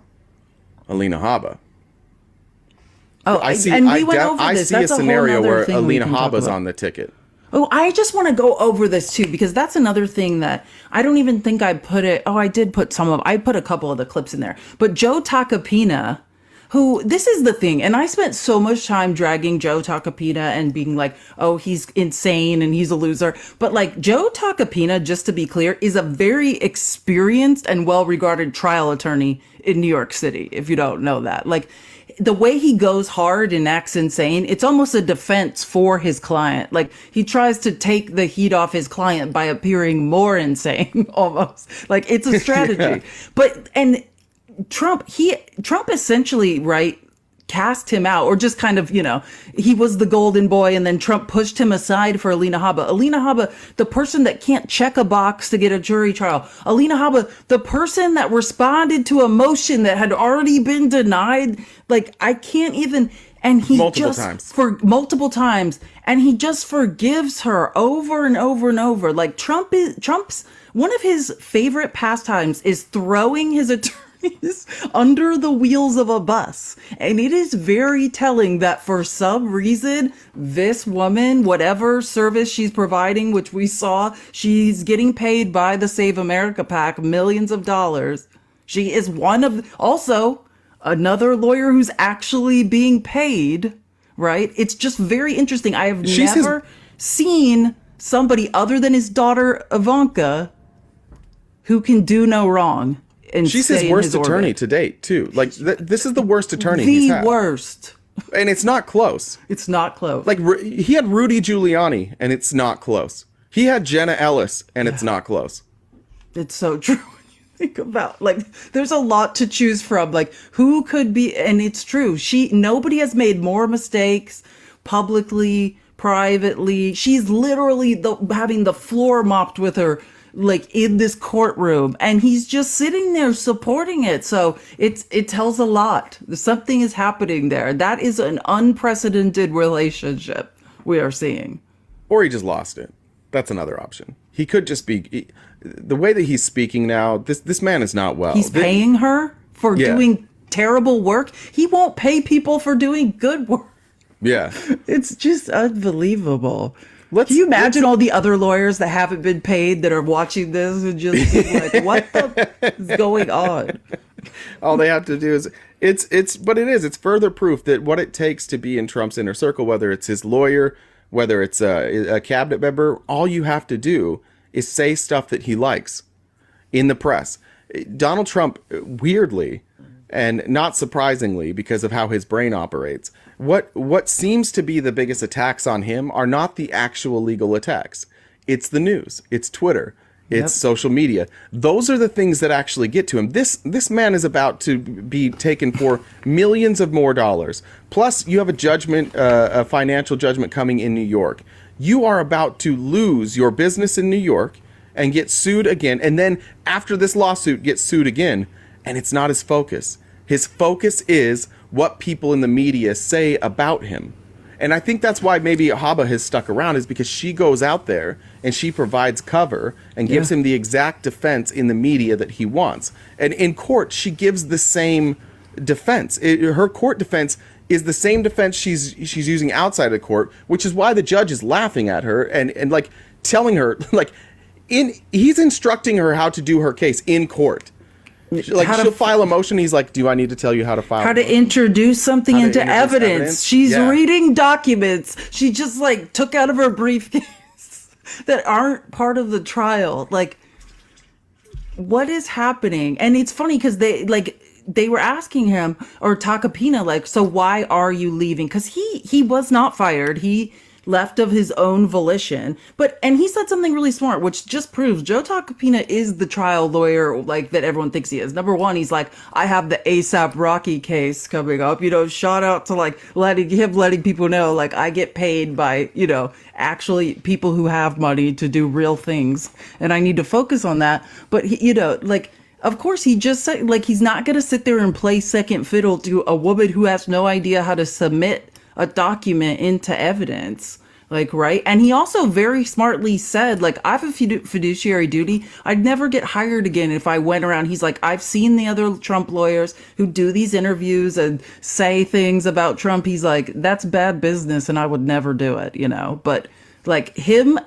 Alina Habba. Oh, I see That's a scenario where Alina Habba's on the ticket. Oh, I just want to go over this too, because that's another thing that I don't even think I put it. Oh, I did put I put a couple of the clips in there. But Joe Tacopina, this is the thing. And I spent so much time dragging Joe Tacopina and being like, oh, he's insane and he's a loser. But like Joe Tacopina, just to be clear, is a very experienced and well-regarded trial attorney in New York City, if you don't know that. Like, the way he goes hard and acts insane, it's almost a defense for his client. Like, he tries to take the heat off his client by appearing more insane, almost. Like, it's a strategy. Yeah. And Trump essentially, right, cast him out, or just kind of, he was the golden boy, and then Trump pushed him aside for Alina Habba. Alina Habba, the person that can't check a box to get a jury trial. Alina Habba, the person that responded to a motion that had already been denied. Like, I can't even, and he multiple times, and he just forgives her over and over and over. Like Trump's one of his favorite pastimes is throwing his attorneys under the wheels of a bus. And it is very telling that for some reason, this woman, whatever service she's providing, which we saw, she's getting paid by the Save America PAC millions of dollars. She is one of, also another lawyer who's actually being paid, right? It's just very interesting. I have never seen somebody other than his daughter Ivanka who can do no wrong. And she's his worst attorney to date, too. Like, this is the worst attorney he's had. The worst. And it's not close. It's not close. Like, he had Rudy Giuliani, and it's not close. He had Jenna Ellis, and it's not close. It's so true. Think about, like, there's a lot to choose from. Like, who could be, and it's true, nobody has made more mistakes publicly, privately. She's literally having the floor mopped with her, like, in this courtroom, and he's just sitting there supporting it. So it tells a lot. Something is happening there. That is an unprecedented relationship we are seeing. Or he just lost it. That's another option. He could just be, the way that he's speaking now, this man is not well. He's paying her for doing terrible work. He won't pay people for doing good work. Yeah. It's just unbelievable. Can you imagine all the other lawyers that haven't been paid that are watching this and just being like, what the is going on? All they have to do is, it's further proof that what it takes to be in Trump's inner circle, whether it's his lawyer, whether it's a cabinet member, all you have to do is say stuff that he likes in the press. Donald Trump, weirdly, and not surprisingly because of how his brain operates, what seems to be the biggest attacks on him are not the actual legal attacks. It's the news. It's Twitter. It's social media. Those are the things that actually get to him. This man is about to be taken for millions of more dollars. Plus, you have a judgment, a financial judgment coming in New York. You are about to lose your business in New York and get sued again. And then after this lawsuit, get sued again. And it's not his focus. His focus is what people in the media say about him. And I think that's why maybe Haba has stuck around, is because she goes out there and she provides cover and gives him the exact defense in the media that he wants. And in court, she gives the same defense. Her court defense is the same defense she's using outside of court, which is why the judge is laughing at her and like telling her, like, he's instructing her how to do her case in court. Like, she'll file a motion. He's like, do I need to tell you how to file? How to introduce something into evidence. She's reading documents. She just like took out of her briefcase that aren't part of the trial. Like, what is happening? And it's funny because they were asking him, or Takapina, like, so why are you leaving? Because he was not fired. He left of his own volition. And he said something really smart, which just proves Joe Takapina is the trial lawyer, like, that everyone thinks he is. Number one, he's like, I have the ASAP Rocky case coming up, shout out to like letting people know, like, I get paid by, actually people who have money to do real things. And I need to focus on that. But of course, he just said, like, he's not going to sit there and play second fiddle to a woman who has no idea how to submit a document into evidence, like, right? And he also very smartly said, like, I have a fiduciary duty. I'd never get hired again if I went around. He's like, I've seen the other Trump lawyers who do these interviews and say things about Trump. He's like, that's bad business and I would never do it, But like him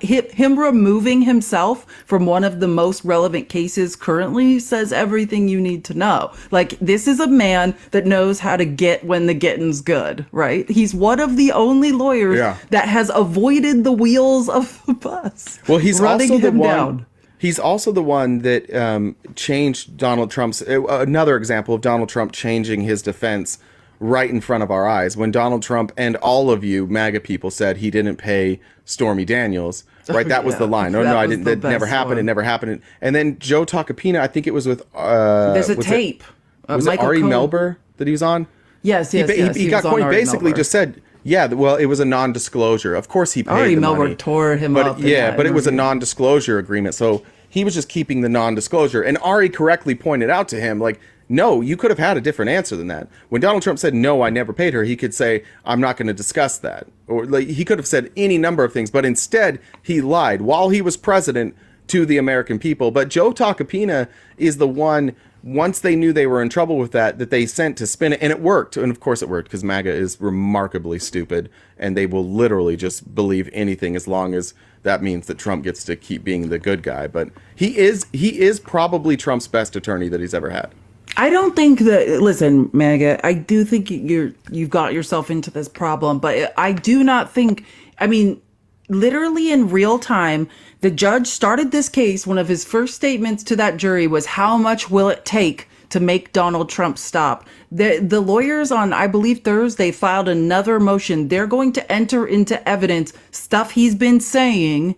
removing himself from one of the most relevant cases currently says everything you need to know. Like, this is a man that knows how to get when the getting's good, right? He's one of the only lawyers that has avoided the wheels of the bus. Well, he's also the one. Down. He's also the one that changed Donald Trump's. Another example of Donald Trump changing his defense right in front of our eyes, when Donald Trump and all of you MAGA people said he didn't pay Stormy Daniels, right? That was the line. Oh, no, I didn't. That never happened. It never happened. And then Joe Takapina, I think it was with... There's a tape. Was it Ari Melber that he was on? Yes. He got caught. He basically just said, well, it was a non-disclosure. Of course he paid Ari the Melber money. tore him up. Yeah, but it was a non-disclosure agreement. So he was just keeping the non-disclosure. And Ari correctly pointed out to him, like, No, you could have had a different answer than that. When Donald Trump said, no, I never paid her, he could say, I'm not going to discuss that. Or like, he could have said any number of things, but instead he lied while he was president to the American people. But Joe Tacopina is the one, once they knew they were in trouble with that they sent to spin it, and it worked. And of course it worked, because MAGA is remarkably stupid, and they will literally just believe anything as long as that means that Trump gets to keep being the good guy. But he is probably Trump's best attorney that he's ever had. I don't think that, listen, MAGA, I do think you've got yourself into this problem, but I do not think, I mean, literally in real time, the judge started this case. One of his first statements to that jury was, how much will it take to make Donald Trump stop? The lawyers on, I believe, Thursday filed another motion. They're going to enter into evidence stuff he's been saying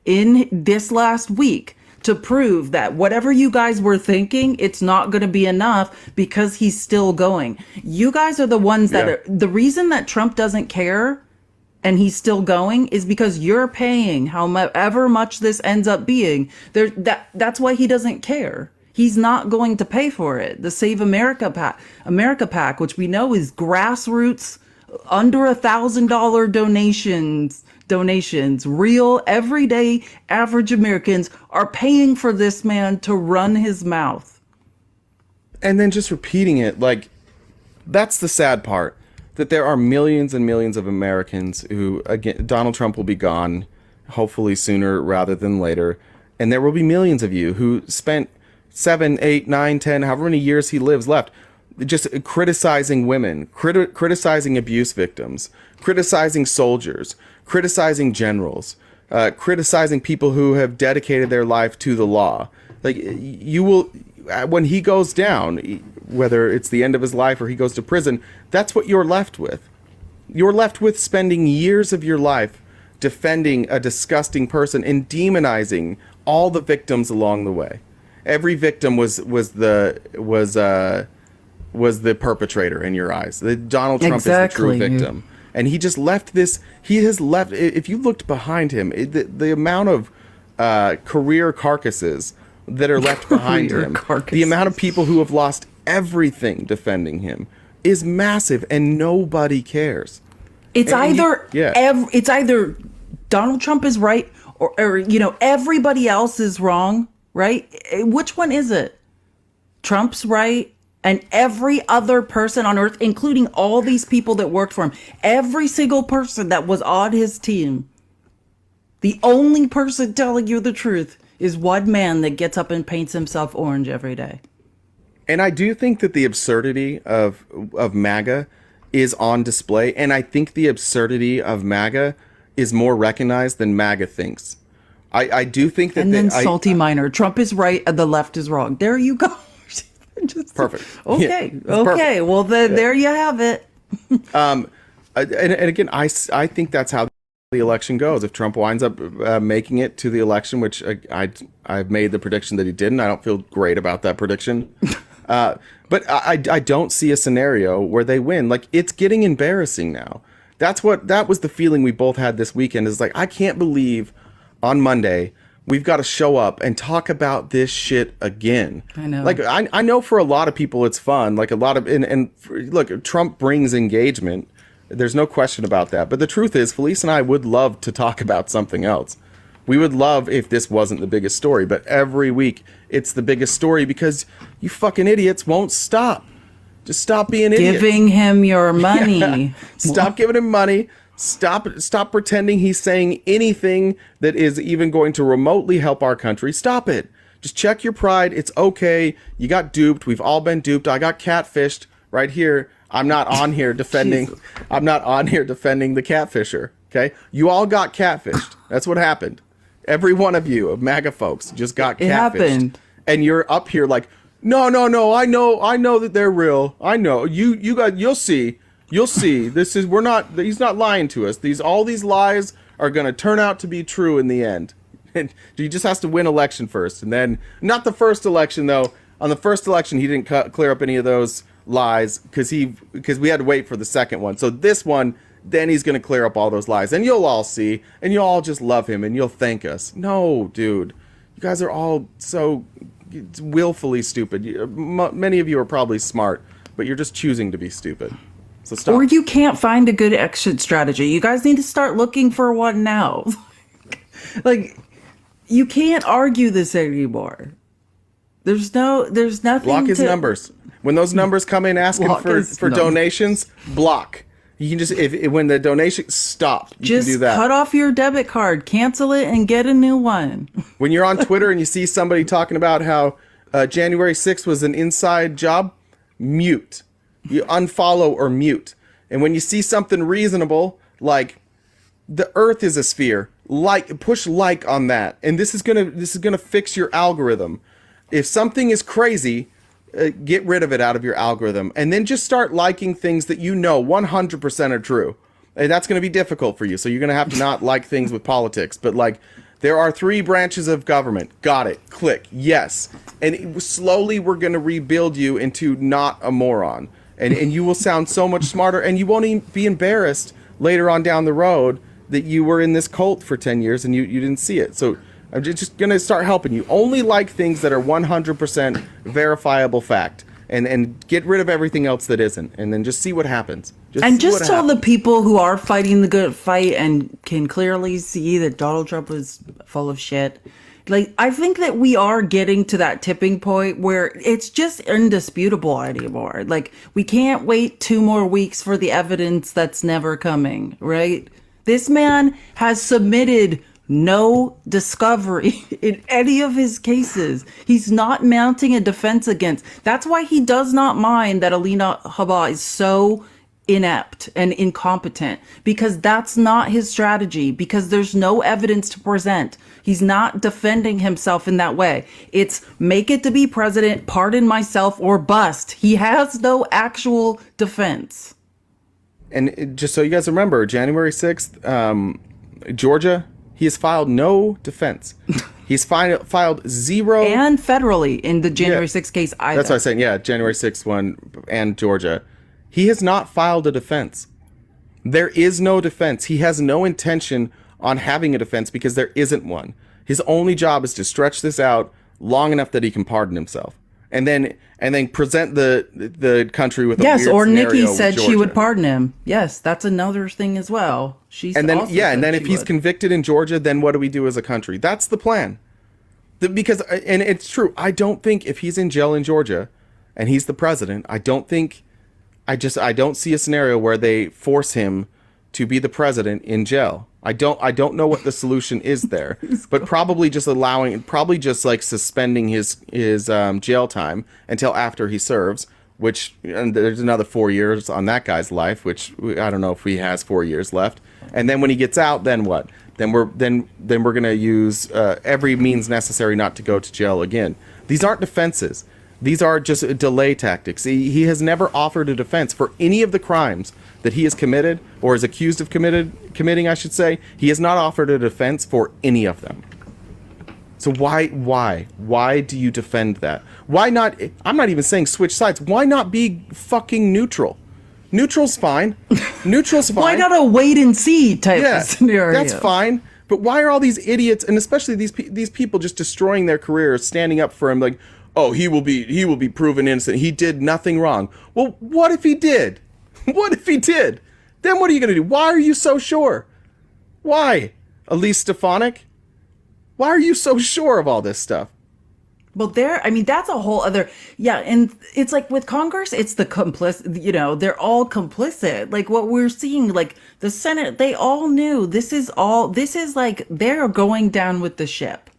in this last week to prove that whatever you guys were thinking, it's not going to be enough, because he's still going. You guys are the ones that are, the reason that Trump doesn't care and he's still going is because you're paying however much this ends up being. That's why he doesn't care. He's not going to pay for it. The Save America PAC, which we know is grassroots, under $1,000 donations, real everyday average Americans are paying for this man to run his mouth. And then just repeating it, like, that's the sad part, that there are millions and millions of Americans who, again, Donald Trump will be gone, hopefully sooner rather than later, and there will be millions of you who spent 7, 8, 9, 10, however many years he lives left, just criticizing women, criticizing abuse victims, criticizing soldiers, criticizing generals, criticizing people who have dedicated their life to the law. Like, you will, when he goes down, whether it's the end of his life or he goes to prison, that's what you're left with. You're left with spending years of your life defending a disgusting person and demonizing all the victims along the way. Every victim was the perpetrator in your eyes. Donald Trump is the true victim. And he just left this, he has left, if you looked behind him, the amount of career carcasses that are left behind him, the amount of people who have lost everything defending him is massive, and nobody cares. It's it's either Donald Trump is right or everybody else is wrong, right? Which one is it? Trump's right, and every other person on earth, including all these people that worked for him, every single person that was on his team, the only person telling you the truth is one man that gets up and paints himself orange every day. And I do think that the absurdity of MAGA is on display, and I think the absurdity of MAGA is more recognized than MAGA thinks. I do think that... And then salty minor. Trump is right and the left is wrong. There you go. Perfect. Okay. Yeah, okay. perfect. Well, there you have it. And again, I think that's how the election goes. If Trump winds up making it to the election, which I've made the prediction that he didn't, I don't feel great about that prediction. But I don't see a scenario where they win. Like, it's getting embarrassing now. That was the feeling we both had this weekend, is like, I can't believe on Monday we've got to show up and talk about this shit again. I know. Like, I know for a lot of people it's fun. Like, a lot of, and look, Trump brings engagement. There's no question about that. But the truth is, Felice and I would love to talk about something else. We would love if this wasn't the biggest story, but every week it's the biggest story because you fucking idiots won't stop. Just stop being idiots. Giving him your money. Yeah. Stop giving him money. Stop pretending he's saying anything that is even going to remotely help our country. Stop it. Just check your pride. It's okay. You got duped. We've all been duped. I got catfished right here. I'm not on here defending I'm not on here defending the catfisher. Okay? You all got catfished. That's what happened. Every one of you, of MAGA folks, just got catfished. It happened. And you're up here like, no, I know that they're real. I know. You'll see. You'll see. He's not lying to us. All these lies are going to turn out to be true in the end. And he just has to win election first. And then, not the first election though. On the first election, he didn't clear up any of those lies because we had to wait for the second one. So this one, then he's going to clear up all those lies. And you'll all see, and you'll all just love him, and you'll thank us. No, dude. You guys are all so it's willfully stupid. Many of you are probably smart, but you're just choosing to be stupid. So stop. Or you can't find a good exit strategy. You guys need to start looking for one now. Like, you can't argue this anymore. There's nothing. Block his numbers. When those numbers come in asking for donations, block. You can just when the donation stop. You can do that. Cut off your debit card, cancel it, and get a new one. When you're on Twitter and you see somebody talking about how January 6th was an inside job, mute. You unfollow or mute. And when you see something reasonable, like the Earth is a sphere, push like on that, and this is gonna fix your algorithm. If something is crazy, get rid of it out of your algorithm, and then just start liking things that you know 100% are true. And that's going to be difficult for you, so you're going to have to not like things with politics. But like, there are 3 branches of government. Got it. Click yes, and slowly we're going to rebuild you into not a moron, and you will sound so much smarter, and you won't even be embarrassed later on down the road that you were in this cult for 10 years and you didn't see it. So I'm just going to start helping you. Only like things that are 100% verifiable fact, and get rid of everything else that isn't, and then just see what happens. Just tell the people who are fighting the good fight and can clearly see that Donald Trump was full of shit. Like, I think that we are getting to that tipping point where it's just indisputable anymore. Like, we can't wait 2 more weeks for the evidence that's never coming, right? This man has submitted no discovery in any of his cases. He's not mounting a defense against. That's why he does not mind that Alina Habba is so inept and incompetent, because that's not his strategy, because there's no evidence to present. He's not defending himself in that way. It's make it to be president, pardon myself, or bust. He has no actual defense. And just so you guys remember, January 6th, Georgia, he has filed no defense. He's filed 0. And federally in the January 6th case either. That's what I'm saying. Yeah, January 6th one and Georgia. He has not filed a defense. There is no defense. He has no intention on having a defense because there isn't one. His only job is to stretch this out long enough that he can pardon himself. And then present the country with a weird or scenario Nikki with said she Georgia. would pardon him. Yes, that's another thing as well. And then if he's convicted in Georgia, then what do we do as a country? That's the plan. Because it's true. I don't think if he's in jail in Georgia and he's the president, I don't see a scenario where they force him to be the president in jail. I don't know what the solution is there, but probably just like suspending his jail time until after he serves, and there's another 4 years on that guy's life, which I don't know if he has 4 years left. And then when he gets out, then what? Then we're going to use every means necessary not to go to jail again. These aren't defenses. These are just delay tactics. He has never offered a defense for any of the crimes that he has committed or is accused of committing, I should say. He has not offered a defense for any of them. So why do you defend that? Why not? I'm not even saying switch sides. Why not be fucking neutral? Neutral's fine. Neutral's fine. Why not a wait and see type of scenario? That's fine. But why are all these idiots, and especially these people, just destroying their careers, standing up for him like, oh, he will be proven innocent. He did nothing wrong. Well, what if he did? What if he did? Then what are you going to do? Why are you so sure? Why? Elise Stefanik? Why are you so sure of all this stuff? Well, that's a whole other, and it's like with Congress, it's the complicit, they're all complicit. Like what we're seeing, like the Senate, they all knew this is like they're going down with the ship,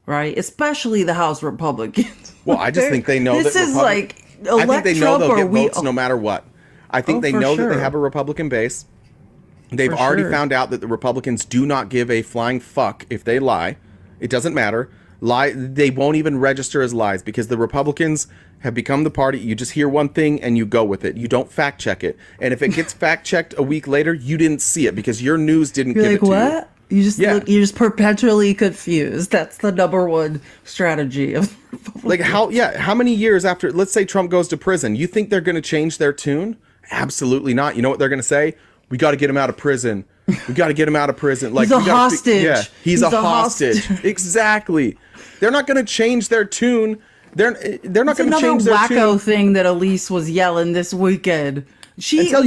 right? Especially the House Republicans. Well, I just think they know this that is like elect I think they know Trump they'll or get votes no matter what. I think they know that they have a Republican base. They've already found out that the Republicans do not give a flying fuck if they lie. It doesn't matter. They won't even register as lies because the Republicans have become the party. You just hear one thing and you go with it. You don't fact check it. And if it gets fact checked a week later, you didn't see it because your news didn't give it to what? You you're just perpetually confused. That's the number one strategy of Republicans. Like how many years after, let's say Trump goes to prison, you think they're going to change their tune? Absolutely not. You know what they're going to say? We got to get him out of prison We got to get him out of prison. Like He's a we gotta hostage. Yeah, he's a hostage. hostage. Exactly. They're not going to change their tune. They're not going to change their tune. Another wacko thing that Elise was yelling this weekend. Until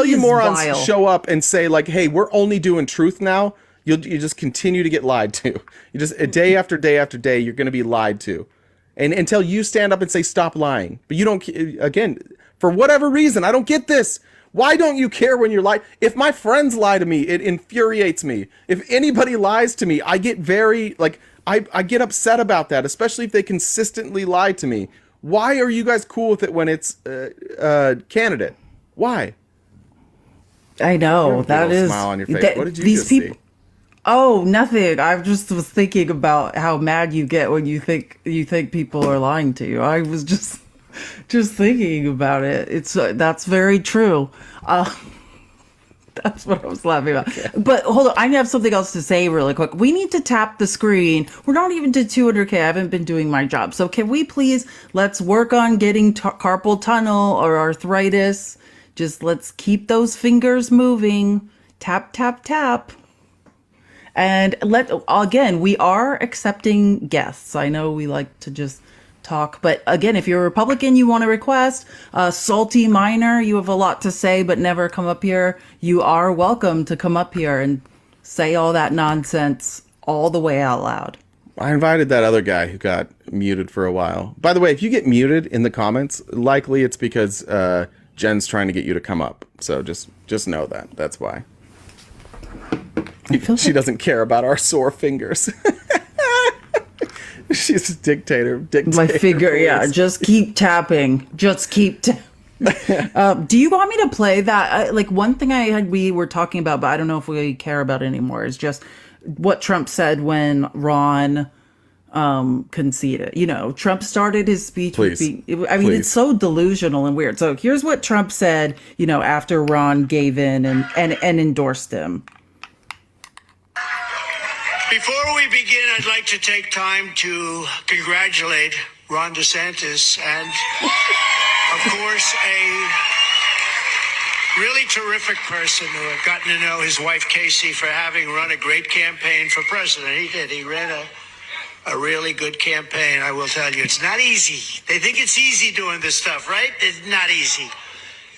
you morons show up and say like, "Hey, we're only doing truth now," you just continue to get lied to. You just day after day after day, you're going to be lied to, and until you stand up and say stop lying. But you don't. Again, for whatever reason, I don't get this. Why don't you care when you're lying? If my friends lie to me, it infuriates me. If anybody lies to me, I get very like I get upset about that, especially if they consistently lie to me. Why are you guys cool with it when it's candidate? Why? I know that is smile on your face. What did you just see? Oh, nothing. I just was thinking about how mad you get when you think people are lying to you. I was just thinking about it. It's that's very true. That's what I was laughing about. Okay. But hold on, I have something else to say really quick. We need to tap the screen. We're not even to 200K. I haven't been doing my job. So can we please, let's work on getting carpal tunnel or arthritis. Just let's keep those fingers moving. Tap, tap, tap. And again, we are accepting guests. I know we like to just talk, but again, if you're a Republican, you want to request salty minor, you have a lot to say but never come up here, you are welcome to come up here and say all that nonsense all the way out loud. I invited that other guy who got muted for a while. By the way, if you get muted in the comments, likely it's because Jen's trying to get you to come up. So just know that. That's why. She doesn't care about our sore fingers. She's a dictator. My finger, yeah. Just keep tapping. Just keep do you want me to play that? Like one thing we were talking about, but I don't know if we care about it anymore, is just what Trump said when Ron conceded. You know, Trump started his speech with it's so delusional and weird. So here's what Trump said, you know, after Ron gave in and endorsed him. Before we begin, I'd like to take time to congratulate Ron DeSantis and, of course, a really terrific person who I've gotten to know, his wife, Casey, for having run a great campaign for president. He did. He ran a really good campaign, I will tell you. It's not easy. They think it's easy doing this stuff, right? It's not easy.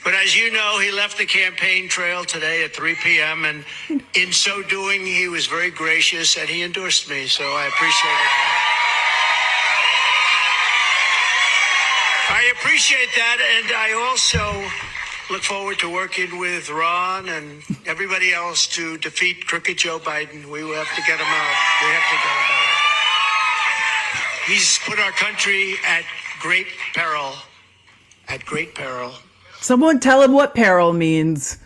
But as you know, he left the campaign trail today at 3 p.m. And in so doing, he was very gracious and he endorsed me. So I appreciate it. I appreciate that. And I also look forward to working with Ron and everybody else to defeat crooked Joe Biden. We will have to get him out. We have to get him out. He's put our country at great peril. At great peril. Someone tell him what peril means.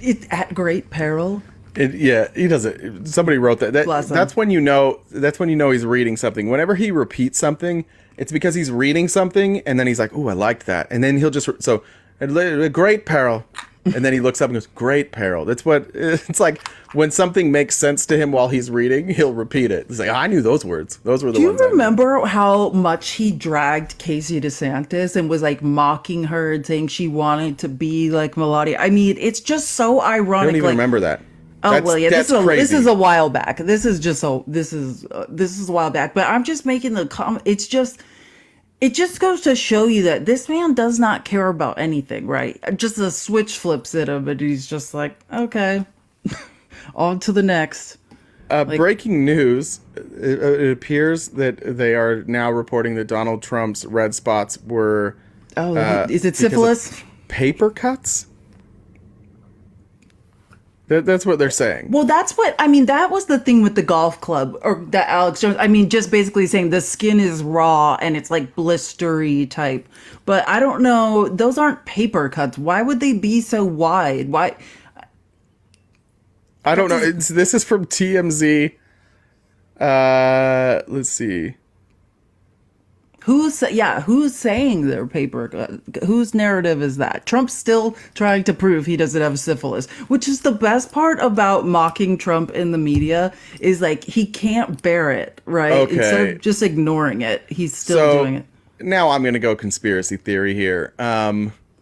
It's at great peril. Yeah, he doesn't. Somebody wrote that. That's when you know. That's when you know he's reading something. Whenever he repeats something, it's because he's reading something, and then he's like, "Ooh, I liked that," and then he'll just great peril, and then he looks up and goes, "Great peril." That's what it's like when something makes sense to him while he's reading. He'll repeat it. He's like, "I knew those words. Those were the ones." Do you remember how much he dragged Casey DeSantis and was like mocking her and saying she wanted to be like Melania? I mean, it's just so ironic. I don't even remember that. Oh well, yeah. This is a while back. This is a while back. But I'm just making the comment. It just goes to show you that this man does not care about anything, right? Just a switch flips at him, and he's just like, okay, on to the next. Breaking news: it appears that they are now reporting that Donald Trump's red spots were. Oh, is it syphilis? Paper cuts. That's what they're saying. Well, that's what, I mean, that was the thing with the golf club, or that Alex Jones, I mean, just basically saying the skin is raw and it's like blistery type. But I don't know, those aren't paper cuts. Why would they be so wide? Why? I don't know. This is from TMZ. Let's see. Who's saying they're paper cut? Whose narrative is that? Trump's still trying to prove he doesn't have syphilis, which is the best part about mocking Trump in the media is like he can't bear it, right? Okay. Instead of just ignoring it, he's still doing it. Now I'm going to go conspiracy theory here.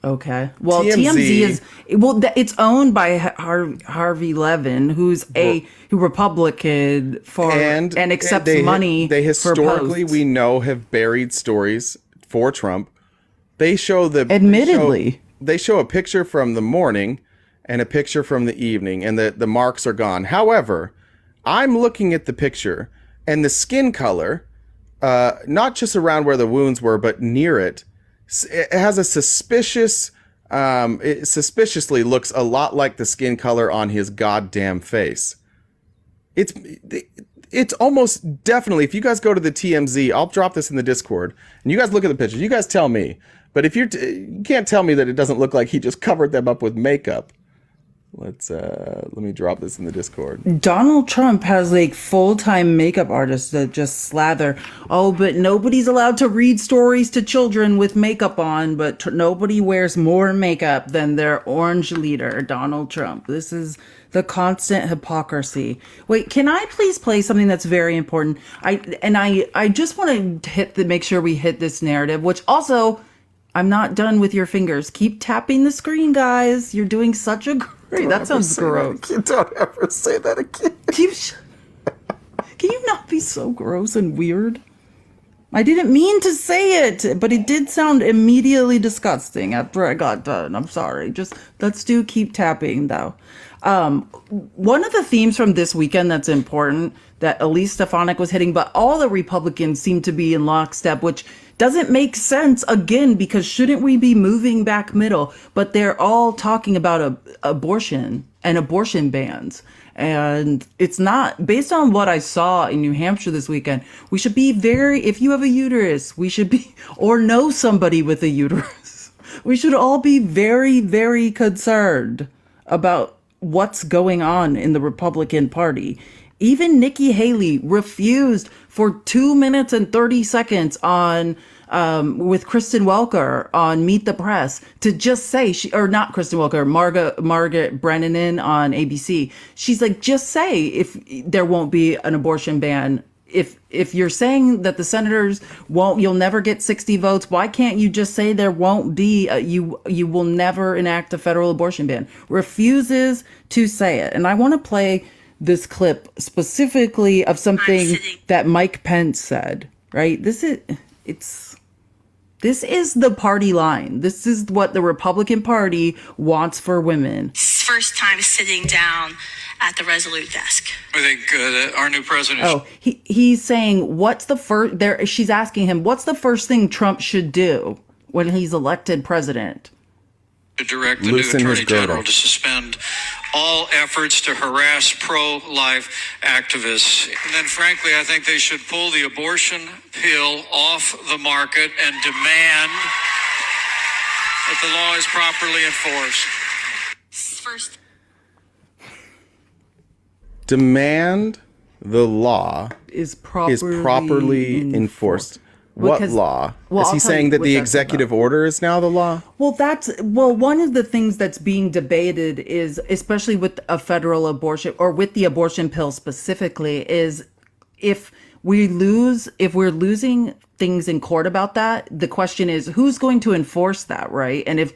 Okay. Well, TMZ TMZ is it's owned by Harvey Levin, who's a Republican and accepts money. They historically, for posts. we know, have buried stories for Trump. They show Admittedly, they show a picture from the morning and a picture from the evening, and the marks are gone. However, I'm looking at the picture, and the skin color, not just around where the wounds were, but near it, it has a it suspiciously looks a lot like the skin color on his goddamn face. It's almost definitely, if you guys go to the TMZ, I'll drop this in the Discord, and you guys look at the pictures, you guys tell me. But if you can't tell me that it doesn't look like he just covered them up with makeup. Let me drop this in the Discord. Donald Trump has like full-time makeup artists that just slather. Oh, but nobody's allowed to read stories to children with makeup on, but nobody wears more makeup than their orange leader, Donald Trump. This is the constant hypocrisy. Wait, can I please play something that's very important? I just want to make sure we hit this narrative, which also, I'm not done with your fingers. Keep tapping the screen, guys. You're doing such a great. That sounds gross. Don't ever say that again. Can you not be so gross and weird? I didn't mean to say it, but it did sound immediately disgusting after I got done. I'm sorry. Just let's keep tapping though. One of the themes from this weekend that's important that Elise Stefanik was hitting, but all the Republicans seem to be in lockstep, which doesn't make sense again, because shouldn't we be moving back middle? But they're all talking about abortion and abortion bans. And it's not, based on what I saw in New Hampshire this weekend, we should be if you have a uterus, we should be, or know somebody with a uterus, we should all be very, very concerned about what's going on in the Republican Party. Even Nikki Haley refused for 2 minutes and 30 seconds on with Kristen Welker on Meet the Press to just say or not Kristen Welker, Margaret Brennan on ABC. She's like, just say if there won't be an abortion ban. If you're saying that the senators you'll never get 60 votes, why can't you just say there won't be you will never enact a federal abortion ban? Refuses to say it. And I want to play this clip specifically of something that Mike Pence said, right? This is the party line. This is what the Republican Party wants for women. First time sitting down at the Resolute desk. I think that our new president. Oh, he's saying, what's the first? She's asking him, what's the first thing Trump should do when he's elected president? To direct the new attorney general to suspend all efforts to harass pro-life activists. And then, frankly, I think they should pull the abortion pill off the market and demand that the law is properly enforced. First. Demand the law is properly enforced. What law? Is he saying that the executive order is now the law? Well, one of the things that's being debated is, especially with a federal abortion or with the abortion pill specifically, is if we're losing things in court about that, the question is who's going to enforce that, right? And if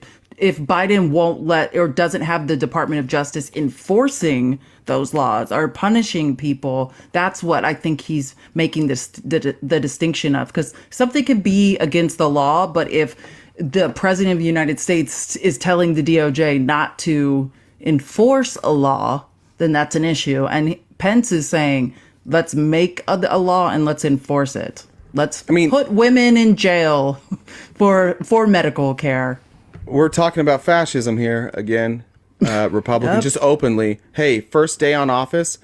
Biden won't let or doesn't have the Department of Justice enforcing those laws or punishing people, that's what I think he's making the distinction of, because something could be against the law, but if the president of the United States is telling the DOJ not to enforce a law, then that's an issue. And Pence is saying, let's make a law and let's enforce it. Let's put women in jail for medical care. We're talking about fascism here again. Republicans just openly, hey, first day on office,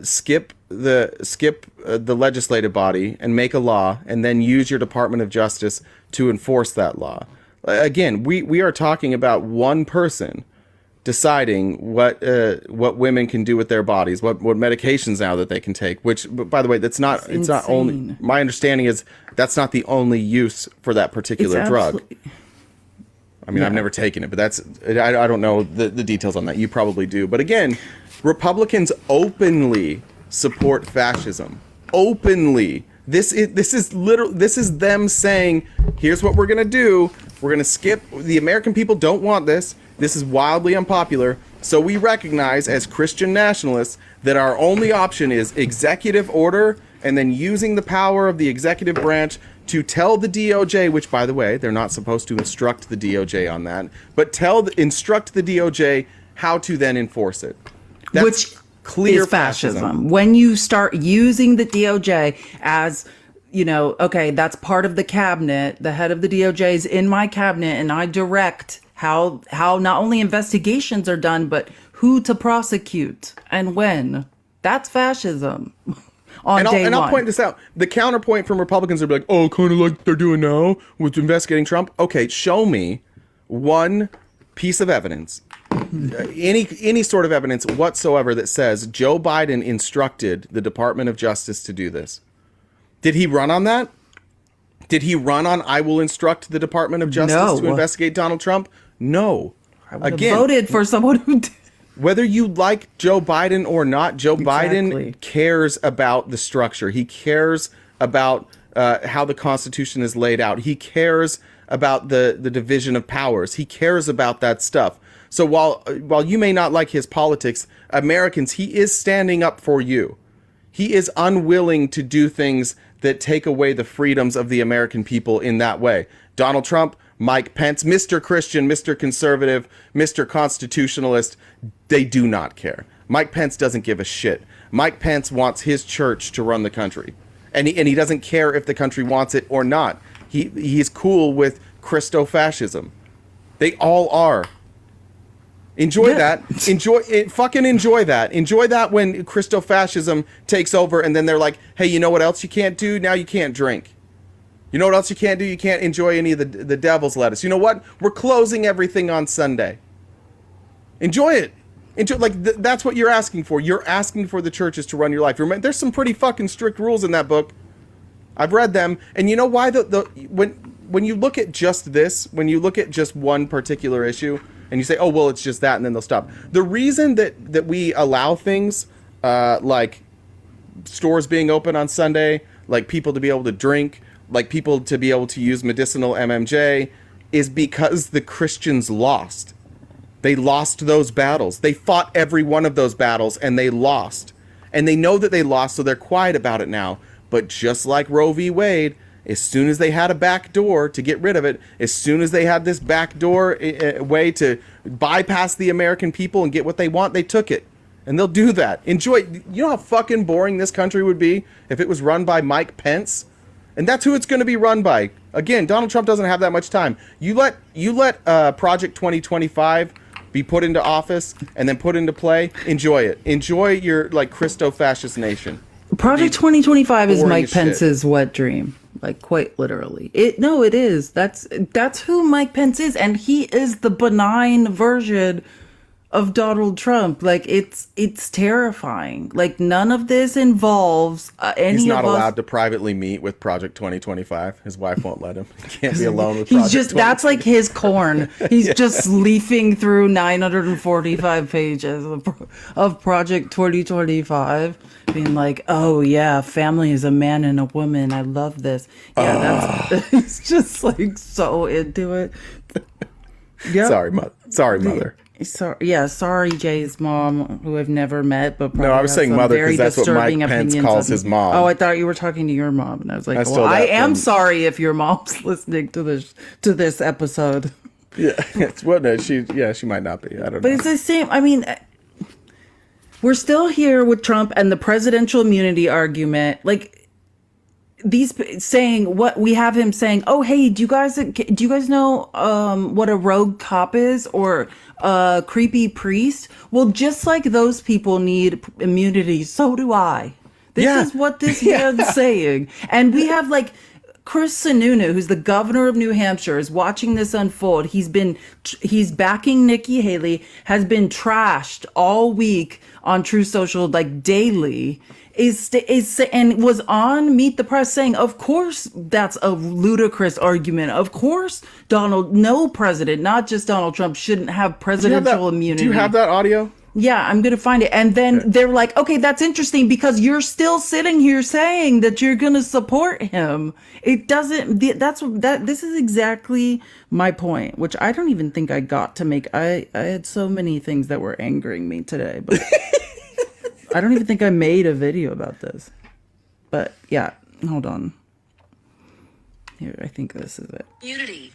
skip the legislative body and make a law, and then use your Department of Justice to enforce that law. Again, we are talking about one person deciding what women can do with their bodies, what medications now that they can take. Which, by the way, it's not only. My understanding is that's not the only use for that particular drug. I mean, I've never taken it, but I don't know the details on that. You probably do. But again, Republicans openly support fascism. Openly. This is them saying, here's what we're going to do. We're going to skip. The American people don't want this. This is wildly unpopular. So we recognize as Christian nationalists that our only option is executive order and then using the power of the executive branch to tell the DOJ, which, by the way, they're not supposed to instruct the DOJ on that, but instruct the DOJ how to then enforce it. That's which clear is fascism. When you start using the DOJ as, okay, that's part of the cabinet. The head of the DOJ is in my cabinet, and I direct how not only investigations are done, but who to prosecute and when. That's fascism. I'll point this out. The counterpoint from Republicans are like, oh, kind of like they're doing now with investigating Trump. Okay, show me one piece of evidence, any sort of evidence whatsoever that says Joe Biden instructed the Department of Justice to do this. Did he run on that? Did he run on I will instruct the Department of Justice to investigate Donald Trump? No. I would have voted for someone who did. Whether you like Joe Biden or not, Joe Biden cares about the structure. He cares about how the Constitution is laid out. He cares about the division of powers. He cares about that stuff. So while you may not like his politics, Americans, he is standing up for you. He is unwilling to do things that take away the freedoms of the American people in that way. Donald Trump, Mike Pence, Mr. Christian, Mr. Conservative, Mr. Constitutionalist, they do not care. Mike Pence doesn't give a shit. Mike Pence wants his church to run the country. And he doesn't care if the country wants it or not. He's cool with Christo-fascism. They all are. Enjoy that. Fucking enjoy that. Enjoy that when Christo-fascism takes over and then they're like, hey, you know what else you can't do? Now you can't drink. You know what else you can't do? You can't enjoy any of the devil's lettuce. You know what? We're closing everything on Sunday. Enjoy it. That's what you're asking for. You're asking for the churches to run your life. There's some pretty fucking strict rules in that book. I've read them. And you know why? When you look at just this, when you look at just one particular issue, and you say, oh, well, it's just that, and then they'll stop. The reason that we allow things like stores being open on Sunday, like people to be able to drink, like people to be able to use medicinal MMJ, is because the Christians lost. They lost those battles. They fought every one of those battles, and they lost. And they know that they lost, so they're quiet about it now. But just like Roe v. Wade, as soon as they had a back door to get rid of it, as soon as they had this backdoor way to bypass the American people and get what they want, they took it. And they'll do that. Enjoy. You know how fucking boring this country would be if it was run by Mike Pence? And that's who it's going to be run by. Again, Donald Trump doesn't have that much time. You let Project 2025 be put into office and then put into play. Enjoy it. Enjoy your Christo-fascist nation. Project 2025 is Mike Pence's wet dream. Quite literally. It is. That's who Mike Pence is, and he is the benign version of Donald Trump. It's terrifying. None of this involves any He's not of us. allowed to privately meet with Project 2025. His wife won't let him. He can't be alone with Project 2025. That's like his corn. He's just leafing through 945 pages of Project 2025, being like, oh yeah, family is a man and a woman. I love this. Yeah, he's just so into it. Yeah. Sorry, mother. Sorry, Jay's mom, who I've never met, but no, I was saying mother because that's what Mike Pence calls his mom. Oh, I thought you were talking to your mom, and I was like, I am sorry if your mom's listening to this episode. Yeah, she might not be. I don't know. But it's the same. I mean, we're still here with Trump and the presidential immunity argument. These saying what we have him saying, oh, hey, do you guys know what a rogue cop is or a creepy priest? Well, just like those people need immunity, so do I. This is what this man's saying. And we have Chris Sununu, who's the governor of New Hampshire, is watching this unfold. He's backing Nikki Haley, has been trashed all week on Truth Social, daily. And was on Meet the Press saying, of course, that's a ludicrous argument. Of course, no president, not just Donald Trump, shouldn't have presidential immunity. Do you have that audio? Yeah, I'm going to find it. And then they're like, okay, that's interesting because you're still sitting here saying that you're going to support him. It doesn't, this is exactly my point, which I don't even think I got to make. I had so many things that were angering me today, but I don't even think I made a video about this. But yeah, hold on. Here, I think this is it. Immunity.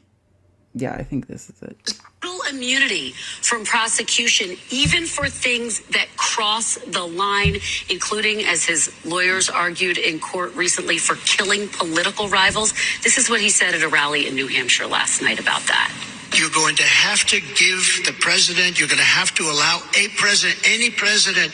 Yeah, I think this is it. Total immunity from prosecution, even for things that cross the line, including, as his lawyers argued in court recently, for killing political rivals. This is what he said at a rally in New Hampshire last night about that. You're going to have to give the president, you're going to have to allow any president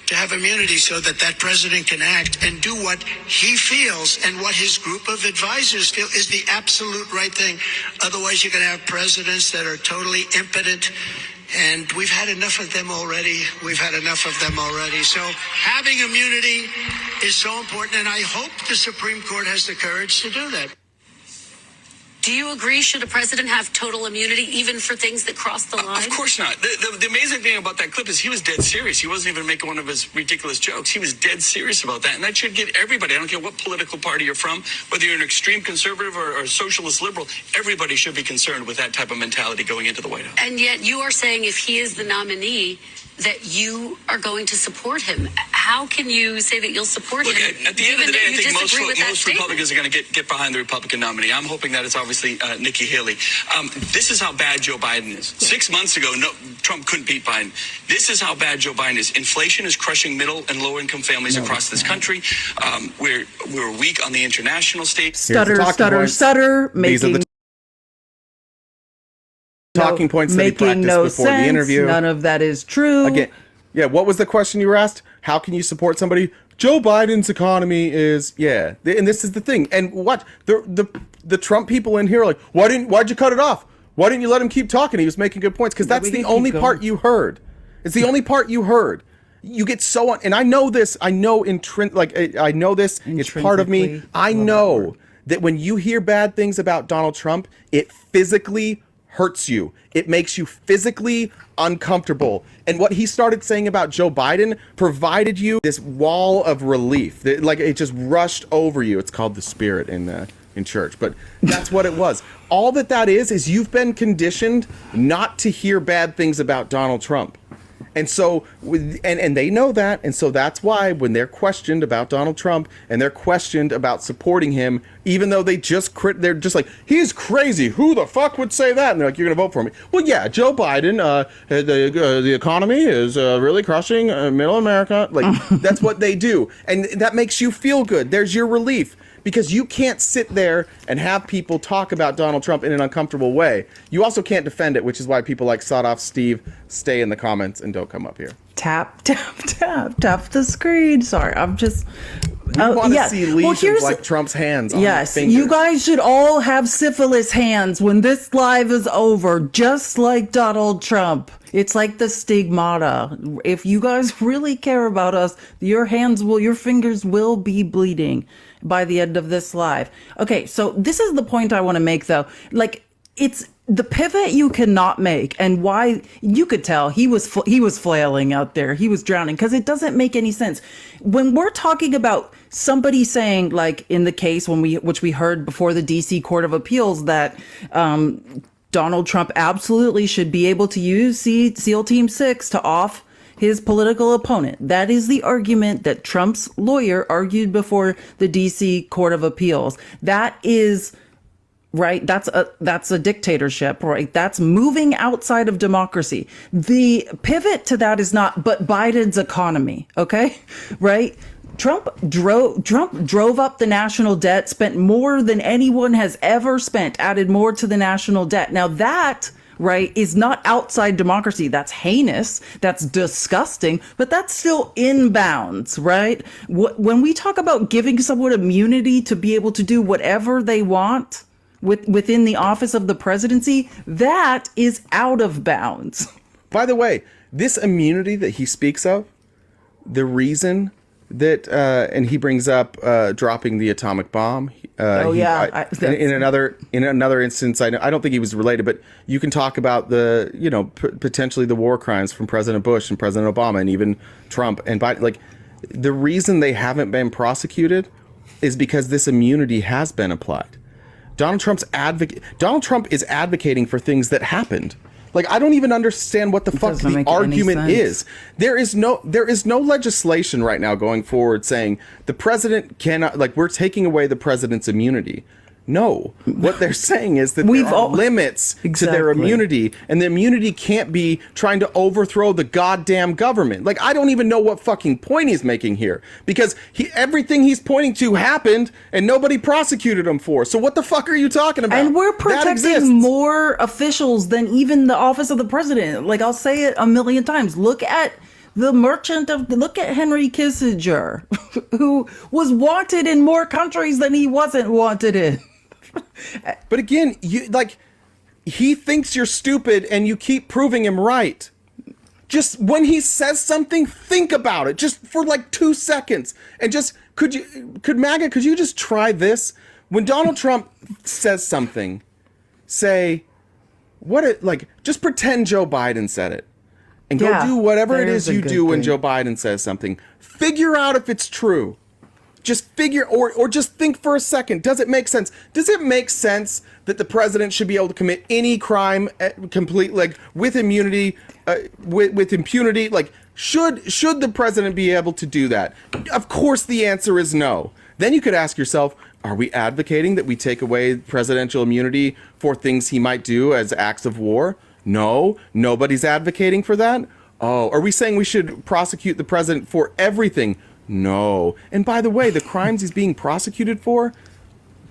to have immunity so that that president can act and do what he feels and what his group of advisors feel is the absolute right thing. Otherwise, you're going to have presidents that are totally impotent, and we've had enough of them already. So having immunity is so important, and I hope the Supreme Court has the courage to do that. Do you agree, should a president have total immunity even for things that cross the line? Of course not. The amazing thing about that clip is he was dead serious. He wasn't even making one of his ridiculous jokes. He was dead serious about that. And that should get everybody, I don't care what political party you're from, whether you're an extreme conservative or a socialist liberal, everybody should be concerned with that type of mentality going into the White House. And yet you are saying if he is the nominee, that you are going to support him. How can you say that you'll support him? At the end of the day, I think most statement? Republicans are going to get behind the Republican nominee. I'm hoping that it's obviously Nikki Haley. This is how bad Joe Biden is. 6 months ago, Trump couldn't beat Biden. This is how bad Joe Biden is. Inflation is crushing middle and low income families across this country. We're weak on the international stage. Stutter. These are the talking points that he practiced before the interview. None of that is true. Again, yeah, what was the question you were asked? How can you support somebody? Joe Biden's economy is, and this is the thing. And what the Trump people in here are like, why'd you cut it off? Why didn't you let him keep talking? He was making good points because that's the only part you heard. It's the only part you heard. You get so on, and I know this. I know I know this. It's part of me. I know that when you hear bad things about Donald Trump, it physically hurts you. It makes you physically uncomfortable. And what he started saying about Joe Biden provided you this wall of relief. Like it just rushed over you. It's called the Spirit in church, but that's what it was. All that is you've been conditioned not to hear bad things about Donald Trump. And so, and they know that, and so that's why when they're questioned about Donald Trump and they're questioned about supporting him, even though they're just like, he's crazy. Who the fuck would say that? And they're like, you're gonna vote for me? Well, yeah, Joe Biden. The economy is really crushing middle America. Like that's what they do, and that makes you feel good. There's your relief. Because you can't sit there and have people talk about Donald Trump in an uncomfortable way. You also can't defend it, which is why people like Sawed Off Steve stay in the comments and don't come up here. Tap the screen. Sorry, I'm just... We want to see lesions like Trump's hands on his fingers. You guys should all have syphilis hands when this live is over, just like Donald Trump. It's like the stigmata. If you guys really care about us, your fingers will be bleeding by the end of this live. Okay, so this is the point I want to make, though. Like, it's the pivot you cannot make, and why you could tell he was flailing out there. He was drowning because it doesn't make any sense. When we're talking about somebody saying, like in the case which we heard before the DC Court of Appeals, that Donald Trump absolutely should be able to use SEAL Team 6 to off his political opponent. That is the argument that Trump's lawyer argued before the DC Court of Appeals. That is right. That's a dictatorship, right? That's moving outside of democracy. The pivot to that is not, but Biden's economy. Okay. Right. Trump drove up the national debt, spent more than anyone has ever spent, added more to the national debt. Now that, right, is not outside democracy. That's heinous. That's disgusting, but that's still in bounds, right? When we talk about giving someone immunity to be able to do whatever they want within the office of the presidency, that is out of bounds. By the way, this immunity that he speaks of, the reason that, and he brings up dropping the atomic bomb. In another instance, I don't think he was related, but you can talk about the, potentially the war crimes from President Bush and President Obama and even Trump and Biden. Like, the reason they haven't been prosecuted is because this immunity has been applied. Donald Trump is advocating for things that happened. Like, I don't even understand what the fuck the argument is. There is no legislation right now going forward saying the president cannot, like, we're taking away the president's immunity. No, what they're saying is that there are limits to their immunity, and the immunity can't be trying to overthrow the goddamn government. Like, I don't even know what fucking point he's making here, because everything he's pointing to happened and nobody prosecuted him for. So what the fuck are you talking about? And we're protecting more officials than even the office of the president. Like, I'll say it a million times. Look at look at Henry Kissinger, who was wanted in more countries than he wasn't wanted in. But again, he thinks you're stupid and you keep proving him right. Just when he says something, think about it just for like 2 seconds. And just could you just try this? When Donald Trump says something, just pretend Joe Biden said it. And go do whatever it is you do when Joe Biden says something. Figure out if it's true. Just figure, or just think for a second. Does it make sense? Does it make sense that the president should be able to commit any crime with immunity, with impunity? Like, should the president be able to do that? Of course, the answer is no. Then you could ask yourself, are we advocating that we take away presidential immunity for things he might do as acts of war? No, nobody's advocating for that. Oh, are we saying we should prosecute the president for everything? No. And by the way, the crimes he's being prosecuted for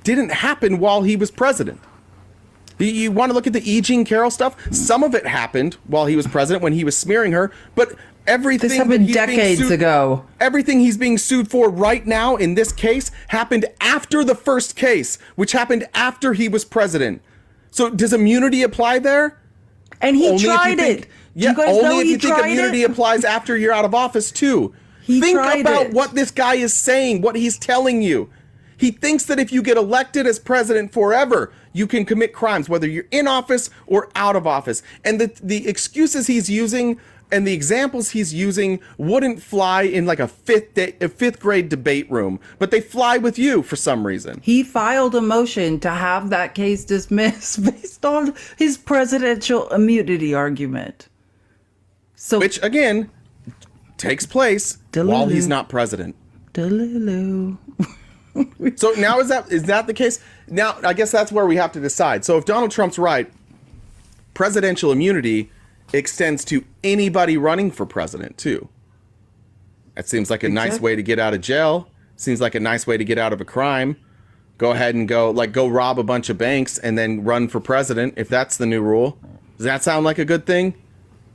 didn't happen while he was president. You want to look at the E. Jean Carroll stuff? Some of it happened while he was president when he was smearing her, but everything this happened decades ago. Everything he's being sued for right now in this case happened after the first case, which happened after he was president. So does immunity apply there? And he tried it. Yeah, only if you think immunity applies after you're out of office too. Think about what this guy is saying, what he's telling you. He thinks that if you get elected as president forever, you can commit crimes, whether you're in office or out of office. And the excuses he's using and the examples he's using wouldn't fly in like a fifth grade debate room, but they fly with you for some reason. He filed a motion to have that case dismissed based on his presidential immunity argument. So, which again takes place while he's not president. So now is that the case? Now I guess that's where we have to decide. So if Donald Trump's right, presidential immunity extends to anybody running for president too. That seems like a nice way to get out of jail. Seems like a nice way to get out of a crime. Go ahead and go rob a bunch of banks and then run for president if that's the new rule. Does that sound like a good thing?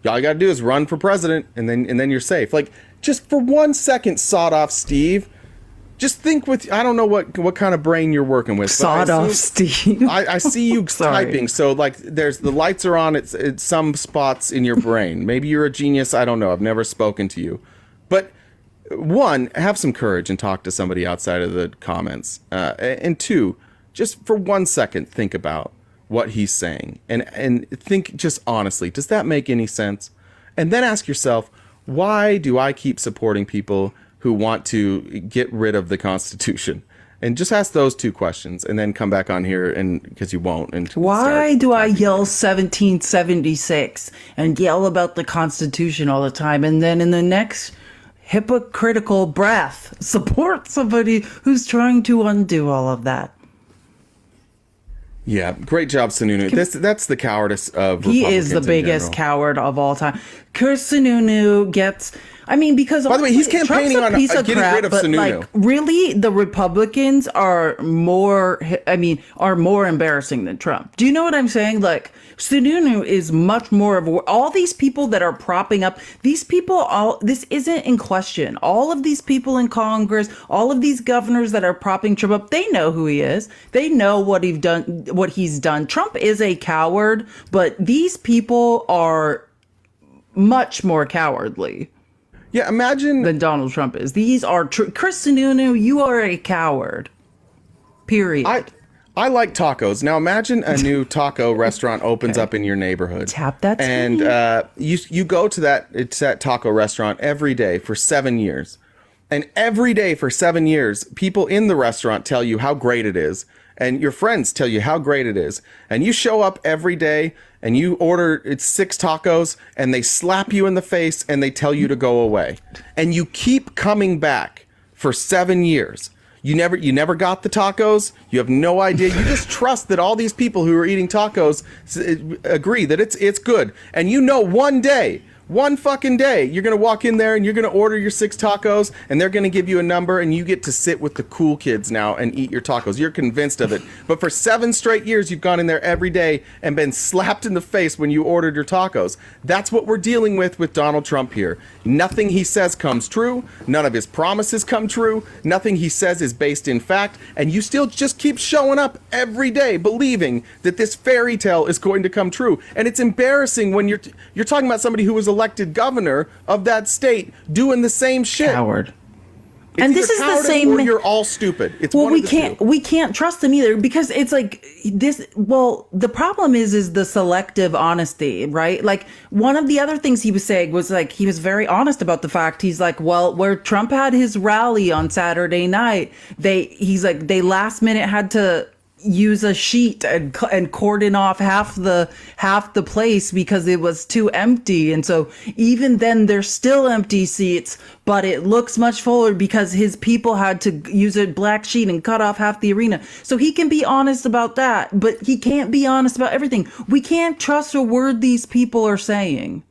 All you gotta do is run for president and then you're safe. Like, just for 1 second, sawed off Steve. Just think I don't know what kind of brain you're working with. Sawed off Steve. I see you typing. So like the lights are on at some spots in your brain. Maybe you're a genius. I don't know. I've never spoken to you. But one, have some courage and talk to somebody outside of the comments. And two, just for 1 second, think about what he's saying and think just honestly, does that make any sense? And then ask yourself, why do I keep supporting people who want to get rid of the Constitution? And just ask those two questions and then come back on here, and because you won't. And why do I yell 1776 and yell about the Constitution all the time, and then in the next hypocritical breath support somebody who's trying to undo all of that? Yeah, great job, Sununu. That's the cowardice of Republicans. He is the biggest coward of all time. Chris Sununu gets... I mean, because... By the way, he's campaigning on getting rid of Sununu. Like, really, the Republicans are more embarrassing than Trump. Do you know what I'm saying? Like, Sununu is much more of... All these people that are propping up... These people, this isn't in question. All of these people in Congress, all of these governors that are propping Trump up, they know who he is. They know what he's done. Trump is a coward, but these people are much more cowardly. Yeah, imagine than Donald Trump is. These are Chris Sununu, you are a coward. Period. I like tacos. Now imagine a new taco restaurant opens up in your neighborhood. Tap that and screen. you go to that taco restaurant every day for 7 years. And every day for 7 years, people in the restaurant tell you how great it is. And your friends tell you how great it is. And you show up every day and you order 6 tacos and they slap you in the face and they tell you to go away. And you keep coming back for 7 years. You never got the tacos. You have no idea. You just trust that all these people who are eating tacos agree that it's good. And you know one fucking day, you're going to walk in there and you're going to order your 6 tacos and they're going to give you a number and you get to sit with the cool kids now and eat your tacos. You're convinced of it. But for 7 straight years, you've gone in there every day and been slapped in the face when you ordered your tacos. That's what we're dealing with Donald Trump here. Nothing he says comes true. None of his promises come true. Nothing he says is based in fact. And you still just keep showing up every day believing that this fairy tale is going to come true. And it's embarrassing when you're talking about somebody who was elected governor of that state doing the same shit. Coward. It's and this is the same. Or you're all stupid. It's well, one of the two. We can't trust him either because it's like this. Well, the problem is the selective honesty, right? Like one of the other things he was saying was like he was very honest about the fact he's like, well, where Trump had his rally on Saturday night, they last minute had to use a sheet and cordon off half the place because it was too empty. And so even then there's still empty seats, but it looks much fuller because his people had to use a black sheet and cut off half the arena. So he can be honest about that, but he can't be honest about everything. We can't trust a word these people are saying.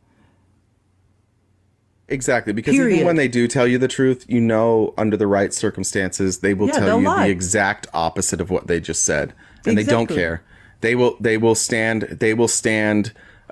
Exactly, because Period. even when they do tell you the truth, you know, under the right circumstances, they will tell you lie. the exact opposite of what they just said, and they don't care. They will stand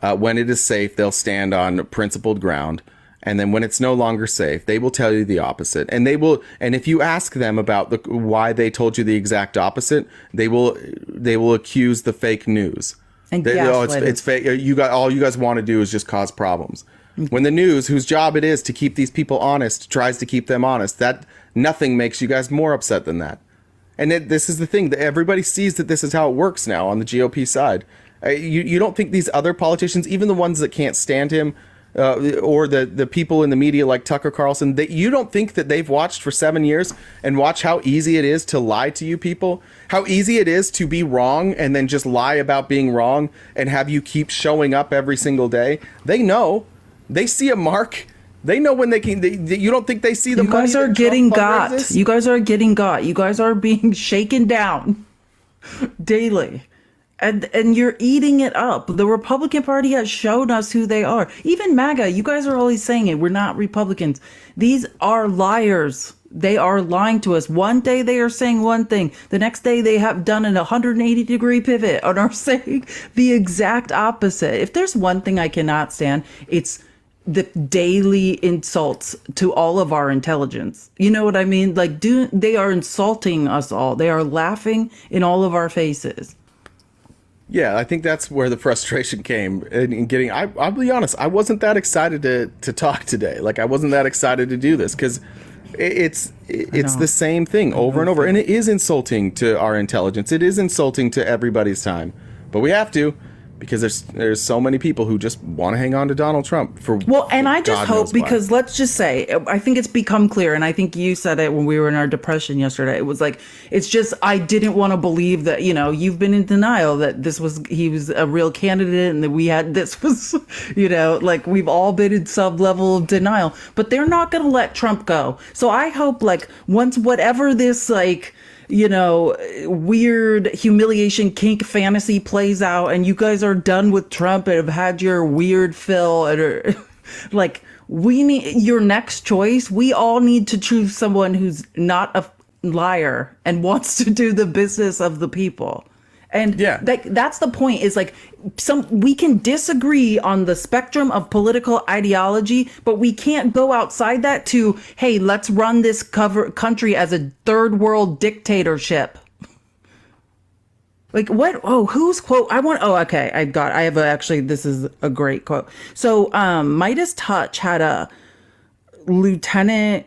when it is safe. They'll stand on principled ground, and then when it's no longer safe, they will tell you the opposite. And they will. And if you ask them about why they told you the exact opposite, they will accuse the fake news. And it's fake. All you guys want to do is just cause problems. When the news, whose job it is to keep these people honest, tries to keep them honest, that nothing makes you guys more upset than that. And this is the thing that everybody sees that this is how it works now on the GOP side. You don't think these other politicians, even the ones that can't stand him, or the people in the media like Tucker Carlson, you don't think that they've watched for 7 years and watch how easy it is to lie to you people, how easy it is to be wrong and then just lie about being wrong and have you keep showing up every single day. They know. They see a mark. They know when they can. You don't think they see the money? You guys are getting got. You guys are getting got. You guys are being shaken down daily. And you're eating it up. The Republican Party has shown us who they are. Even MAGA, you guys are always saying it. We're not Republicans. These are liars. They are lying to us. One day they are saying one thing. The next day they have done an 180-degree pivot and are saying the exact opposite. If there's one thing I cannot stand, it's the daily insults to all of our intelligence. You know what I mean? Like, they are insulting us all. They are laughing in all of our faces. Yeah, I think that's where the frustration came in getting. I'll be honest, I wasn't that excited to talk today. Like, I wasn't that excited to do this because it's the same thing over and over, and it is insulting to our intelligence. It is insulting to everybody's time, but we have to. Because there's so many people who just want to hang on to Donald Trump for and I just hope, because let's just say, I think it's become clear, and I think you said it when we were in our depression yesterday. It was like, it's just, I didn't want to believe that, you've been in denial that he was a real candidate and that this was, like we've all been in some level of denial, but they're not going to let Trump go. So I hope once whatever this weird humiliation kink fantasy plays out and you guys are done with Trump and have had your weird fill and are we need your next choice. We all need to choose someone who's not a liar and wants to do the business of the people. And that's the point, is we can disagree on the spectrum of political ideology, but we can't go outside that to, hey, let's run this country as a third world dictatorship. What? Oh, whose quote? This is a great quote. So Midas Touch had Lieutenant.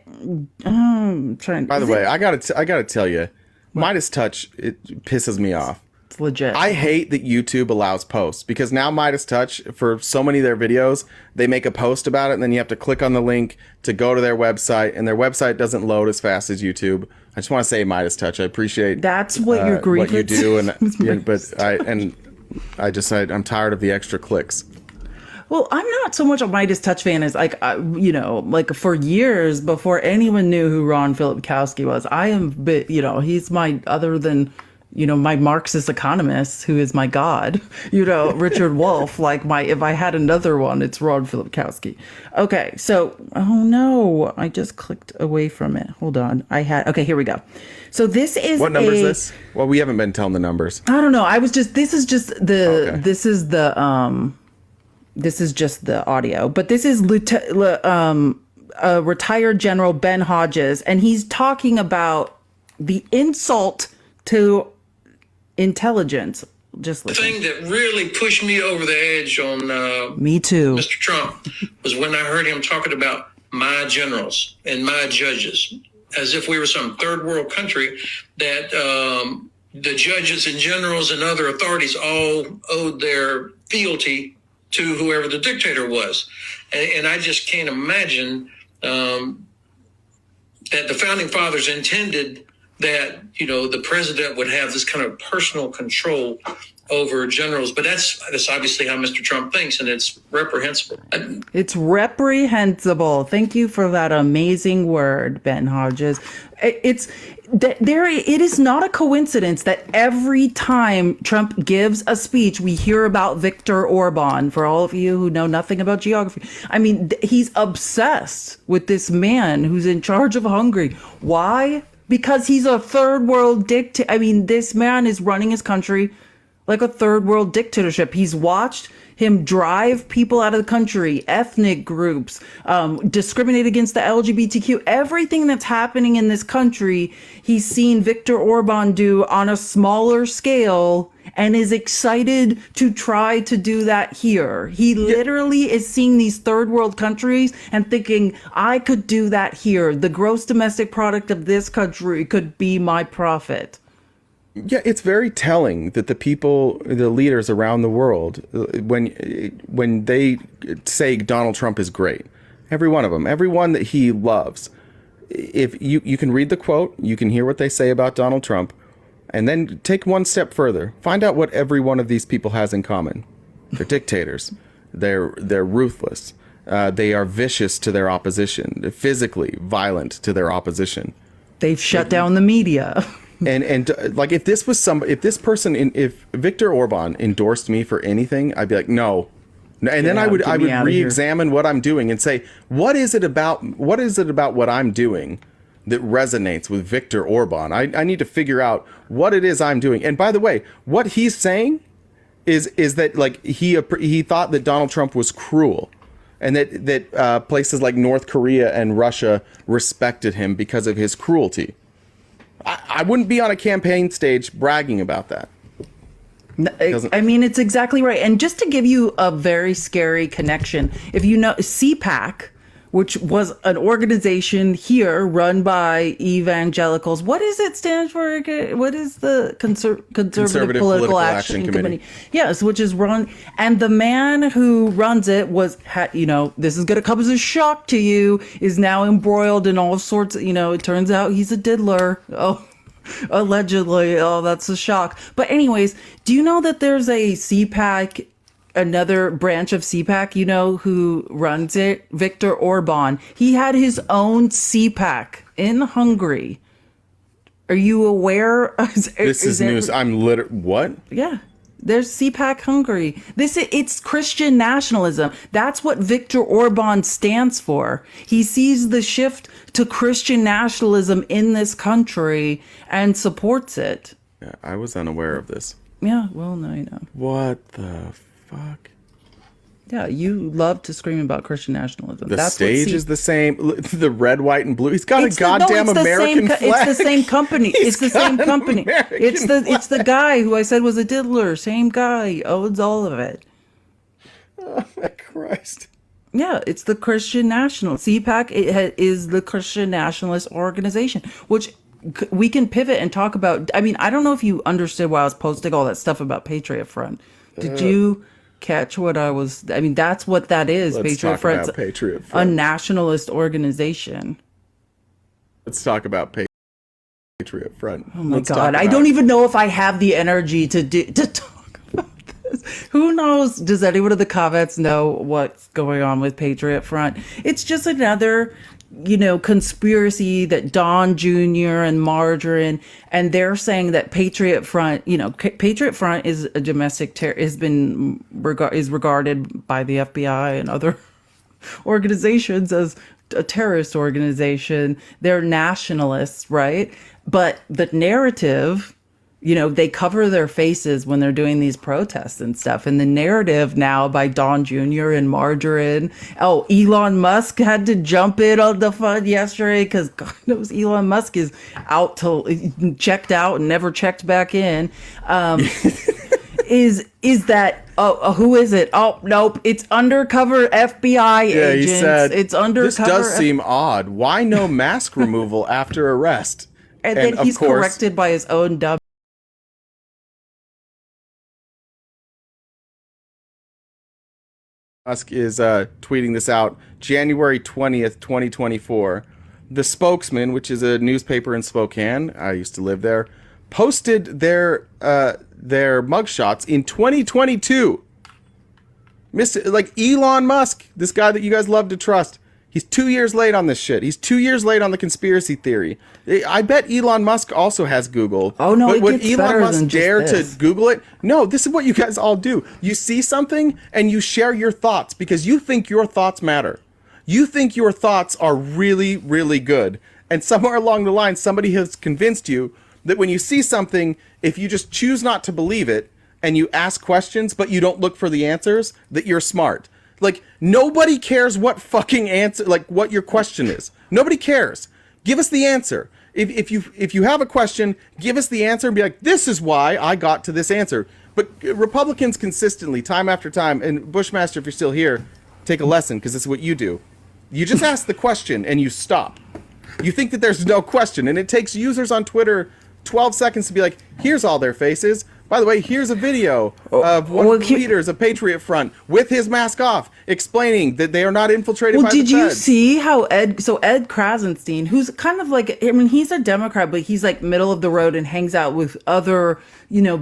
By the way, I gotta tell you, Midas Touch, it pisses me off. It's legit. I hate that YouTube allows posts, because now Midas Touch, for so many of their videos, they make a post about it, and then you have to click on the link to go to their website, and their website doesn't load as fast as YouTube. I just want to say Midas Touch. I appreciate that's what your grief what you do, and is. I'm tired of the extra clicks. Well, I'm not so much a Midas Touch fan as like for years before anyone knew who Ron Filipkowski was. I am, he's my, other than, my Marxist economist, who is my god, Richard Wolff, if I had another one, it's Ron Filipkowski. Okay, so, oh no, I just clicked away from it. Hold on. Okay, here we go. So this is what number is this? Well, we haven't been telling the numbers. I don't know. This is just the audio, but this is retired General Ben Hodges, and he's talking about the insult to intelligence. Just listen. The thing that really pushed me over the edge on me too, Mr. Trump, was when I heard him talking about my generals and my judges, as if we were some third world country, that the judges and generals and other authorities all owed their fealty to whoever the dictator was. And I just can't imagine that the founding fathers intended that, the president would have this kind of personal control over generals. But that's obviously how Mr. Trump thinks, and it's reprehensible. It's reprehensible. Thank you for that amazing word, Ben Hodges. It is not a coincidence that every time Trump gives a speech, we hear about Viktor Orban. For all of you who know nothing about geography, I mean, he's obsessed with this man who's in charge of Hungary. Why? Because he's a third world dictator. I mean, this man is running his country like a third world dictatorship. He's watched him drive people out of the country, ethnic groups, discriminate against the LGBTQ, everything that's happening in this country. He's seen Viktor Orban do on a smaller scale and is excited to try to do that here. He literally is seeing these third world countries and thinking, I could do that here. The gross domestic product of this country could be my profit. Yeah, it's very telling that the leaders around the world, when they say Donald Trump is great, every one of them, everyone that he loves, if you can read the quote, you can hear what they say about Donald Trump, and then take one step further, find out what every one of these people has in common. They're dictators. They're ruthless. They are vicious to their opposition. They're physically violent to their opposition. They've shut down the media. And like, if if Viktor Orban endorsed me for anything, I'd be like, no. And then I would re-examine what I'm doing and say, what is it about what I'm doing that resonates with Viktor Orban? I need to figure out what it is I'm doing. And by the way, what he's saying is that, like, he thought that Donald Trump was cruel, and that places like North Korea and Russia respected him because of his cruelty. I wouldn't be on a campaign stage bragging about that. I mean, it's exactly right. And just to give you a very scary connection, if you know CPAC, which was an organization here run by evangelicals. What does it stand for? What is the Conservative Political Action Committee? Yes, which is run. And the man who runs it this is going to come as a shock to you, is now embroiled in all sorts. It turns out he's a diddler. Oh, allegedly. Oh, that's a shock. But anyways, do you know that there's a CPAC, another branch of CPAC, who runs it? Viktor Orban. He had his own CPAC in Hungary. Are you aware? This is news. What? Yeah. There's CPAC Hungary. It's Christian nationalism. That's what Viktor Orban stands for. He sees the shift to Christian nationalism in this country and supports it. Yeah, I was unaware of this. Yeah, well, now you know. What the fuck? Yeah, you love to scream about Christian nationalism. The stage is the same. The red, white, and blue. He's got a goddamn American flag. It's the same company. It's the same company. It's the guy who I said was a diddler. Same guy owns all of it. Oh my Christ! Yeah, it's the Christian National. CPAC is the Christian Nationalist Organization, which we can pivot and talk about. I mean, I don't know if you understood why I was posting all that stuff about Patriot Front. Did you catch what I was? I mean, that's what that is. Let's Patriot talk Front's about Patriot Front. a nationalist organization. Let's talk about Patriot Front. Oh my God, I don't even know if I have the energy to talk about this. Who knows? Does anyone in the comments know what's going on with Patriot Front? It's just another, conspiracy that Don Jr. and Margarine, and they're saying that Patriot Front, Patriot Front is a domestic is regarded by the FBI and other organizations as a terrorist organization. They're nationalists, right? But the narrative, they cover their faces when they're doing these protests and stuff. And the narrative now by Don Jr. and Margarine. Oh, Elon Musk had to jump in on the fun yesterday because God knows Elon Musk is checked out and never checked back in. Is that who is it? Oh nope, it's undercover FBI agents. He said, it's undercover. This does seem odd. Why no mask removal after arrest? And then he's corrected by his own dub. Musk is tweeting this out January 20th, 2024. The Spokesman, which is a newspaper in Spokane, I used to live there, posted their mugshots in 2022. Like Elon Musk, this guy that you guys love to trust, he's 2 years late on this shit. He's 2 years late on the conspiracy theory. I bet Elon Musk also has Google. Oh no, but it would gets Elon better Musk than dare just to Google it? No, this is what you guys all do. You see something and you share your thoughts because you think your thoughts matter. You think your thoughts are really, really good. And somewhere along the line, somebody has convinced you that when you see something, if you just choose not to believe it and you ask questions, but you don't look for the answers, that you're smart. Like, nobody cares what fucking answer, like what your question is. Nobody cares. Give us the answer. If you have a question, give us the answer and be like, this is why I got to this answer. But Republicans consistently, time after time, and Bushmaster, if you're still here, take a lesson, because this is what you do. You just ask the question and you stop. You think that there's no question, and it takes users on Twitter 12 seconds to be like, here's all their faces. By the way, here's a video of one of the leaders of Patriot Front with his mask off, explaining that they are not infiltrated by the feds. Did you see how Ed Krasenstein, who's kind of like, I mean, he's a Democrat, but he's like middle of the road and hangs out with other,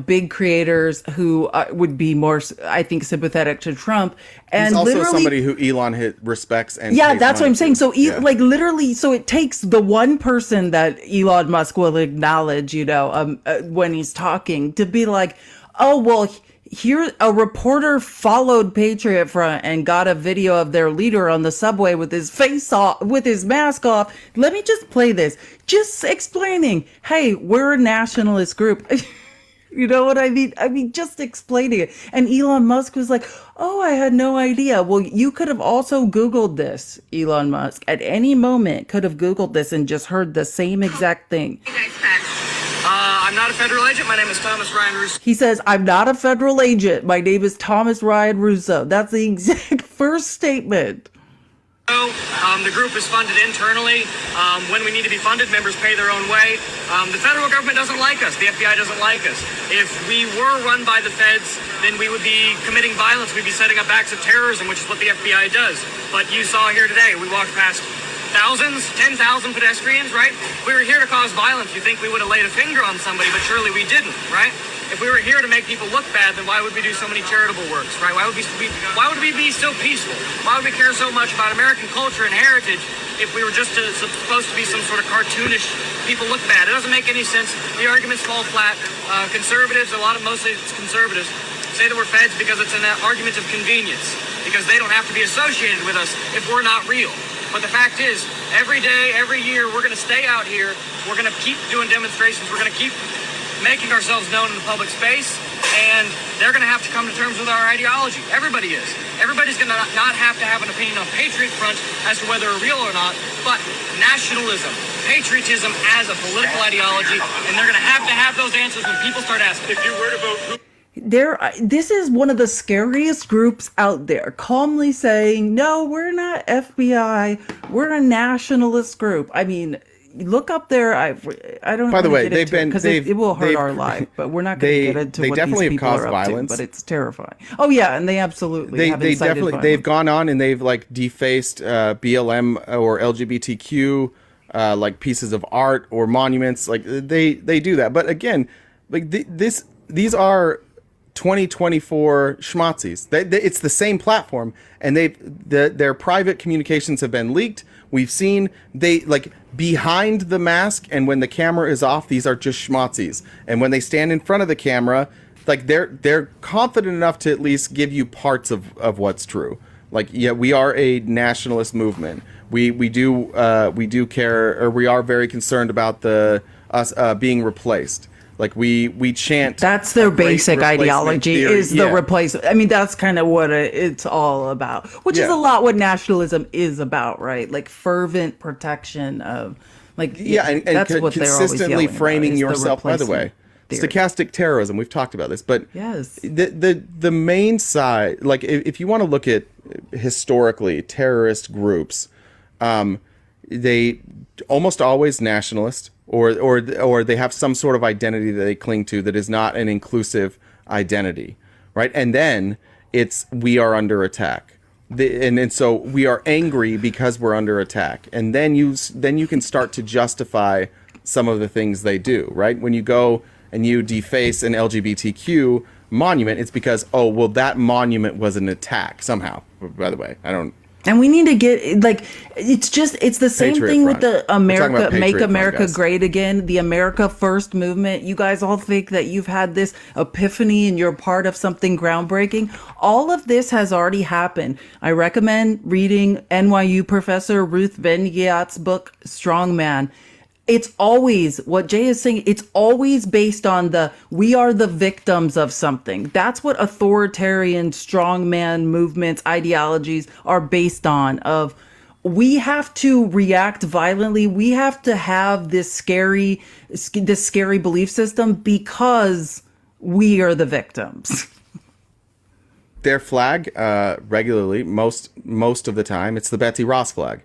big creators who would be more, I think, sympathetic to Trump. And he's also somebody who Elon respects and yeah, that's what I'm saying. So literally, so it takes the one person that Elon Musk will acknowledge, when he's talking, to be like, oh, well, here a reporter followed Patriot Front and got a video of their leader on the subway with his face off, with his mask off. Let me just play this, just explaining, hey, we're a nationalist group. You know what I mean? I mean, just explaining it. And Elon Musk was like, oh, I had no idea. Well, you could have also Googled this, Elon Musk. At any moment could have Googled this and just heard the same exact thing. I'm not a federal agent. My name is Thomas Ryan Russo. He says, I'm not a federal agent. My name is Thomas Ryan Russo. That's the exact first statement. The group is funded internally. When we need to be funded, members pay their own way. The federal government doesn't like us. The FBI doesn't like us. If we were run by the feds, then we would be committing violence. We'd be setting up acts of terrorism, which is what the FBI does. But you saw here today, we walked past thousands, 10,000 pedestrians, right? We were here to cause violence. You think we would have laid a finger on somebody, but surely we didn't, right? If we were here to make people look bad, then why would we do so many charitable works, right? Why would we be so peaceful? Why would we care so much about American culture and heritage if we were just supposed to be some sort of cartoonish people look bad? It doesn't make any sense. The arguments fall flat. Conservatives, mostly it's conservatives, say that we're feds because it's an argument of convenience, because they don't have to be associated with us if we're not real. But the fact is, every day, every year, we're going to stay out here. We're going to keep doing demonstrations. We're going to keep making ourselves known in the public space, and they're going to have to come to terms with our ideology. Everybody is. Everybody's going to not have to have an opinion on Patriot Front as to whether they're real or not, but nationalism, patriotism as a political ideology, and they're going to have those answers when people start asking. If you were to vote... This is one of the scariest groups out there, calmly saying, no, we're not FBI, we're a nationalist group. I mean, look up there. I don't. By the way, it will hurt our life, but we're not going to get into what these people are up to. But it's terrifying. Oh yeah, and they absolutely they definitely violence. They've gone on and they've like defaced BLM or LGBTQ like pieces of art or monuments. Like they do that. But again, like these are 2024 schmazzies. It's the same platform, and their private communications have been leaked. We've seen they like behind the mask, and when the camera is off, these are just schmazzies. And when they stand in front of the camera, like they're confident enough to at least give you parts of what's true. Like, yeah, we are a nationalist movement. We do care, or we are very concerned about us being replaced. Like we chant. That's their basic ideology theory. Is the replacement. I mean, that's kind of what it's all about, which is a lot what nationalism is about, right? Like fervent protection of, like, and that's what they're always consistently yelling framing about, yourself. By the way, theory. stochastic terrorism. We've talked about this, but yes, the main side, like if you want to look at historically terrorist groups, they almost always nationalist. Or they have some sort of identity that they cling to that is not an inclusive identity, right? And then it's we are under attack, and so we are angry because we're under attack, and then you can start to justify some of the things they do, right? When you go and you deface an LGBTQ monument, it's because that monument was an attack somehow. By the way, I don't. And we need to get, like, it's the same Patriot thing Front. with the Make America Front, Great Again, the America First movement. You guys all think that you've had this epiphany and you're part of something groundbreaking. All of this has already happened. I recommend reading NYU professor Ruth Ben-Ghiat's book, Strong Man. It's always, what Jay is saying, it's always based on we are the victims of something. That's what authoritarian strongman movements, ideologies are based on, of we have to react violently. We have to have this scary belief system because we are the victims. Their flag, regularly, most of the time, it's the Betsy Ross flag.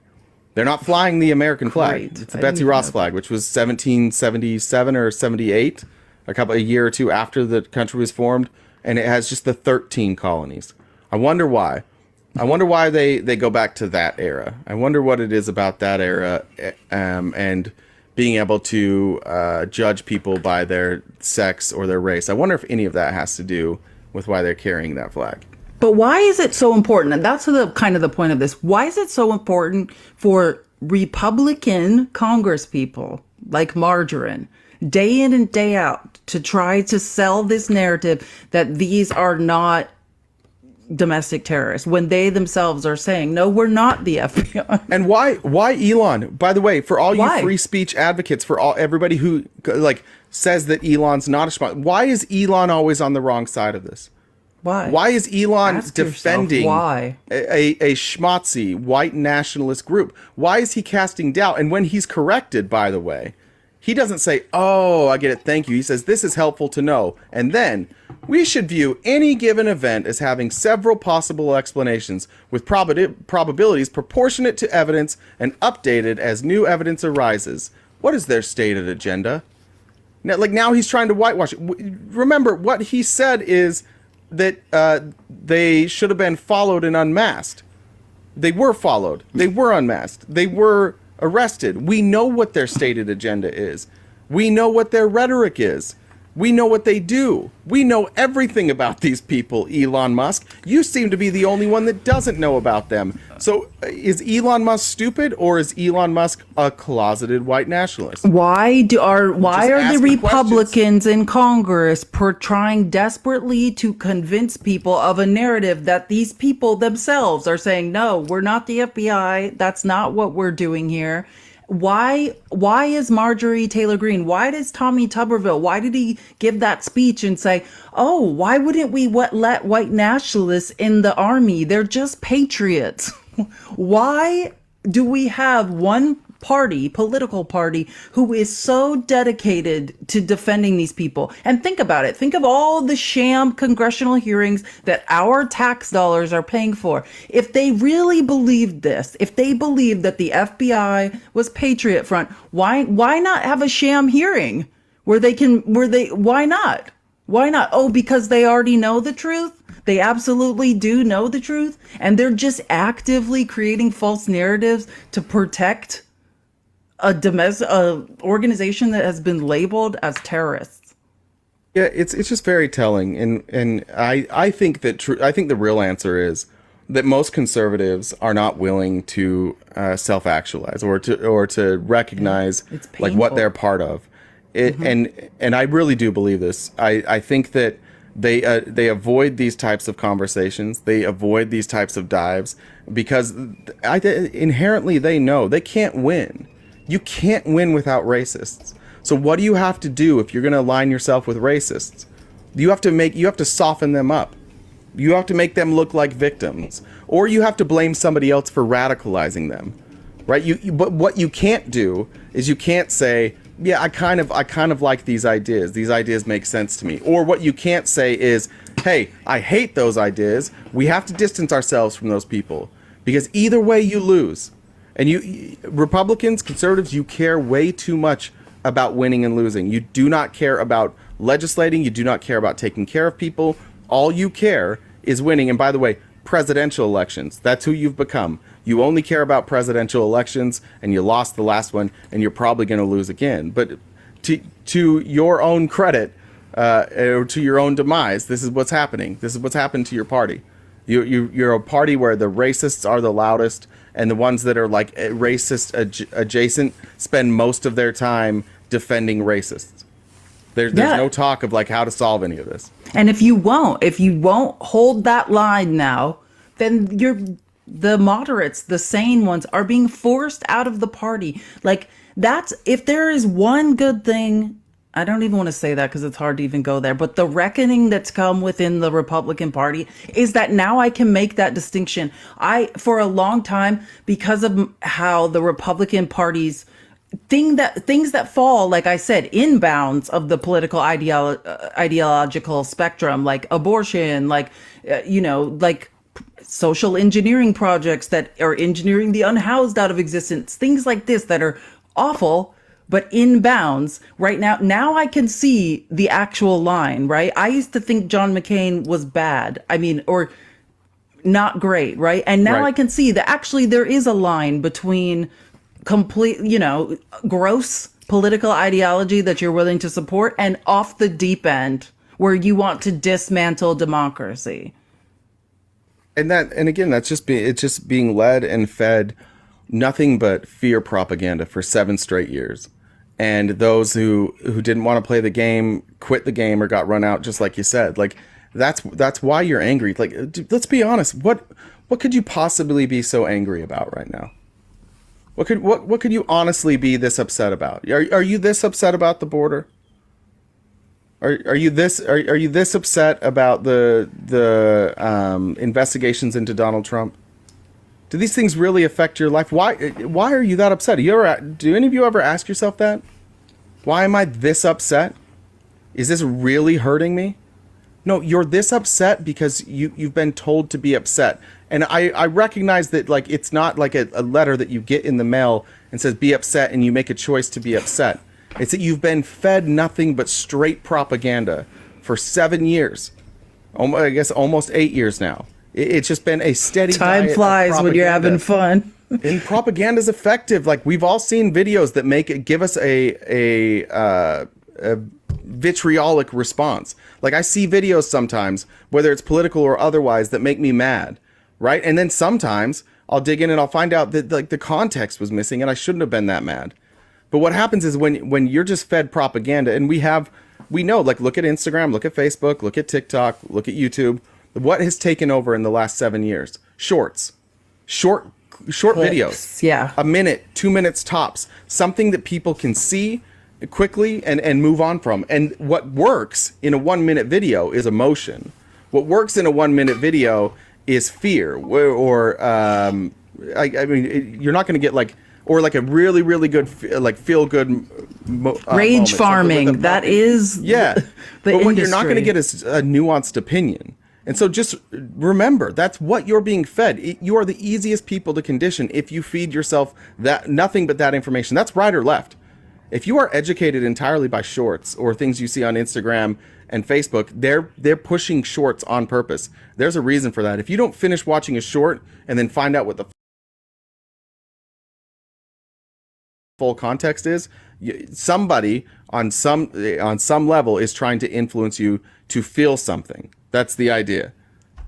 They're not flying the American flag. Great. It's the Betsy Ross flag, which was 1777 or 78, a year or two after the country was formed, and it has just the 13 colonies. I wonder why. I wonder why they go back to that era. I wonder what it is about that era, and being able to judge people by their sex or their race. I wonder if any of that has to do with why they're carrying that flag. But why is it so important? And that's the point of this. Why is it so important for Republican Congress people like Margarine, day in and day out, to try to sell this narrative that these are not domestic terrorists, when they themselves are saying, no, we're not the FBI? And why Elon? By the way, for all you free speech advocates, for everybody who like says that Elon's not a schmuck, why is Elon always on the wrong side of this? Why is Elon defending a schmutzy white nationalist group? Why is he casting doubt? And when he's corrected, by the way, he doesn't say, "Oh, I get it, thank you." He says, "This is helpful to know." And then, we should view any given event as having several possible explanations, with probabilities proportionate to evidence and updated as new evidence arises. What is their stated agenda? Now he's trying to whitewash it. Remember, what he said is that they should have been followed and unmasked. They were followed. They were unmasked. They were arrested. We know what their stated agenda is. We know what their rhetoric is. We know what they do. We know everything about these people, Elon Musk. You seem to be the only one that doesn't know about them. So is Elon Musk stupid, or is Elon Musk a closeted white nationalist? Why are the Republicans in Congress trying desperately to convince people of a narrative that these people themselves are saying, no, we're not the FBI. That's not what we're doing here. Why is Marjorie Taylor Greene? Why does Tommy Tuberville? Why did he give that speech and say, oh, why wouldn't we let white nationalists in the army? They're just patriots. Why do we have one political party, who is so dedicated to defending these people. And think about it. Think of all the sham congressional hearings that our tax dollars are paying for. If they really believed this, if they believed that the FBI was Patriot Front, why not have a sham hearing why not? Why not? Oh, because they already know the truth? They absolutely do know the truth, and they're just actively creating false narratives to protect a organization that has been labeled as terrorists. Yeah, it's just very telling, and I think that I think the real answer is that most conservatives are not willing to self-actualize or to recognize like what they're part of. And I really do believe this. I think that they avoid these types of conversations. They avoid these types of dives because inherently they know they can't win. You can't win without racists. So what do you have to do if you're going to align yourself with racists? You have to soften them up. You have to make them look like victims, or you have to blame somebody else for radicalizing them, right? But what you can't do is you can't say, yeah, I kind of like these ideas. These ideas make sense to me. Or what you can't say is, hey, I hate those ideas. We have to distance ourselves from those people, because either way you lose. And you Republicans, conservatives, you care way too much about winning and losing. You do not care about legislating. You do not care about taking care of people. All you care is winning. And by the way, presidential elections, that's who you've become. You only care about presidential elections, and you lost the last one, and you're probably going to lose again. But to your own credit, or to your own demise, this is what's happening. This is what's happened to your party. You're a party where the racists are the loudest, and the ones that are like racist adjacent spend most of their time defending racists. There's no talk of like how to solve any of this. And if you won't hold that line now, then the moderates, the sane ones, are being forced out of the party. Like, that's, if there is one good thing, I don't even want to say that because it's hard to even go there, but the reckoning that's come within the Republican Party is that now I can make that distinction. For a long time, because of how the Republican Party's things that fall, like I said, in bounds of the political ideological spectrum, like abortion, like, like social engineering projects that are engineering the unhoused out of existence, things like this that are awful, but in bounds right now I can see the actual line, right? I used to think John McCain was bad. I mean, or not great, right? And now I can see that actually there is a line between complete, gross political ideology that you're willing to support and off the deep end where you want to dismantle democracy. And again, it's just being led and fed nothing but fear propaganda for 7 straight years. And those who didn't want to play the game quit the game or got run out, just like you said. Like, that's why you're angry. Like, let's be honest. What could you possibly be so angry about right now? What could you honestly be this upset about? Are you this upset about the border? Are you this upset about the investigations into Donald Trump? Do these things really affect your life? Why are you that upset? Do any of you ever ask yourself that? Why am I this upset? Is this really hurting me? No, you're this upset because you've been told to be upset. And I recognize that, like, it's not like a letter that you get in the mail and says be upset and you make a choice to be upset. It's that you've been fed nothing but straight propaganda for 7 years. I guess almost 8 years now. It's just been a steady time flies when you're having fun. And propaganda is effective. Like, we've all seen videos that give us a vitriolic response. Like, I see videos sometimes, whether it's political or otherwise, that make me mad, right? And then sometimes I'll dig in and I'll find out that, like, the context was missing and I shouldn't have been that mad. But what happens is when you're just fed propaganda, and we know, like, look at Instagram, look at Facebook, look at TikTok, look at YouTube. What has taken over in the last 7 years? Short videos. Yeah. A minute, 2 minutes tops. Something that people can see quickly and move on from. And what works in a 1 minute video is emotion. What works in a 1 minute video is fear. Or I mean, you're not going to get, like, or like a really, really good, like feel good rage farming. That is the but what you're not going to get is a nuanced opinion. And so just remember, that's what you're being fed. You are the easiest people to condition if you feed yourself that nothing but that information. That's right or left. If you are educated entirely by shorts or things you see on Instagram and Facebook, they're pushing shorts on purpose. There's a reason for that. If you don't finish watching a short and then find out what the full context is, somebody on some level is trying to influence you to feel something. That's the idea.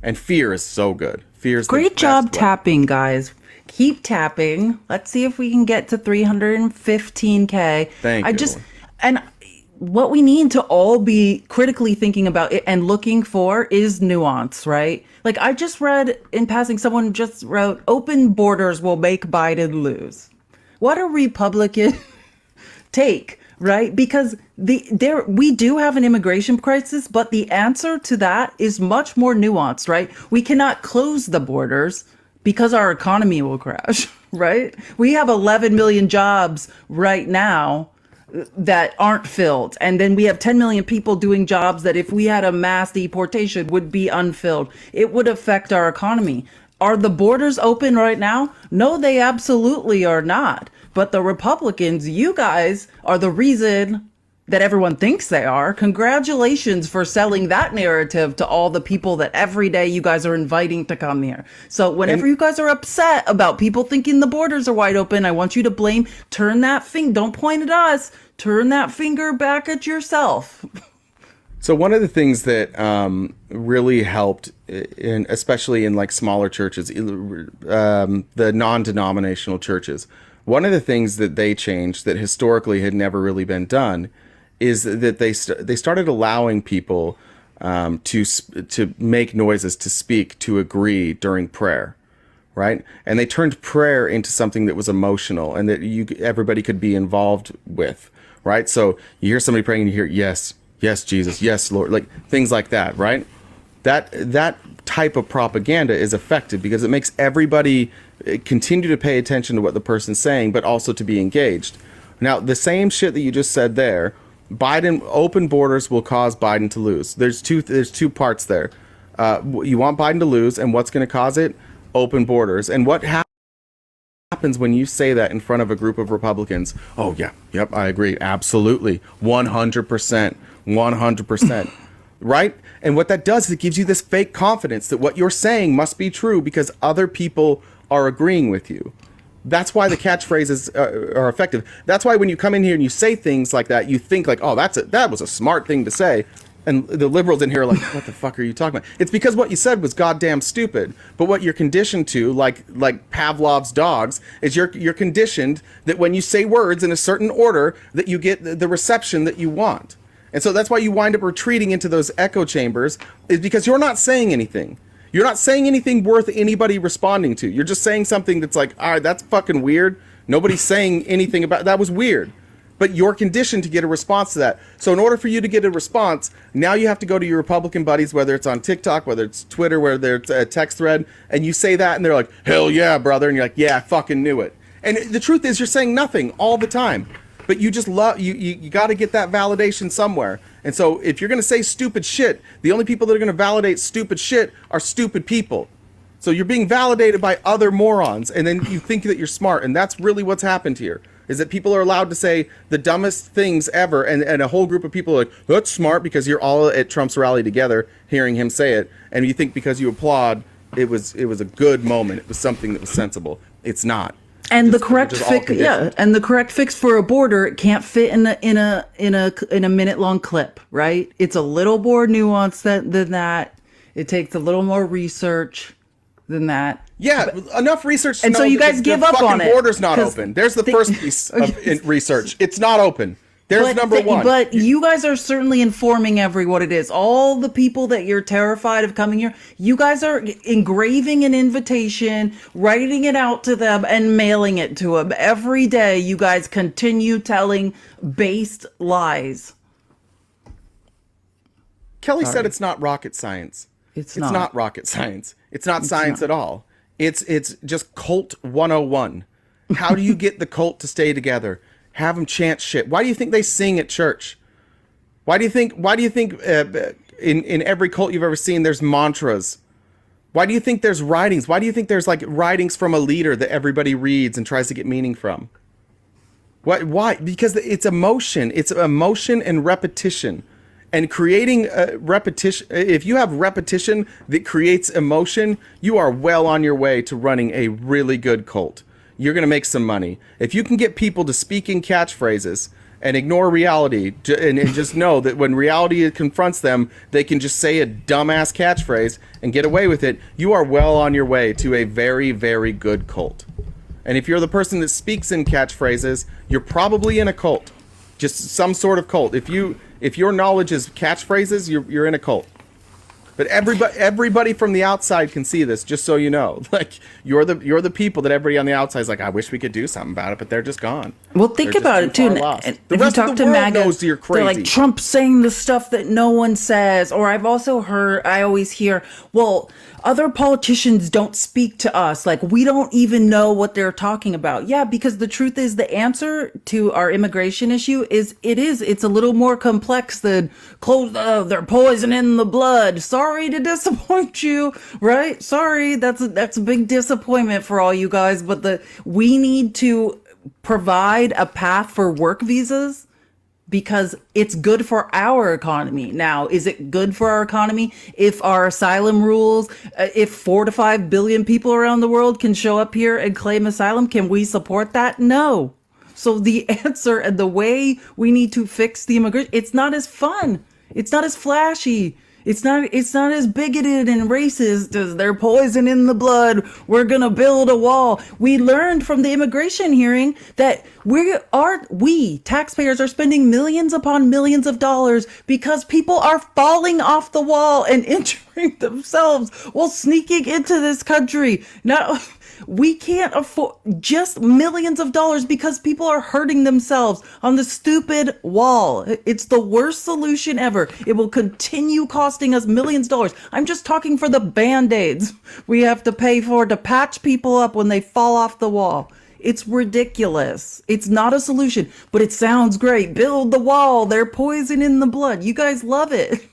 And fear is so good. Fear is great job tapping, guys. Keep tapping. Let's see if we can get to 315K. Thank you. And what we need to all be critically thinking about it and looking for is nuance, right? Like I just read in passing, someone just wrote, open borders will make Biden lose. What a Republican take, right? Because we do have an immigration crisis, but the answer to that is much more nuanced, right? We cannot close the borders because our economy will crash, right? We have 11 million jobs right now that aren't filled. And then we have 10 million people doing jobs that if we had a mass deportation would be unfilled. It would affect our economy. Are the borders open right now? No, they absolutely are not. But the Republicans, you guys are the reason that everyone thinks they are. Congratulations for selling that narrative to all the people that every day you guys are inviting to come here. So whenever you guys are upset about people thinking the borders are wide open, I want you to turn that finger, don't point at us, turn that finger back at yourself. So one of the things that really helped, especially in like smaller churches, the non-denominational churches, one of the things that they changed that historically had never really been done is that they started allowing people to make noises, to speak, to agree during prayer, right? And they turned prayer into something that was emotional and that everybody could be involved with, right? So you hear somebody praying and you hear, yes, yes, Jesus, yes, Lord, like things like that, right? That type of propaganda is effective because it makes everybody continue to pay attention to what the person's saying, but also to be engaged. Now, the same shit that you just said there, open borders will cause Biden to lose. There's two parts there. You want Biden to lose, and what's going to cause it? Open borders. And what happens when you say that in front of a group of Republicans? Oh, yeah, yep, I agree. Absolutely. 100%. 100%. Right? And what that does is it gives you this fake confidence that what you're saying must be true because other people are agreeing with you. That's why the catchphrases are effective. That's why when you come in here and you say things like that, you think like, oh, that was a smart thing to say. And the liberals in here are like, what the fuck are you talking about? It's because what you said was goddamn stupid. But what you're conditioned to, like Pavlov's dogs, is you're conditioned that when you say words in a certain order, that you get the reception that you want. And so that's why you wind up retreating into those echo chambers, is because you're not saying anything. You're not saying anything worth anybody responding to. You're just saying something that's like, all right, that's fucking weird. Nobody's saying anything about that was weird. But you're conditioned to get a response to that. So in order for you to get a response, now you have to go to your Republican buddies, whether it's on TikTok, whether it's Twitter, whether it's a text thread, and you say that, and they're like, hell yeah, brother. And you're like, yeah, I fucking knew it. And the truth is you're saying nothing all the time. But you just you got to get that validation somewhere. And so if you're going to say stupid shit, the only people that are going to validate stupid shit are stupid people. So you're being validated by other morons, and then you think that you're smart. And that's really what's happened here, is that people are allowed to say the dumbest things ever. And a whole group of people are like, that's smart, because you're all at Trump's rally together hearing him say it. And you think because you applaud, it was a good moment. It was something that was sensible. It's not. And the correct fix, and the correct fix for a border, it can't fit in a minute-long clip, right? It's a little more nuanced than that. It takes a little more research than that. Yeah, enough research to and know so you that guys give up on it. The border's not open. There's the first piece of research. It's not open. There's number one. But you guys are certainly informing everyone it is. All the people that you're terrified of coming here, you guys are engraving an invitation, writing it out to them, and mailing it to them. Every day, you guys continue telling based lies. Kelly said it's not rocket science. It's not rocket science. It's not science at all. It's just cult 101. How do you get the cult to stay together? Have them chant shit. Why do you think they sing at church? Why do you think in every cult you've ever seen there's mantras? Why do you think there's writings? Why do you think there's like writings from a leader that everybody reads and tries to get meaning from? Why? Because it's emotion. It's emotion and repetition. And creating repetition, if you have repetition that creates emotion, you are well on your way to running a really good cult. You're going to make some money. If you can get people to speak in catchphrases and ignore reality and just know that when reality confronts them, they can just say a dumbass catchphrase and get away with it, you are well on your way to a very, very good cult. And if you're the person that speaks in catchphrases, you're probably in a cult. Just some sort of cult. If your knowledge is catchphrases, you're in a cult. But everybody from the outside can see this, just so you know. Like you're the people that everybody on the outside is like, I wish we could do something about it, but they're just gone. Well, think about it too. And the if rest you of talk the to world MAGA, knows you're crazy. they're like Trump saying the stuff that no one says. Or I always hear, well, other politicians don't speak to us. Like we don't even know what they're talking about. Yeah, because the truth is the answer to our immigration issue it's a little more complex than they're poisoning the blood. Sorry to disappoint you, right? Sorry, that's a big disappointment for all you guys. But we need to provide a path for work visas because it's good for our economy. Now, is it good for our economy if our asylum rules, if 4 to 5 billion people around the world can show up here and claim asylum? Can we support that? No. So the answer and the way we need to fix the immigration, it's not as fun. It's not as flashy. It's not as bigoted and racist as they're poisoning the blood. We're going to build a wall. We learned from the immigration hearing that we taxpayers are spending millions upon millions of dollars because people are falling off the wall and injuring themselves while sneaking into this country. Now, we can't afford just millions of dollars because people are hurting themselves on the stupid wall. It's the worst solution ever. It will continue costing us millions of dollars. I'm just talking for the Band-Aids we have to pay for to patch people up when they fall off the wall. It's ridiculous. It's not a solution, but it sounds great. Build the wall. They're poisoning the blood. You guys love it.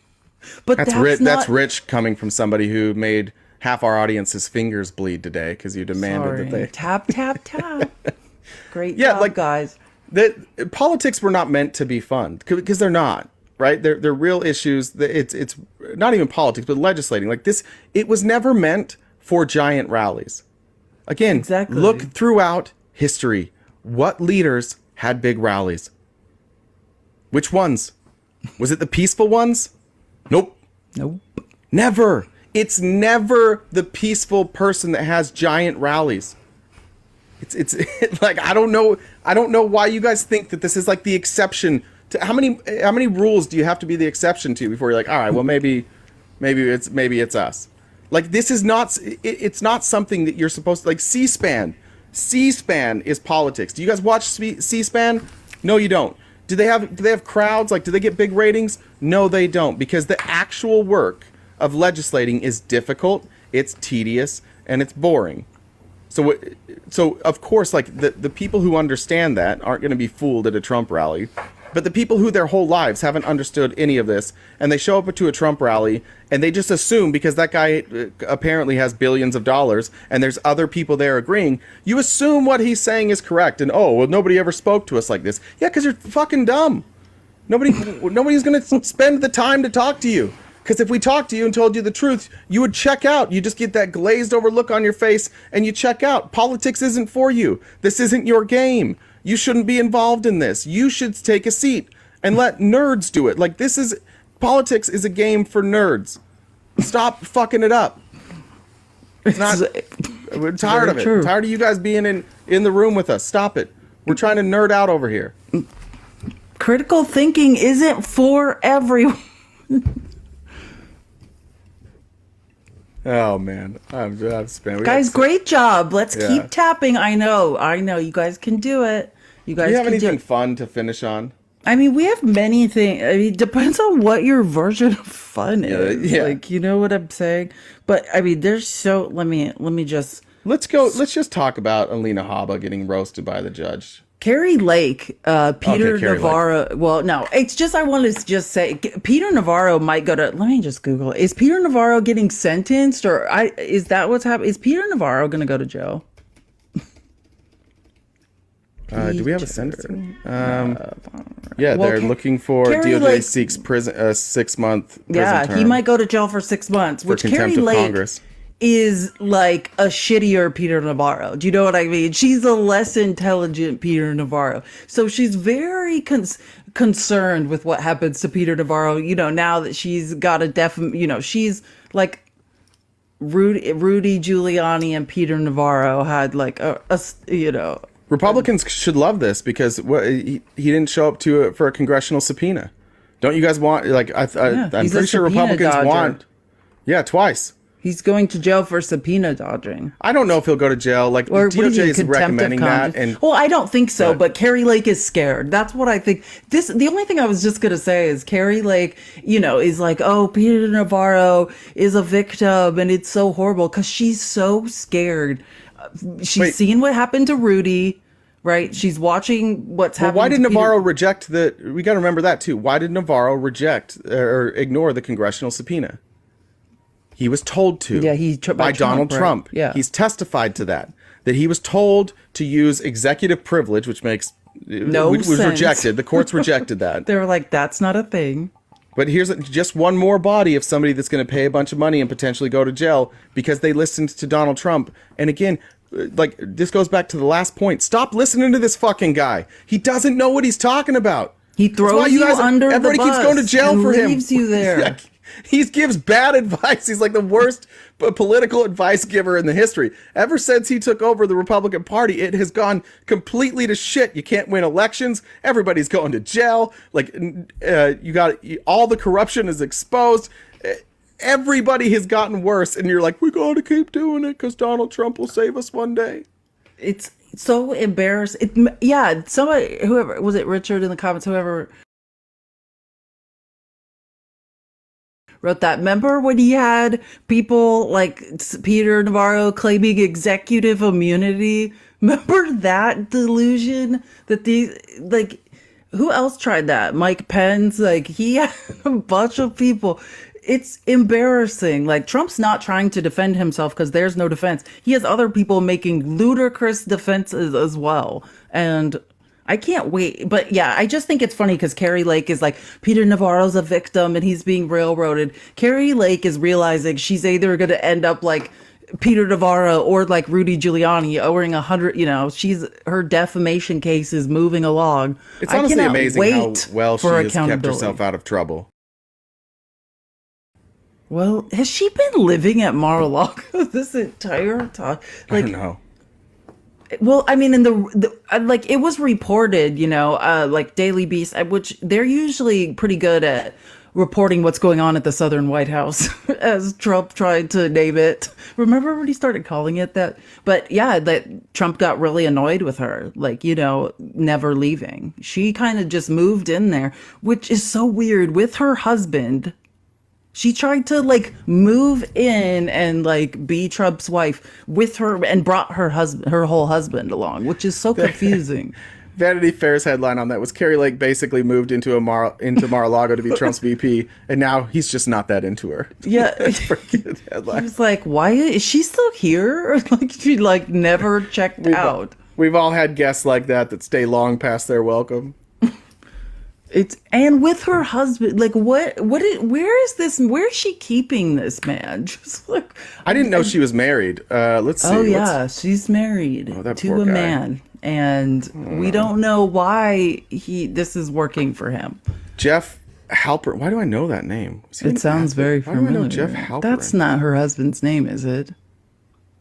But that's rich coming from somebody who made half our audience's fingers bleed today because you demanded that they tap. Great job, guys. That politics were not meant to be fun because they're not, right? They're real issues. It's not even politics, but legislating like this. It was never meant for giant rallies. Again, exactly. Look throughout history. What leaders had big rallies? Which ones? Was it the peaceful ones? Nope. Never. It's never the peaceful person that has giant rallies. It's like I don't know why you guys think that this is like the exception to how many rules do you have to be the exception to before you're like, all right, well maybe it's us. Like this is not it's not something that you're supposed to like. C-SPAN is politics. Do you guys watch C-SPAN? No, you don't. Do they have crowds? Like do they get big ratings? No, they don't, because the actual work of legislating is difficult, it's tedious, and it's boring. So of course, like the people who understand that aren't going to be fooled at a Trump rally, but the people who their whole lives haven't understood any of this, and they show up to a Trump rally, and they just assume because that guy apparently has billions of dollars, and there's other people there agreeing, you assume what he's saying is correct, and nobody ever spoke to us like this. Yeah, because you're fucking dumb. Nobody's going to spend the time to talk to you. Because if we talked to you and told you the truth, you would check out. You just get that glazed over look on your face and you check out. Politics isn't for you. This isn't your game. You shouldn't be involved in this. You should take a seat and let nerds do it. Like politics is a game for nerds. Stop fucking it up. It's not. We're tired of it. True. Tired of you guys being in the room with us. Stop it. We're trying to nerd out over here. Critical thinking isn't for everyone. Oh man, I'm spent. Guys, great job. Let's keep tapping. I know. You guys can do it. You guys. Do you have anything fun to finish on? I mean, we have many things. I mean, it depends on what your version of fun is. Yeah. Like, you know what I'm saying? But I mean, there's let me just Let's go. Let's just talk about Alina Habba getting roasted by the judge. Carrie Lake, Peter Carrie Navarro. Lake. Well, no, it's just I wanted to just say Peter Navarro might go to. Let me just Google. Is Peter Navarro getting sentenced, or is that what's happening? Is Peter Navarro going to go to jail? Do we have a sentencing? Yeah, they're looking for Carrie DOJ Lake, seeks 6-month prison term. he might go to jail for 6 months, which contempt Carrie of Lake Congress. is like a shittier Peter Navarro. Do you know what I mean? She's a less intelligent Peter Navarro. So she's very concerned with what happens to Peter Navarro, now that she's got a she's like Rudy Giuliani and Peter Navarro had like Republicans should love this because he didn't show up for a congressional subpoena. Don't you guys want I'm pretty sure Republicans want. Yeah, twice. He's going to jail for subpoena dodging. I don't know if he'll go to jail. Like, or DOJ is recommending that. Well, I don't think so, but Carrie Lake is scared. That's what I think. The only thing I was just going to say is Carrie Lake, is like, oh, Peter Navarro is a victim and it's so horrible because she's so scared. She's seen what happened to Rudy, right? She's watching what's happening. Why did Navarro reject we got to remember that too. Why did Navarro reject or ignore the congressional subpoena? He was told to by Donald Trump. Right? Yeah. He's testified to that he was told to use executive privilege, which makes was rejected. The courts rejected that. They were like, that's not a thing. But here's just one more body of somebody that's going to pay a bunch of money and potentially go to jail because they listened to Donald Trump. And again, this goes back to the last point. Stop listening to this fucking guy. He doesn't know what he's talking about. He throws you under the bus. Everybody keeps going to jail for him. Leaves you there. He gives bad advice. He's like the worst political advice giver in the history. Ever since he took over the Republican Party, it has gone completely to shit. You can't win elections. Everybody's going to jail. Like all the corruption is exposed. Everybody has gotten worse, and you're like, we got to keep doing it because Donald Trump will save us one day. It's so embarrassing. Somebody, whoever was it, Richard in the comments, whoever wrote that. Remember when he had people like Peter Navarro claiming executive immunity? Remember that delusion that who else tried that? Mike Pence, he had a bunch of people. It's embarrassing. Trump's not trying to defend himself because there's no defense. He has other people making ludicrous defenses as well. And I can't wait. But yeah, I just think it's funny because Carrie Lake is like, Peter Navarro's a victim and he's being railroaded. Carrie Lake is realizing she's either going to end up like Peter Navarro or like Rudy Giuliani owing 100, her defamation case is moving along. It's honestly amazing how well she has kept herself out of trouble. Well, has she been living at Mar-a-Lago this entire time? I don't know. Well, I mean, in the it was reported, Daily Beast, which they're usually pretty good at reporting what's going on at the Southern White House, as Trump tried to name it. Remember when he started calling it that? But yeah, that Trump got really annoyed with her, never leaving. She kind of just moved in there, which is so weird with her husband. She tried to move in and be Trump's wife with her and brought her whole husband along, which is so confusing. Vanity Fair's headline on that was Carrie Lake basically moved into Mar-a-Lago to be Trump's VP, and now he's just not that into her. Yeah, that's a pretty good headline. He was like, "Why is she still here?" Or she never checked out. We've all had guests like that stay long past their welcome. And with her husband, where is she keeping this man? Just I didn't know she was married. Let's see. Oh yeah, she's married to a man, and we don't know why this is working for him. Jeff Halperin. Why do I know that name? It sounds very familiar. Why do I know Jeff Halperin? That's not her husband's name, is it?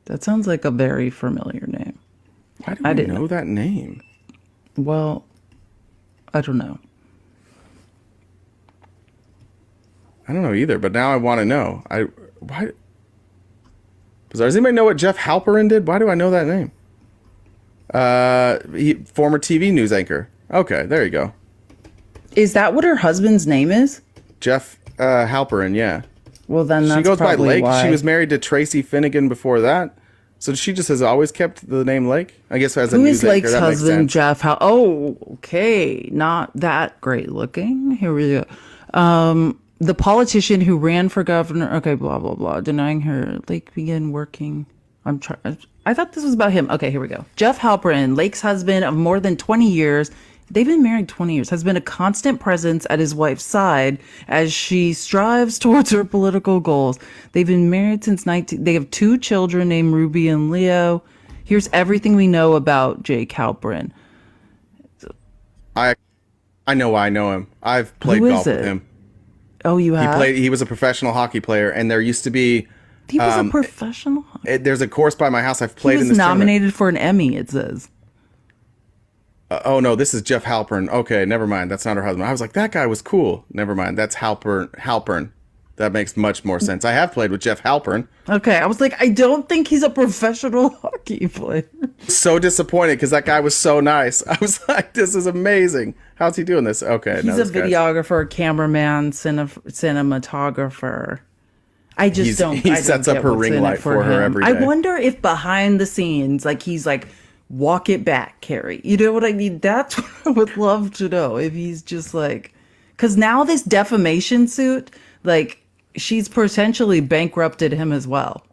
That sounds like a very familiar name. Why do I know that name? Well, I don't know. I don't know either, but now I want to know. Why? Does anybody know what Jeff Halperin did? Why do I know that name? Former TV news anchor. Okay, there you go. Is that what her husband's name is? Jeff Halperin, yeah. Well, then that's she goes by Lake. Why. She was married to Tracy Finnegan before that. So she just has always kept the name Lake? I guess as a Who news is anchor, Lake's that makes husband, sense. Jeff? How? Oh, okay. Not that great looking. Here we go. The politician who ran for governor. Okay, blah blah blah. Denying her. Lake began working. I thought this was about him. Okay, here we go. Jeff Halperin, Lake's husband of more than 20 years. They've been married 20 years. Has been a constant presence at his wife's side as she strives towards her political goals. They've been married since 19. They have 2 children named Ruby and Leo. Here's everything we know about Jake Halperin. I know why I know him. I've played Who is golf with it? him. Oh, you have? He was a professional hockey player, and there used to be. He was a professional. There's a course by my house. I've played He was in this nominated for an Emmy, it says. Oh no, this is Jeff Halpern. Okay, never mind. That's not her husband. I was like, that guy was cool. Never mind. That's Halpern. That makes much more sense. I have played with Jeff Halpern. Okay, I was like, I don't think he's a professional hockey player. So disappointed because that guy was so nice. I was like, this is amazing. How's he doing this? Okay, He's a videographer, cameraman, cinematographer. I just don't. He sets up her ring light for her every day. I wonder if behind the scenes, like he's like, walk it back, Carrie. You know what I mean? That's what I would love to know. If he's just like, because now this defamation suit, like she's potentially bankrupted him as well.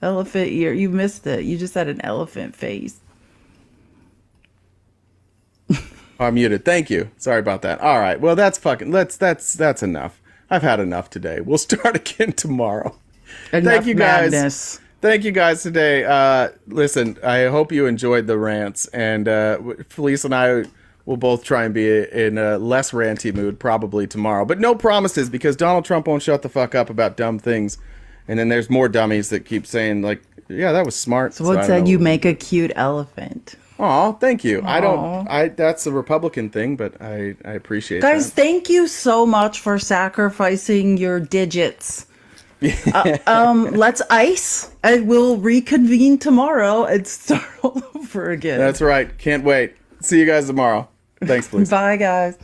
Elephant ear. You missed it. You just had an elephant face. I'm muted. Thank you. Sorry about that. All right. Well, that's enough. I've had enough today. We'll start again tomorrow. Thank you guys. Madness. Thank you guys today. Listen, I hope you enjoyed the rants, and Felice and I will both try and be in a less ranty mood probably tomorrow. But no promises, because Donald Trump won't shut the fuck up about dumb things. And then there's more dummies that keep saying, like, yeah, that was smart. So what said you make a cute elephant? Aw, thank you. That's a Republican thing, but I appreciate Guys, that. thank you so much for sacrificing your digits. Let's ice, and we'll reconvene tomorrow and start all over again. That's right. Can't wait. See you guys tomorrow. Thanks, please. Bye, guys.